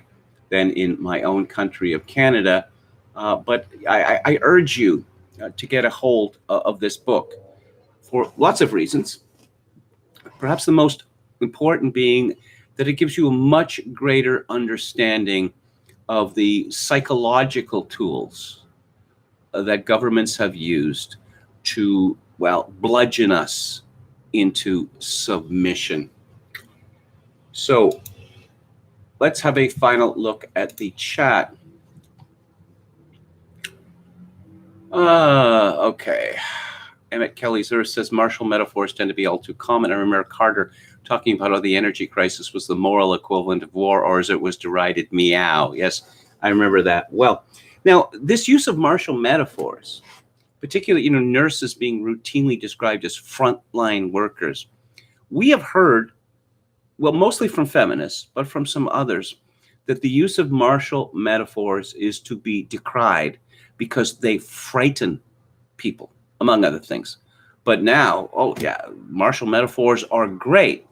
than in my own country of Canada. But I urge you to get a hold of this book for lots of reasons. Perhaps the most important being that it gives you a much greater understanding of the psychological tools that governments have used to, bludgeon us into submission. So let's have a final look at the chat. Okay. Emmett Kelly's Earth says martial metaphors tend to be all too common. I remember Carter talking about how the energy crisis was the moral equivalent of war, or as it was derided, meow. Yes, I remember that. Well, now this use of martial metaphors, particularly, nurses being routinely described as frontline workers, we have heard, mostly from feminists, but from some others, that the use of martial metaphors is to be decried because they frighten people, among other things. But now, martial metaphors are great.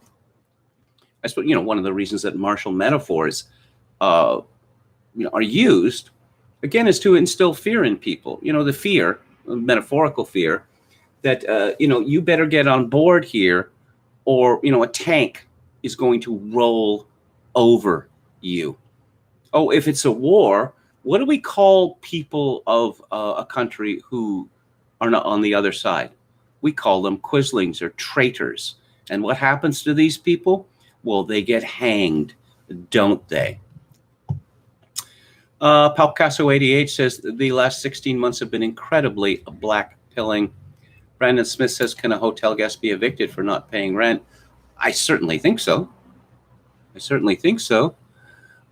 I suppose, one of the reasons that martial metaphors, are used, again, is to instill fear in people. The fear, metaphorical fear, that, you better get on board here, or, a tank is going to roll over you. Oh, if it's a war, what do we call people of a country who are not on the other side? We call them quislings or traitors. And what happens to these people? Well, they get hanged, don't they? Palcasso88 says the last 16 months have been incredibly black-pilling. Brandon Smith says, can a hotel guest be evicted for not paying rent? I certainly think so.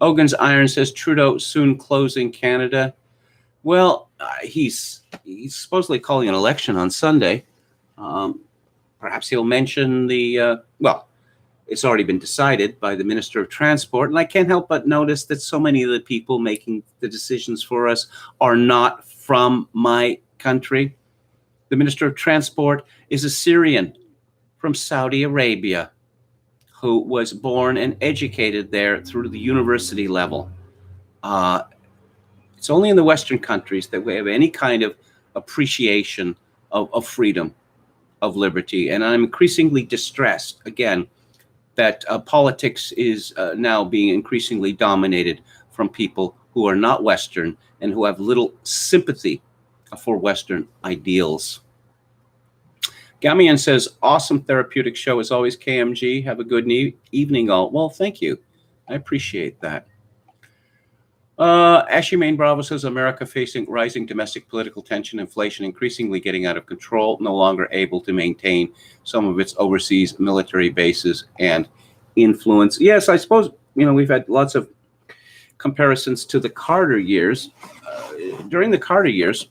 Ogan's Iron says Trudeau soon closing Canada. Well, he's supposedly calling an election on Sunday. Perhaps he'll mention well, it's already been decided by the Minister of Transport, and I can't help but notice that so many of the people making the decisions for us are not from my country. The Minister of Transport is a Syrian from Saudi Arabia who was born and educated there through the university level. It's only in the Western countries that we have any kind of appreciation of freedom, of liberty. And I'm increasingly distressed, again, that politics is now being increasingly dominated from people who are not Western and who have little sympathy for Western ideals. Gamian says, awesome therapeutic show as always, KMG. Have a good evening all. Well, thank you. I appreciate that. Ashy Main Bravo says, America facing rising domestic political tension, inflation increasingly getting out of control, no longer able to maintain some of its overseas military bases and influence. Yes, I suppose, we've had lots of comparisons to the Carter years. During the Carter years,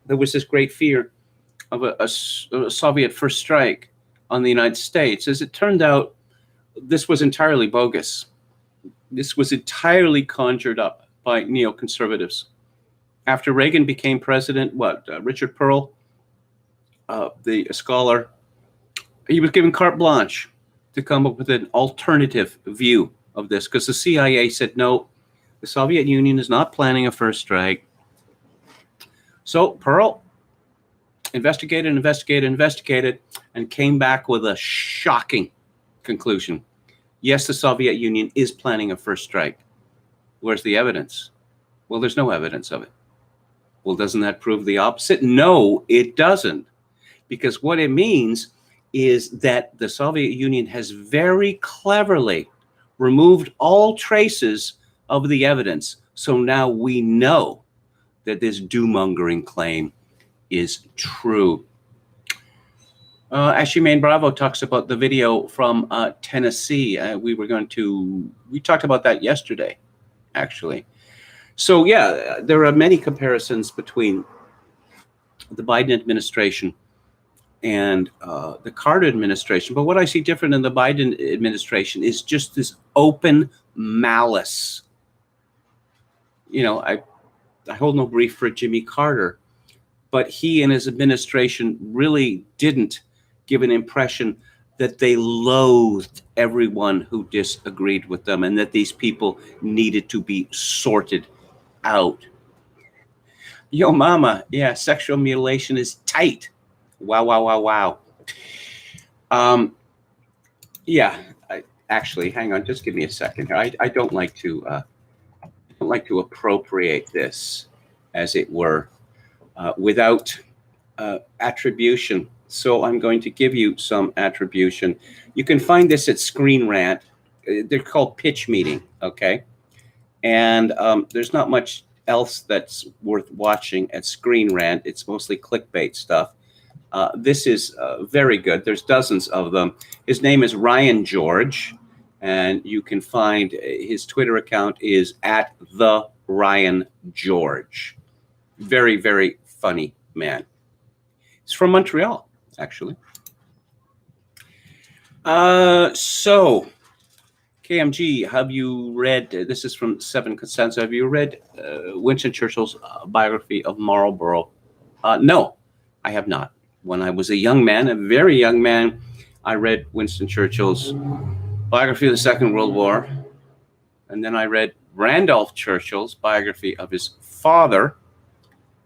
there was this great fear of a Soviet first strike on the United States. As it turned out, this was entirely bogus. This was entirely conjured up by neoconservatives. After Reagan became president, Richard Pearl, the scholar, he was given carte blanche to come up with an alternative view of this, because the CIA said, no, the Soviet Union is not planning a first strike. So Pearl investigated, and came back with a shocking conclusion. Yes, the Soviet Union is planning a first strike. Where's the evidence? Well, there's no evidence of it. Well, doesn't that prove the opposite? No, it doesn't. Because what it means is that the Soviet Union has very cleverly removed all traces of the evidence. So now we know that this doom-mongering claim is true. Ashley Main Bravo talks about the video from Tennessee. We talked about that yesterday, actually. So yeah, there are many comparisons between the Biden administration and the Carter administration. But what I see different in the Biden administration is just this open malice. I hold no brief for Jimmy Carter, but he and his administration really didn't give an impression that they loathed everyone who disagreed with them and that these people needed to be sorted out. Yo, mama, yeah, sexual mutilation is tight. Wow. Actually, hang on, just give me a second here. I don't like to appropriate this, as it were, without attribution. So I'm going to give you some attribution. You can find this at Screen Rant. They're called pitch meeting, okay? And there's not much else that's worth watching at Screen Rant. It's mostly clickbait stuff. This is very good. There's dozens of them. His name is Ryan George, and you can find his Twitter account is @TheRyanGeorge. Very, very funny man. He's from Montreal, actually. So, KMG, have you read, this is from Seven Consensus, have you read Winston Churchill's biography of Marlborough? No, I have not. When I was a young man, a very young man, I read Winston Churchill's biography of the Second World War. And then I read Randolph Churchill's biography of his father.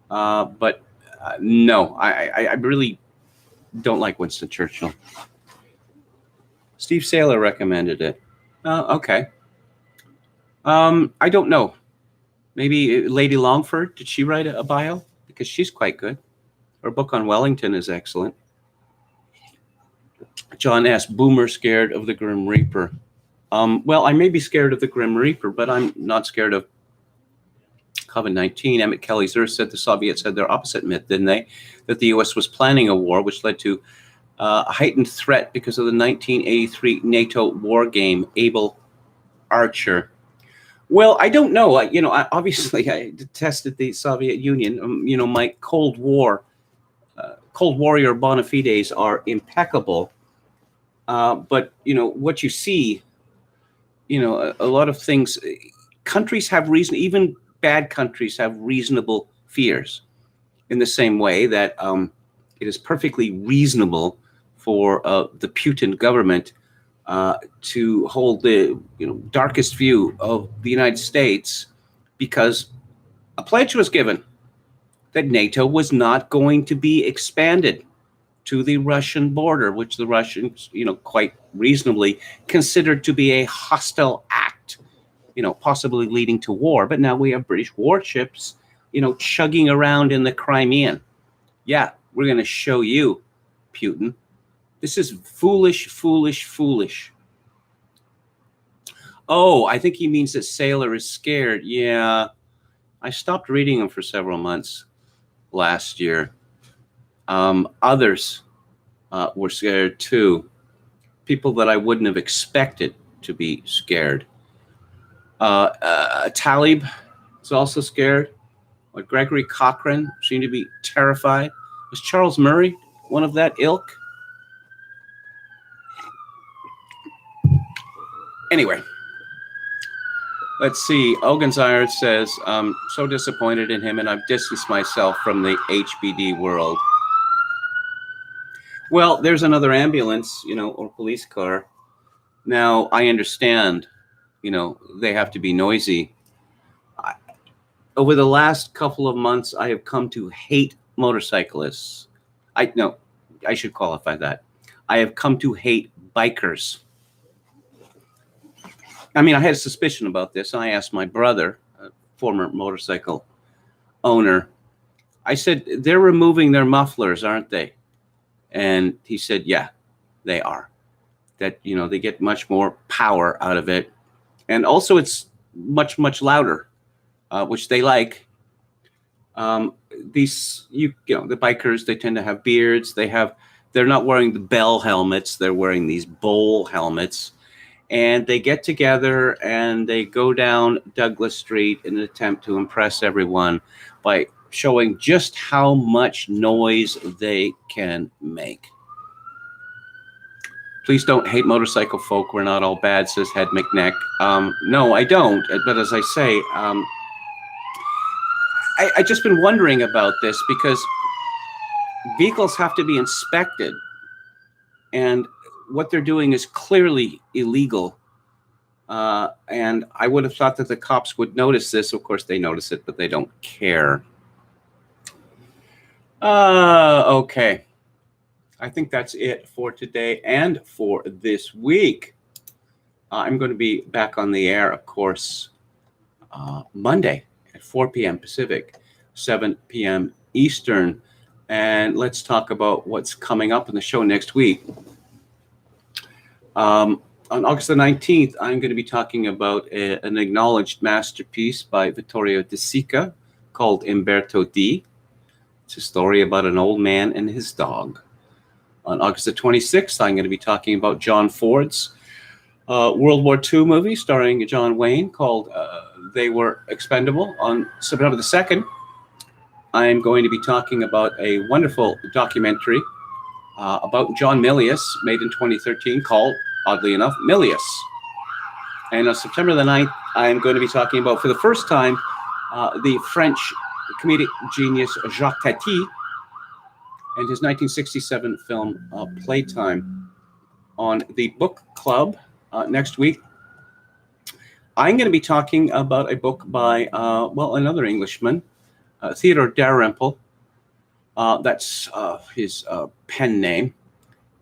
But no, I really don't like Winston Churchill. Steve Saylor recommended it. Okay. I don't know. Maybe Lady Longford, did she write a bio? Because she's quite good. Her book on Wellington is excellent. John S. Boomer scared of the Grim Reaper. Well, I may be scared of the Grim Reaper, but I'm not scared of COVID-19. Emmett Kelly's Earth said the Soviets had their opposite myth, didn't they? That the U.S. was planning a war, which led to a heightened threat because of the 1983 NATO war game, Able Archer. Well, I don't know. Obviously, I detested the Soviet Union. My Cold Warrior bona fides are impeccable. But what you see, a lot of things. Countries have reason. Even bad countries have reasonable fears. In the same way that it is perfectly reasonable for the Putin government to hold the darkest view of the United States, because a pledge was given that NATO was not going to be expanded to the Russian border, which the Russians, quite reasonably considered to be a hostile act, possibly leading to war. But now we have British warships, chugging around in the Crimean. Yeah, we're going to show you, Putin. This is foolish, foolish, foolish. Oh, I think he means that Sailor is scared. Yeah, I stopped reading him for several months last year. Others were scared too. People that I wouldn't have expected to be scared. Talib is also scared. Gregory Cochrane seemed to be terrified. Was Charles Murray one of that ilk? Anyway, let's see. Oganzire says, I'm so disappointed in him and I've distanced myself from the HBD world. Well, there's another ambulance, or police car. Now, I understand, they have to be noisy. Over the last couple of months, I have come to hate motorcyclists. I should qualify that. I have come to hate bikers. I mean, I had a suspicion about this. I asked my brother, a former motorcycle owner, I said, they're removing their mufflers, aren't they? And he said, yeah, they are. That, they get much more power out of it. And also it's much, much louder, which they like. The bikers, they tend to have beards. They're not wearing the bell helmets. They're wearing these bowl helmets. And they get together and they go down Douglas Street in an attempt to impress everyone by showing just how much noise they can make. Please don't hate motorcycle folk. We're not all bad, says Head McNeck. No, I don't. But as I say, I just been wondering about this because vehicles have to be inspected. And what they're doing is clearly illegal. And I would have thought that the cops would notice this. Of course, they notice it, but they don't care. Okay. I think that's it for today and for this week. I'm going to be back on the air, of course, Monday at 4 p.m. Pacific, 7 p.m. Eastern. And let's talk about what's coming up in the show next week. On August the 19th, I'm going to be talking about an acknowledged masterpiece by Vittorio De Sica called Umberto D. It's a story about an old man and his dog. On August the 26th, I'm going to be talking about John Ford's World War II movie starring John Wayne called They Were Expendable. On September the 2nd, I'm going to be talking about a wonderful documentary about John Milius, made in 2013, called, oddly enough, Milius. And on September the 9th, I'm going to be talking about, for the first time, the French comedic genius Jacques Tati and his 1967 film Playtime. On the book club next week, I'm going to be talking about a book by, another Englishman, Theodore Dalrymple. That's his pen name.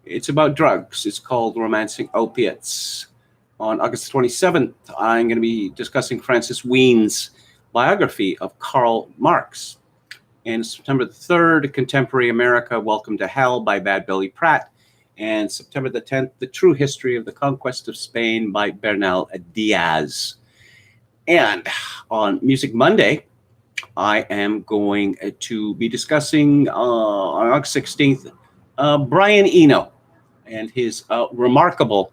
It's about drugs. It's called Romancing Opiates. On August 27th, I'm going to be discussing Francis Ween's biography of Karl Marx. And September the 3rd, Contemporary America, Welcome to Hell by Bad Billy Pratt. And September the 10th, The True History of the Conquest of Spain by Bernal Diaz. And on Music Monday, I am going to be discussing on August 16th, Brian Eno and his remarkable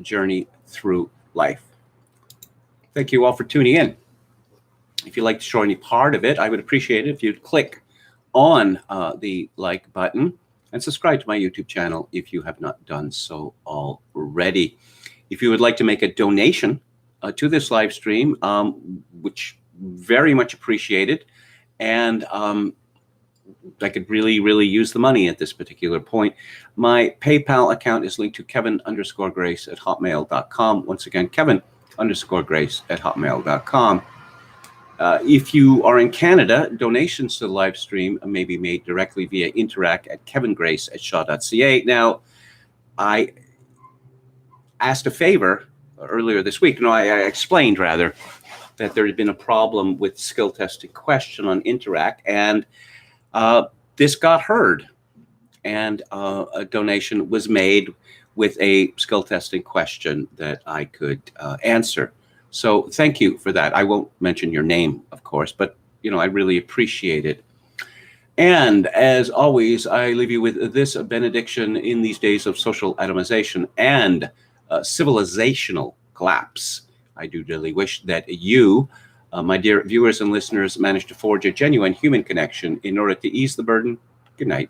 journey through life. Thank you all for tuning in. If you'd like to show any part of it, I would appreciate it if you'd click on the like button and subscribe to my YouTube channel if you have not done so already. If you would like to make a donation to this live stream, which very much appreciated, and I could really use the money at this particular point. My PayPal account is linked to kevin_grace@hotmail.com. Once again, kevin_grace@hotmail.com. If you are in Canada, donations to the live stream may be made directly via Interact at kevingrace@shaw.ca. Now, I asked a favor earlier this week. No, I explained rather that there had been a problem with skill testing question on Interact, and this got heard, and a donation was made with a skill testing question that I could answer. So thank you for that. I won't mention your name, of course, but I really appreciate it. And as always, I leave you with this benediction in these days of social atomization and civilizational collapse. I do really wish that you, my dear viewers and listeners, manage to forge a genuine human connection in order to ease the burden. Good night.